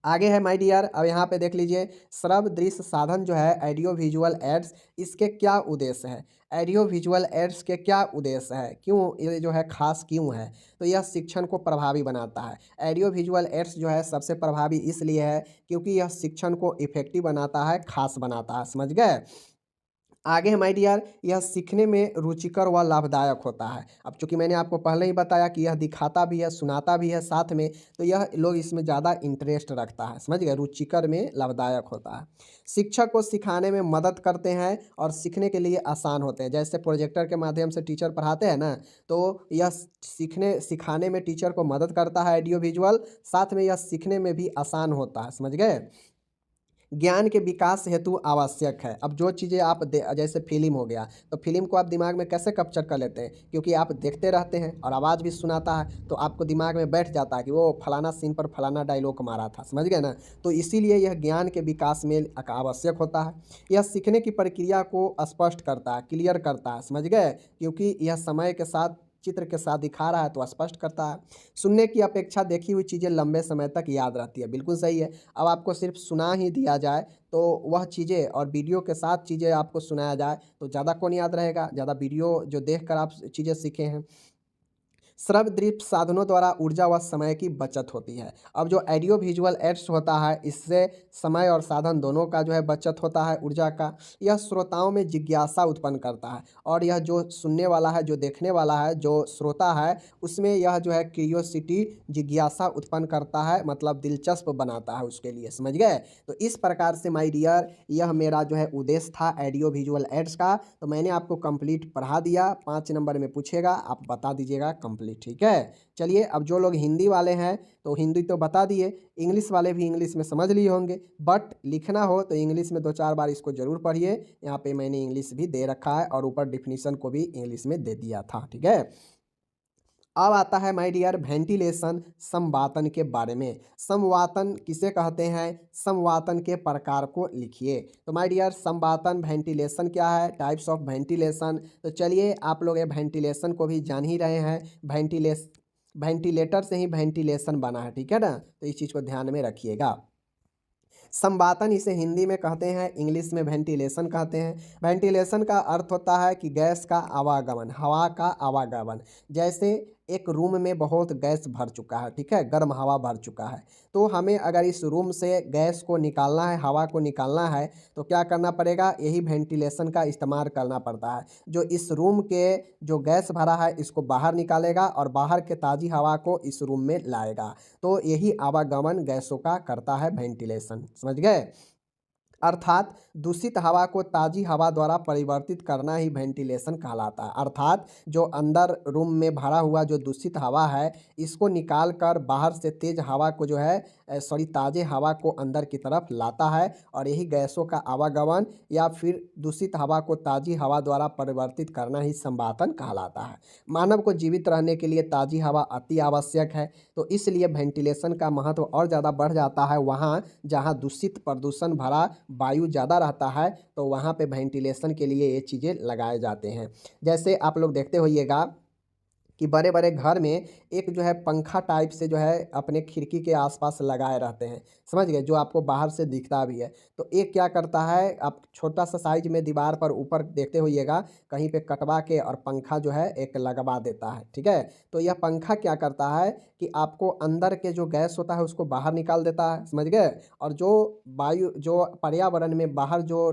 आगे है माय डियर, अब यहाँ पे देख लीजिए, श्रव्य दृश्य साधन जो है ऑडियो विजुअल एड्स, इसके क्या उद्देश्य है? ऑडियो विजुअल एड्स के क्या उद्देश्य है, क्यों ये जो है खास क्यों है? तो यह शिक्षण को प्रभावी बनाता है। ऑडियो विजुअल एड्स जो है सबसे प्रभावी इसलिए है क्योंकि यह शिक्षण को इफेक्टिव बनाता है, खास बनाता है, समझ गए। आगे है माय डियर, यह सीखने में रुचिकर व लाभदायक होता है। अब चूंकि मैंने आपको पहले ही बताया कि यह दिखाता भी है, सुनाता भी है साथ में, तो यह लोग इसमें ज़्यादा इंटरेस्ट रखता है, समझ गए, रुचिकर में लाभदायक होता है। शिक्षक को सिखाने में मदद करते हैं और सीखने के लिए आसान होते हैं। जैसे प्रोजेक्टर के माध्यम से टीचर पढ़ाते हैं ना, तो यह सिखाने में टीचर को मदद करता है ऑडियो विजुअल, साथ में यह सीखने में भी आसान होता है, समझ गए। ज्ञान के विकास हेतु आवश्यक है। अब जो चीज़ें आप जैसे फिल्म हो गया, तो फिल्म को आप दिमाग में कैसे कैप्चर कर लेते हैं? क्योंकि आप देखते रहते हैं और आवाज़ भी सुनाता है तो आपको दिमाग में बैठ जाता है कि वो फलाना सीन पर फलाना डायलॉग मारा था, समझ गए ना। तो इसीलिए यह ज्ञान के विकास में आवश्यक होता है। यह सीखने की प्रक्रिया को स्पष्ट करता है, क्लियर करता है, समझ गए, क्योंकि यह समय के साथ चित्र के साथ दिखा रहा है तो स्पष्ट करता है। सुनने की अपेक्षा देखी हुई चीज़ें लंबे समय तक याद रहती है, बिल्कुल सही है। अब आपको सिर्फ सुना ही दिया जाए तो वह चीज़ें और वीडियो के साथ चीज़ें आपको सुनाया जाए तो ज़्यादा कौन याद रहेगा? ज़्यादा वीडियो जो देखकर आप चीज़ें सीखे हैं। श्रव्य दृश्य साधनों द्वारा ऊर्जा व समय की बचत होती है। अब जो ऑडियो विजुअल एड्स होता है, इससे समय और साधन दोनों का जो है बचत होता है, ऊर्जा का। यह श्रोताओं में जिज्ञासा उत्पन्न करता है और यह जो सुनने वाला है, जो देखने वाला है, जो श्रोता है, उसमें यह जो है क्यूरियोसिटी, जिज्ञासा उत्पन्न करता है, मतलब दिलचस्प बनाता है उसके लिए, समझ गए। तो इस प्रकार से माय डियर यह मेरा जो है उद्देश्य था ऑडियो विजुअल एड्स का। तो मैंने आपको कंप्लीट पढ़ा दिया, 5 नंबर में पूछेगा, आप बता दीजिएगा कंप्लीट, ठीक है। चलिए, अब जो लोग हिंदी वाले हैं तो हिंदी तो बता दिए, इंग्लिश वाले भी इंग्लिश में समझ लिए होंगे, बट लिखना हो तो इंग्लिश में 2-4 बार इसको जरूर पढ़िए। यहाँ पे मैंने इंग्लिश भी दे रखा है और ऊपर डिफिनीशन को भी इंग्लिश में दे दिया था, ठीक है। अब आता है माय डियर वेंटिलेशन, समवातन के बारे में। समवातन किसे कहते हैं? समवातन के प्रकार को लिखिए। तो माय डियर समवातन, वेंटिलेशन क्या है, टाइप्स ऑफ वेंटिलेशन। तो चलिए, आप लोग ये वेंटिलेशन को भी जान ही रहे हैं। वेंटिलेटर से ही वेंटिलेशन बना है, ठीक है ना। तो इस चीज़ को ध्यान में रखिएगा। समवातन इसे हिंदी में कहते हैं, इंग्लिश में वेंटिलेशन कहते हैं। वेंटिलेशन का अर्थ होता है कि गैस का आवागमन, हवा का आवागमन। जैसे एक रूम में बहुत गैस भर चुका है, ठीक है, गर्म हवा भर चुका है। तो हमें अगर इस रूम से गैस को निकालना है, हवा को निकालना है, तो क्या करना पड़ेगा, यही वेंटिलेशन का इस्तेमाल करना पड़ता है, जो इस रूम के जो गैस भरा है इसको बाहर निकालेगा और बाहर के ताज़ी हवा को इस रूम में लाएगा। तो यही आवागमन गैसों का करता है वेंटिलेशन, समझ गए। अर्थात दूषित हवा को ताज़ी हवा द्वारा परिवर्तित करना ही वेंटिलेशन कहलाता है। अर्थात जो अंदर रूम में भरा हुआ जो दूषित हवा है इसको निकाल कर बाहर से तेज हवा को जो है ताज़े हवा को अंदर की तरफ लाता है और यही गैसों का आवागमन या फिर दूषित हवा को ताज़ी हवा द्वारा परिवर्तित करना ही संवातन कहलाता है। मानव को जीवित रहने के लिए ताज़ी हवा अति आवश्यक है, तो इसलिए वेंटिलेशन का महत्व और ज़्यादा बढ़ जाता है। वहाँ जहाँ दूषित प्रदूषण भरा वायु ज़्यादा रहता है तो वहाँ पे वेंटिलेशन के लिए ये चीज़ें लगाए जाते हैं। जैसे आप लोग देखते होइएगा कि बड़े बड़े घर में एक जो है पंखा टाइप से जो है अपने खिड़की के आसपास लगाए रहते हैं, समझ गए, जो आपको बाहर से दिखता भी है। तो एक क्या करता है, आप छोटा सा साइज में दीवार पर ऊपर देखते होइएगा कहीं पे कटवा के और पंखा जो है एक लगवा देता है, ठीक है। तो यह पंखा क्या करता है कि आपको अंदर के जो गैस होता है उसको बाहर निकाल देता है, समझ गए, और जो वायु जो पर्यावरण में बाहर जो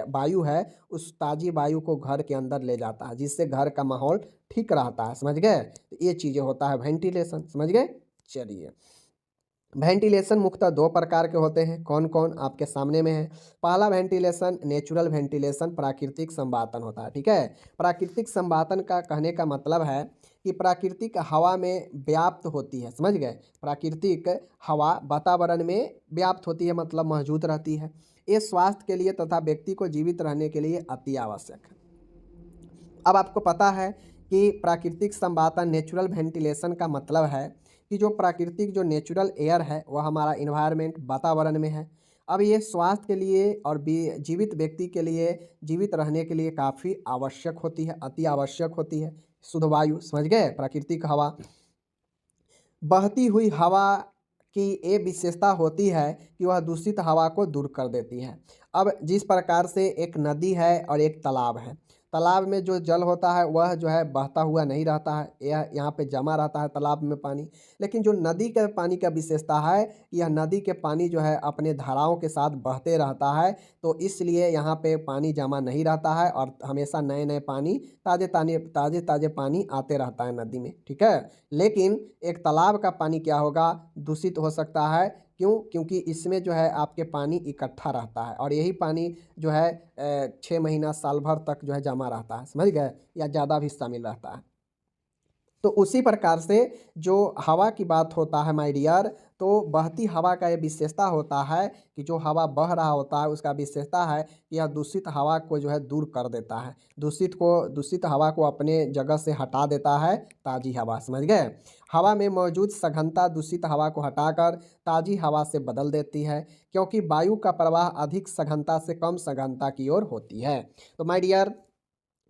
वायु है उस ताज़ी वायु को घर के अंदर ले जाता है, जिससे घर का माहौल ठीक रहता है, समझ गए। तो ये चीज़ें होता है वेंटिलेशन, समझ गए। चलिए, वेंटिलेशन मुख्यतः दो प्रकार के होते हैं, कौन कौन आपके सामने में है। पहला वेंटिलेशन नेचुरल वेंटिलेशन, प्राकृतिक संवातन होता है, ठीक है। प्राकृतिक संवातन का कहने का मतलब है कि प्राकृतिक हवा में व्याप्त होती है, समझ गए, प्राकृतिक हवा वातावरण में व्याप्त होती है, मतलब मौजूद रहती है। ये स्वास्थ्य के लिए तथा व्यक्ति को जीवित रहने के लिए अति आवश्यक है। अब आपको पता है कि प्राकृतिक संवातन नेचुरल वेंटिलेशन का मतलब है कि जो प्राकृतिक जो नेचुरल एयर है वह हमारा इन्वायरमेंट वातावरण में है। अब ये स्वास्थ्य के लिए और जीवित व्यक्ति के लिए जीवित रहने के लिए काफ़ी आवश्यक होती है, अति आवश्यक होती है शुद्ध वायु, समझ गए, प्राकृतिक हवा। बहती हुई हवा की ये विशेषता होती है कि वह दूषित हवा को दूर कर देती है। अब जिस प्रकार से एक नदी है और एक तालाब है, तालाब में जो जल होता है वह जो है बहता हुआ नहीं रहता है, यह यहाँ पे जमा रहता है तालाब में पानी। लेकिन जो नदी के पानी का विशेषता है, यह नदी के पानी जो है अपने धाराओं के साथ बहते रहता है, तो इसलिए यहाँ पे पानी जमा नहीं रहता है और हमेशा नए नए पानी ताज़े ताज़े पानी आते रहता है नदी में, ठीक है। लेकिन एक तालाब का पानी क्या होगा, दूषित हो सकता है, क्यों, क्योंकि इसमें जो है आपके पानी इकट्ठा रहता है और यही पानी जो है 6 महीना साल भर तक जो है जमा रहता है, समझ गए, या ज़्यादा भी शामिल रहता है। तो उसी प्रकार से जो हवा की बात होता है माय डियर, तो बहती हवा का ये विशेषता होता है कि जो हवा बह रहा होता है उसका विशेषता है कि यह दूषित हवा को जो है दूर कर देता है, दूषित हवा को अपने जगह से हटा देता है, ताज़ी हवा, समझ गए। हवा में मौजूद सघनता दूषित हवा को हटाकर ताज़ी हवा से बदल देती है, क्योंकि वायु का प्रवाह अधिक सघनता से कम सघनता की ओर होती है। तो माय डियर,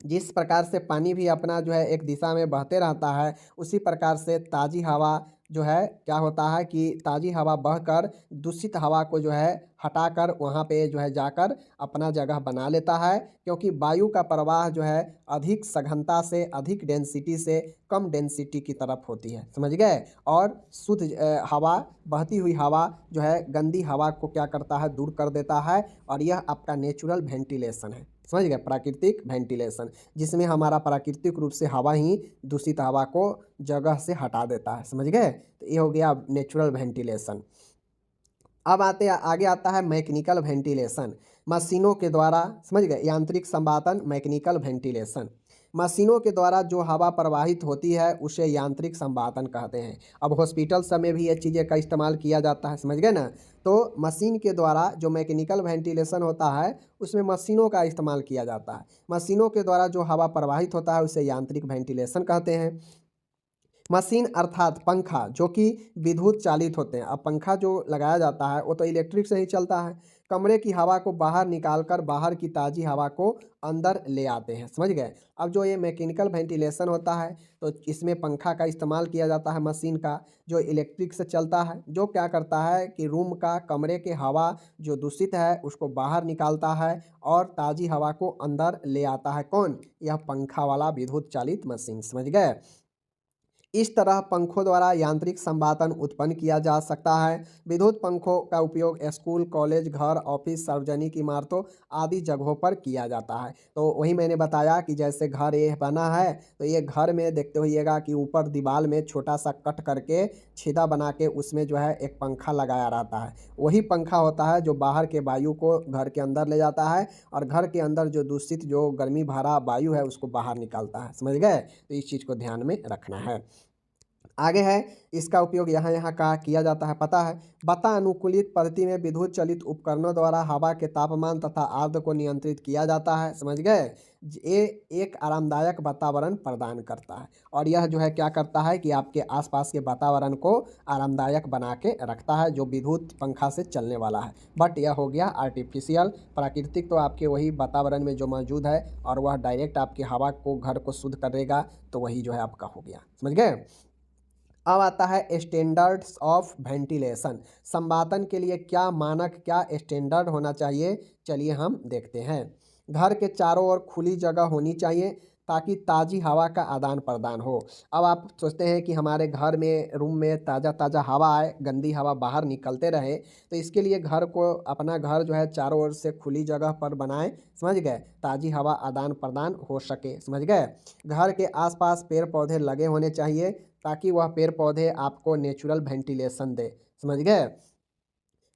जिस प्रकार से पानी भी अपना जो है एक दिशा में बहते रहता है, उसी प्रकार से ताज़ी हवा जो है क्या होता है कि ताज़ी हवा बहकर दूषित हवा को जो है हटाकर वहाँ पे जो है जाकर अपना जगह बना लेता है, क्योंकि वायु का प्रवाह जो है अधिक सघनता से अधिक डेंसिटी से कम डेंसिटी की तरफ होती है, समझ गए। और शुद्ध हवा, बहती हुई हवा जो है गंदी हवा को क्या करता है, दूर कर देता है, और यह आपका नेचुरल वेंटिलेशन है, समझ गए, प्राकृतिक वेंटिलेशन, जिसमें हमारा प्राकृतिक रूप से हवा ही दूषित हवा को जगह से हटा देता है, समझ गए। तो ये हो गया नेचुरल वेंटिलेशन। अब आगे आता है मैकेनिकल वेंटिलेशन, मशीनों के द्वारा, समझ गए, यांत्रिक संवातन, मैकेनिकल वेंटिलेशन। मशीनों के द्वारा जो हवा प्रवाहित होती है उसे यांत्रिक संवातन कहते हैं। अब हॉस्पिटल सब में भी ये चीज़ें का इस्तेमाल किया जाता है, समझ गए ना। तो मशीन के द्वारा जो मैकेनिकल वेंटिलेशन होता है उसमें मशीनों का इस्तेमाल किया जाता है। मशीनों के द्वारा जो हवा प्रवाहित होता है उसे यांत्रिक वेंटिलेशन कहते हैं। मशीन अर्थात पंखा जो कि विद्युत चालित होते हैं। अब पंखा जो लगाया जाता है वो तो इलेक्ट्रिक से ही चलता है। कमरे की हवा को बाहर निकालकर बाहर की ताज़ी हवा को अंदर ले आते हैं, समझ गए। अब जो ये मैकेनिकल वेंटिलेशन होता है तो इसमें पंखा का इस्तेमाल किया जाता है, मशीन का, जो इलेक्ट्रिक से चलता है, जो क्या करता है कि रूम का, कमरे के हवा जो दूषित है उसको बाहर निकालता है और ताज़ी हवा को अंदर ले आता है। कौन? यह पंखा वाला विद्युत चालित मशीन, समझ गए। इस तरह पंखों द्वारा यांत्रिक संवातन उत्पन्न किया जा सकता है। विद्युत पंखों का उपयोग स्कूल, कॉलेज, घर, ऑफिस, सार्वजनिक इमारतों आदि जगहों पर किया जाता है। तो वही मैंने बताया कि जैसे घर ये बना है, तो ये घर में देखते होइएगा कि ऊपर दीवार में छोटा सा कट करके छेदा बना के उसमें जो है एक पंखा लगाया रहता है। वही पंखा होता है जो बाहर के वायु को घर के अंदर ले जाता है और घर के अंदर जो दूषित जो गर्मी भरा वायु है उसको बाहर निकालता है। समझ गए? तो इस चीज़ को ध्यान में रखना है। आगे है, इसका उपयोग यहाँ यहाँ का किया जाता है पता है। वातानुकूलित पद्धति में विद्युत चलित उपकरणों द्वारा हवा के तापमान तथा आर्द्र को नियंत्रित किया जाता है। समझ गए? ये एक आरामदायक वातावरण प्रदान करता है और यह जो है क्या करता है कि आपके आसपास के वातावरण को आरामदायक बना के रखता है, जो विद्युत पंखा से चलने वाला है। बट यह हो गया आर्टिफिशियल। प्राकृतिक तो आपके वही वातावरण में जो मौजूद है और वह डायरेक्ट आपकी हवा को, घर को शुद्ध करेगा, तो वही जो है आपका हो गया। समझ गए? अब आता है स्टैंडर्ड्स ऑफ वेंटिलेशन। संवातन के लिए क्या मानक, क्या स्टैंडर्ड होना चाहिए, चलिए हम देखते हैं। घर के चारों ओर खुली जगह होनी चाहिए ताकि ताज़ी हवा का आदान प्रदान हो। अब आप सोचते हैं कि हमारे घर में, रूम में ताज़ा ताज़ा हवा आए, गंदी हवा बाहर निकलते रहे, तो इसके लिए घर को, अपना घर जो है चारों ओर से खुली जगह पर बनाएं। समझ गए? ताज़ी हवा आदान प्रदान हो सके। समझ गए? घर के आसपास पेड़ पौधे लगे होने चाहिए ताकि वह पेड़ पौधे आपको नेचुरल वेंटिलेशन दे। समझ गए?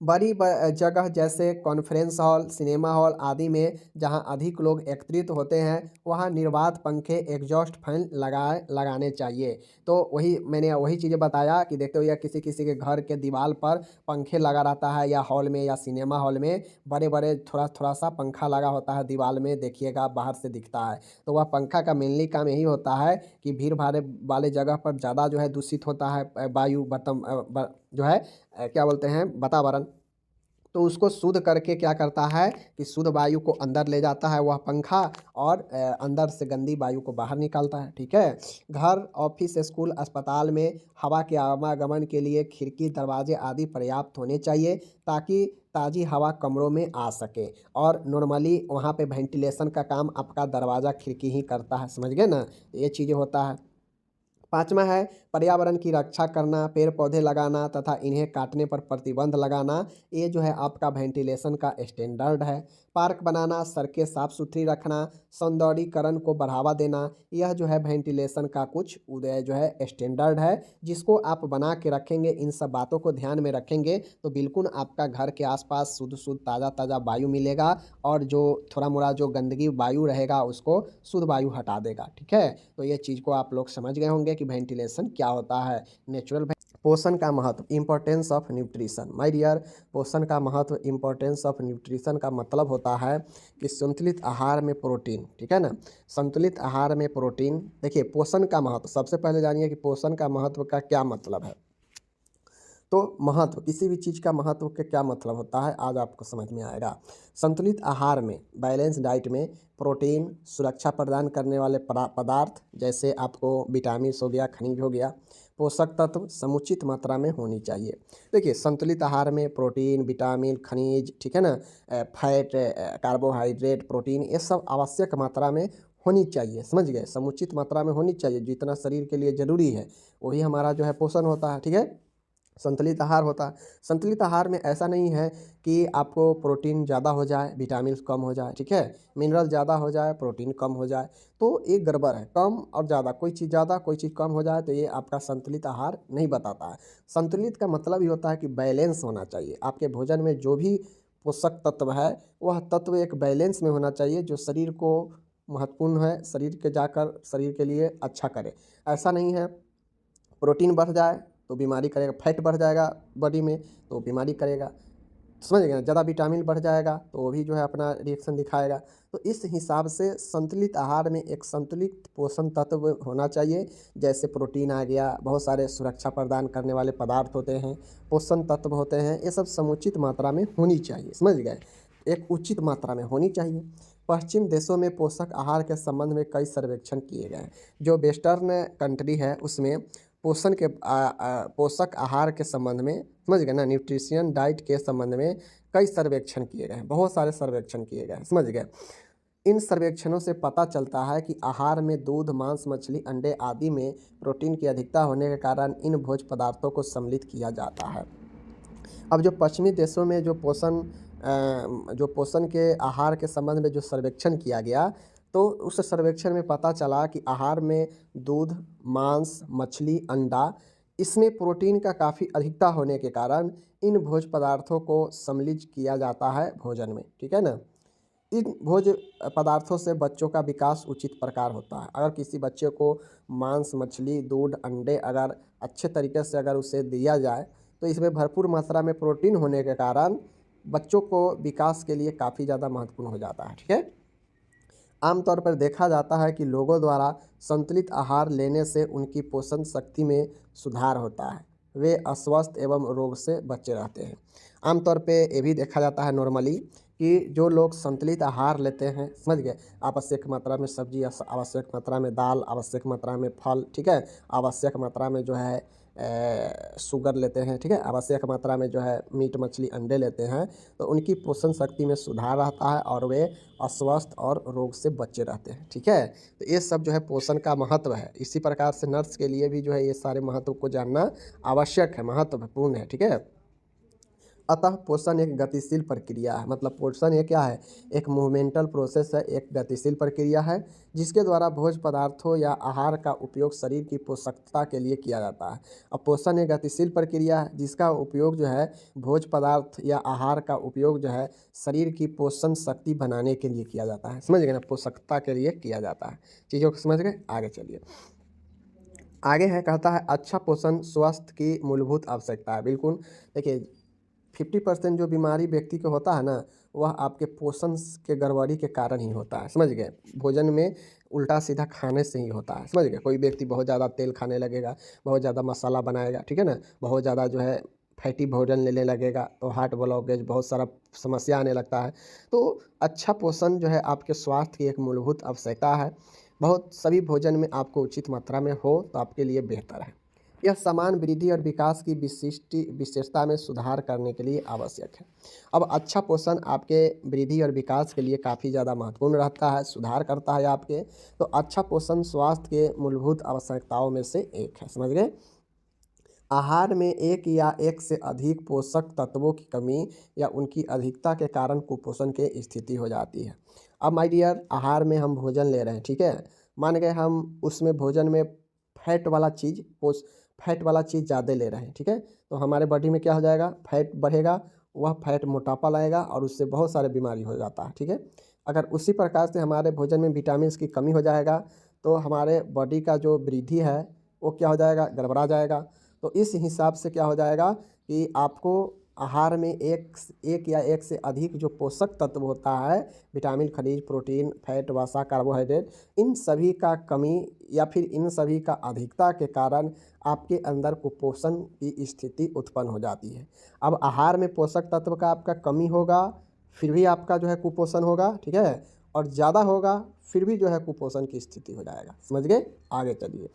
बड़ी जगह जैसे कॉन्फ्रेंस हॉल, सिनेमा हॉल आदि में जहां अधिक लोग एकत्रित होते हैं, वहां निर्वात पंखे, एग्जॉस्ट फैन लगाने चाहिए। तो वही मैंने वही चीज़ें बताया कि देखते हो या किसी किसी के घर के दीवार पर पंखे लगा रहता है, या हॉल में या सिनेमा हॉल में बड़े बड़े थोड़ा थोड़ा सा पंखा लगा होता है दीवार में, देखिएगा बाहर से दिखता है। तो वह पंखा का मेनली काम यही होता है कि भीड़ भाड़ वाले जगह पर ज़्यादा जो है दूषित होता है वायु, जो है क्या बोलते हैं, वातावरण, तो उसको शुद्ध करके क्या करता है कि शुद्ध वायु को अंदर ले जाता है वह पंखा, और अंदर से गंदी वायु को बाहर निकालता है। ठीक है? घर, ऑफिस, स्कूल, अस्पताल में हवा के आवागमन के लिए खिड़की, दरवाजे आदि पर्याप्त होने चाहिए ताकि ताज़ी हवा कमरों में आ सके। और नॉर्मली वहाँ पे वेंटिलेशन का काम आपका दरवाज़ा, खिड़की ही करता है। समझ गए ना? ये चीज़ें होता है। पाँचवा है पर्यावरण की रक्षा करना, पेड़ पौधे लगाना तथा इन्हें काटने पर प्रतिबंध लगाना। ये जो है आपका वेंटिलेशन का स्टैंडर्ड है। पार्क बनाना, सड़कें साफ सुथरी रखना, सौंदर्यीकरण को बढ़ावा देना, यह जो है वेंटिलेशन का कुछ उदय जो है स्टैंडर्ड है, जिसको आप बना के रखेंगे, इन सब बातों को ध्यान में रखेंगे तो बिल्कुल आपका घर के आसपास शुद्ध शुद्ध ताज़ा ताज़ा वायु मिलेगा, और जो थोड़ा मोड़ा जो गंदगी वायु रहेगा उसको शुद्ध वायु हटा देगा। ठीक है? तो ये चीज़ को आप लोग समझ गए होंगे कि वेंटिलेशन क्या होता है। नेचुरल। पोषण का महत्व, importance of nutrition. My dear, पोषण का महत्व, इम्पोर्टेंस ऑफ न्यूट्रिशन का मतलब होता है कि संतुलित आहार में प्रोटीन। ठीक है ना? संतुलित आहार में प्रोटीन। देखिए पोषण का महत्व, सबसे पहले जानिए कि पोषण का महत्व का क्या मतलब है। तो महत्व, किसी भी चीज़ का महत्व का क्या मतलब होता है आज आपको समझ में आएगा। संतुलित आहार में, बैलेंस डाइट में प्रोटीन, सुरक्षा प्रदान करने वाले पदार्थ जैसे आपको विटामिन हो गया, खनिज हो गया, पोषक तत्व समुचित मात्रा में होनी चाहिए। देखिए संतुलित आहार में प्रोटीन, विटामिन, खनिज, ठीक है ना, फैट, कार्बोहाइड्रेट, प्रोटीन, ये सब आवश्यक मात्रा में होनी चाहिए। समझ गए? समुचित मात्रा में होनी चाहिए, जितना शरीर के लिए ज़रूरी है वही हमारा जो है पोषण होता है। ठीक है? संतुलित आहार होता है। संतुलित आहार में ऐसा नहीं है कि आपको प्रोटीन ज़्यादा हो जाए, विटामिन कम हो जाए। ठीक है? मिनरल ज़्यादा हो जाए, प्रोटीन कम हो जाए, तो ये गड़बड़ है। कम और ज़्यादा, कोई चीज़ ज़्यादा कोई चीज़ कम हो जाए तो ये आपका संतुलित आहार नहीं बताता है। संतुलित का मतलब ही होता है कि बैलेंस होना चाहिए। आपके भोजन में जो भी पोषक तत्व है वह तत्व एक बैलेंस में होना चाहिए, जो शरीर को महत्वपूर्ण है, शरीर के जाकर शरीर के लिए अच्छा करे। ऐसा नहीं है प्रोटीन बढ़ जाए तो बीमारी करेगा, फैट बढ़ जाएगा बॉडी में तो बीमारी करेगा। समझ गए? ज़्यादा विटामिन बढ़ जाएगा तो वो भी जो है अपना रिएक्शन दिखाएगा। तो इस हिसाब से संतुलित आहार में एक संतुलित पोषण तत्व होना चाहिए, जैसे प्रोटीन आ गया, बहुत सारे सुरक्षा प्रदान करने वाले पदार्थ होते हैं, पोषण तत्व होते हैं, ये सब समुचित मात्रा में होनी चाहिए। समझ गए? एक उचित मात्रा में होनी चाहिए। पश्चिम देशों में पोषक आहार के संबंध में कई सर्वेक्षण किए गए हैं। जो वेस्टर्न कंट्री है उसमें पोषक आहार के संबंध में, समझ गए ना, न्यूट्रिशन डाइट के संबंध में कई सर्वेक्षण किए गए हैं, बहुत सारे सर्वेक्षण किए गए हैं। समझ गए? इन सर्वेक्षणों से पता चलता है कि आहार में दूध, मांस, मछली, अंडे आदि में प्रोटीन की अधिकता होने के कारण इन भोज्य पदार्थों को सम्मिलित किया जाता है। अब जो पश्चिमी देशों में जो पोषण के आहार के संबंध में जो सर्वेक्षण किया गया, तो उस सर्वेक्षण में पता चला कि आहार में दूध, मांस, मछली, अंडा, इसमें प्रोटीन का काफ़ी अधिकता होने के कारण इन भोज्य पदार्थों को सम्मिलित किया जाता है भोजन में, ठीक है ना। इन भोज्य पदार्थों से बच्चों का विकास उचित प्रकार होता है। अगर किसी बच्चे को मांस, मछली, दूध, अंडे अगर अच्छे तरीके से अगर उसे दिया जाए, तो इसमें भरपूर मात्रा में प्रोटीन होने के कारण बच्चों को विकास के लिए काफ़ी ज़्यादा महत्वपूर्ण हो जाता है, ठीक है। आमतौर पर देखा जाता है कि लोगों द्वारा संतुलित आहार लेने से उनकी पोषण शक्ति में सुधार होता है, वे अस्वस्थ एवं रोग से बचे रहते हैं। आमतौर पे ये भी देखा जाता है नॉर्मली कि जो लोग संतुलित आहार लेते हैं, समझ गए, आवश्यक मात्रा में सब्जी, आवश्यक मात्रा में दाल, आवश्यक मात्रा में फल, ठीक है, आवश्यक मात्रा में जो है शुगर लेते हैं, ठीक है, आवश्यक मात्रा में जो है मीट, मछली, अंडे लेते हैं, तो उनकी पोषण शक्ति में सुधार रहता है और वे अस्वस्थ और रोग से बचे रहते हैं, ठीक है। तो ये सब जो है पोषण का महत्व है। इसी प्रकार से नर्स के लिए भी जो है ये सारे महत्व को जानना आवश्यक है, महत्वपूर्ण है, ठीक है। अतः पोषण एक गतिशील प्रक्रिया है, मतलब पोषण ये क्या है, एक मूवमेंटल प्रोसेस है, एक गतिशील प्रक्रिया है जिसके द्वारा भोज्य पदार्थों या आहार का उपयोग शरीर की पोषकता के लिए किया जाता है। अब पोषण एक गतिशील प्रक्रिया है जिसका उपयोग जो है भोज्य पदार्थ या आहार का उपयोग जो है शरीर की पोषण शक्ति बनाने के लिए किया जाता है, समझ गए ना, पोषकता के लिए किया जाता है। चीज़ों को समझ गए, आगे चलिए। आगे है, कहता है अच्छा पोषण स्वास्थ्य की मूलभूत आवश्यकता है। बिल्कुल, देखिए 50% जो बीमारी व्यक्ति को होता है ना, वह आपके पोषण के गड़बड़ी के कारण ही होता है, समझ गए। भोजन में उल्टा सीधा खाने से ही होता है, समझ गए। कोई व्यक्ति बहुत ज़्यादा तेल खाने लगेगा, बहुत ज़्यादा मसाला बनाएगा, ठीक है ना, बहुत ज़्यादा जो है फैटी भोजन लेने लगेगा, तो हार्ट ब्लॉकेज, बहुत सारा समस्या आने लगता है। तो अच्छा पोषण जो है आपके स्वास्थ्य की एक मूलभूत आवश्यकता है। बहुत सभी भोजन में आपको उचित मात्रा में हो तो आपके लिए बेहतर है। यह समान वृद्धि और विकास की विशेषता में सुधार करने के लिए आवश्यक है। अब अच्छा पोषण आपके वृद्धि और विकास के लिए काफ़ी ज़्यादा महत्वपूर्ण रहता है, सुधार करता है आपके। तो अच्छा पोषण स्वास्थ्य के मूलभूत आवश्यकताओं में से एक है, समझ गए। आहार में एक या एक से अधिक पोषक तत्वों की कमी या उनकी अधिकता के कारण कुपोषण की स्थिति हो जाती है। अब माय डियर, आहार में हम भोजन ले रहे हैं, ठीक है, मान गए हम उसमें भोजन में फैट वाला चीज़ ज़्यादा ले रहे हैं, ठीक है, तो हमारे बॉडी में क्या हो जाएगा, फैट बढ़ेगा, वह फैट मोटापा लाएगा और उससे बहुत सारे बीमारी हो जाता है, ठीक है। अगर उसी प्रकार से हमारे भोजन में विटामिन की कमी हो जाएगा तो हमारे बॉडी का जो वृद्धि है वो क्या हो जाएगा, गड़बड़ा जाएगा। तो इस हिसाब से क्या हो जाएगा कि आपको आहार में एक या एक से अधिक जो पोषक तत्व होता है, विटामिन, खनिज, प्रोटीन, फैट, वसा, कार्बोहाइड्रेट, इन सभी का कमी या फिर इन सभी का अधिकता के कारण आपके अंदर कुपोषण की स्थिति उत्पन्न हो जाती है। अब आहार में पोषक तत्व का आपका कमी होगा फिर भी आपका जो है कुपोषण होगा, ठीक है, और ज़्यादा होगा फिर भी जो है कुपोषण की स्थिति हो जाएगा, समझ गए। आगे चलिए।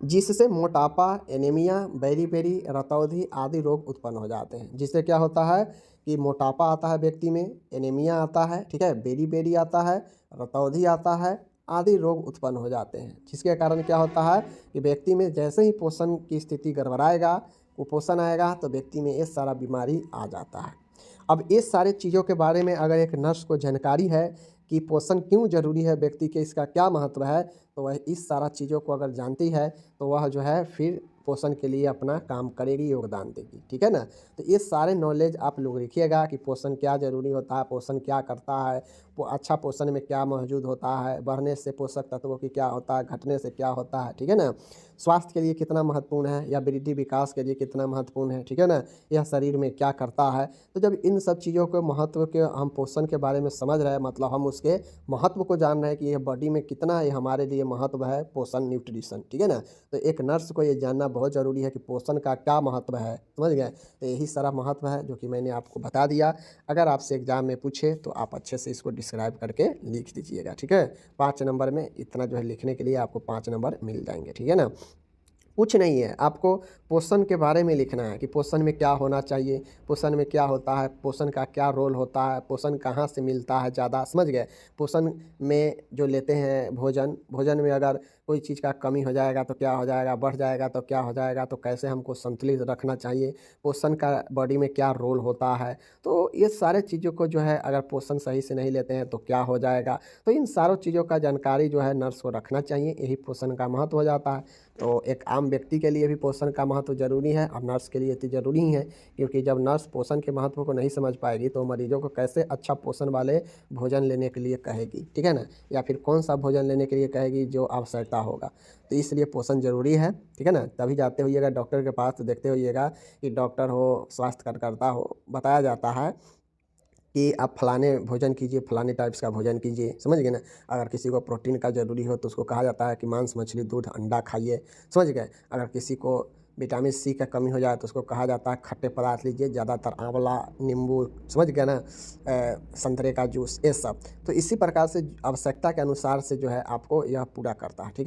जिससे मोटापा, एनीमिया, बेरी रतौंधी आदि रोग उत्पन्न हो जाते हैं। जिससे क्या होता है कि मोटापा आता है व्यक्ति में, एनीमिया आता है, ठीक है, बेरी आता है, रतौंधी आता है, आदि रोग उत्पन्न हो जाते हैं। जिसके कारण क्या होता है कि व्यक्ति में जैसे ही पोषण की स्थिति गड़बड़ाएगा, कुपोषण आएगा, तो व्यक्ति में ये सारा बीमारी आ जाता है। अब इस सारे चीज़ों के बारे में अगर एक नर्स को जानकारी है कि पोषण क्यों जरूरी है व्यक्ति के, इसका क्या महत्व है, तो वह इस सारा चीज़ों को अगर जानती है तो वह जो है फिर पोषण के लिए अपना काम करेगी, योगदान देगी, ठीक है ना। तो ये सारे नॉलेज आप लोग लिखिएगा कि पोषण क्या ज़रूरी होता है, पोषण क्या करता है, अच्छा पोषण में क्या मौजूद होता है, बढ़ने से पोषक तत्वों की क्या होता है, घटने से क्या होता है, ठीक है ना, स्वास्थ्य के लिए कितना महत्वपूर्ण है या वृद्धि विकास के लिए कितना महत्वपूर्ण है, ठीक है ना, यह शरीर में क्या करता है। तो जब इन सब चीज़ों के महत्व के हम पोषण के बारे में समझ रहे हैं, मतलब हम उसके महत्व को जान रहे हैं कि यह बॉडी में कितना ये हमारे लिए महत्व है, पोषण, न्यूट्रिशन, ठीक है ना। तो एक नर्स को ये जानना बहुत ज़रूरी है कि पोषण का क्या महत्व है, समझ गए। तो यही सारा महत्व है जो कि मैंने आपको बता दिया। अगर आपसे एग्जाम में पूछे तो आप अच्छे से इसको डिस्क्राइब करके लिख दीजिएगा, ठीक है। 5 नंबर में इतना जो है लिखने के लिए आपको 5 नंबर मिल जाएंगे, ठीक है ना। कुछ नहीं है, आपको पोषण के बारे में लिखना है कि पोषण में क्या होना चाहिए, पोषण में क्या होता है, पोषण का क्या रोल होता है, पोषण कहाँ से मिलता है ज़्यादा, समझ गए। पोषण में जो लेते हैं भोजन में अगर कोई चीज़ का कमी हो जाएगा तो क्या हो जाएगा, बढ़ जाएगा तो क्या हो जाएगा, तो कैसे हमको संतुलित रखना चाहिए, पोषण का बॉडी में क्या रोल होता है। तो ये सारे चीज़ों को जो है अगर पोषण सही से नहीं लेते हैं तो क्या हो जाएगा, तो इन सारों चीज़ों का जानकारी जो है नर्स को रखना चाहिए, यही पोषण का महत्व हो जाता है। तो एक आम व्यक्ति के लिए भी पोषण का महत्व ज़रूरी है और नर्स के लिए तो ज़रूरी ही है, क्योंकि जब नर्स पोषण के महत्व को नहीं समझ पाएगी तो मरीजों को कैसे अच्छा पोषण वाले भोजन लेने के लिए कहेगी, ठीक है ना, या फिर कौन सा भोजन लेने के लिए कहेगी जो आवश्यकता होगा। तो इसलिए पोषण ज़रूरी है, ठीक है ना। तभी जाते होइएगा डॉक्टर के पास तो देखते होइएगा कि डॉक्टर हो, स्वास्थ्य कार्यकर्ता हो, बताया जाता है कि आप फलाने भोजन कीजिए, फलाने टाइप्स का भोजन कीजिए, समझ गए ना। अगर किसी को प्रोटीन का ज़रूरी हो तो उसको कहा जाता है कि मांस, मछली, दूध, अंडा खाइए, समझ गए। अगर किसी को विटामिन सी का कमी हो जाए तो उसको कहा जाता है खट्टे पदार्थ लीजिए, ज़्यादातर आंवला, नींबू, समझ गए ना, संतरे का जूस, ये सब। तो इसी प्रकार से आवश्यकता के अनुसार से जो है आपको यह पूरा करता है, ठीक है।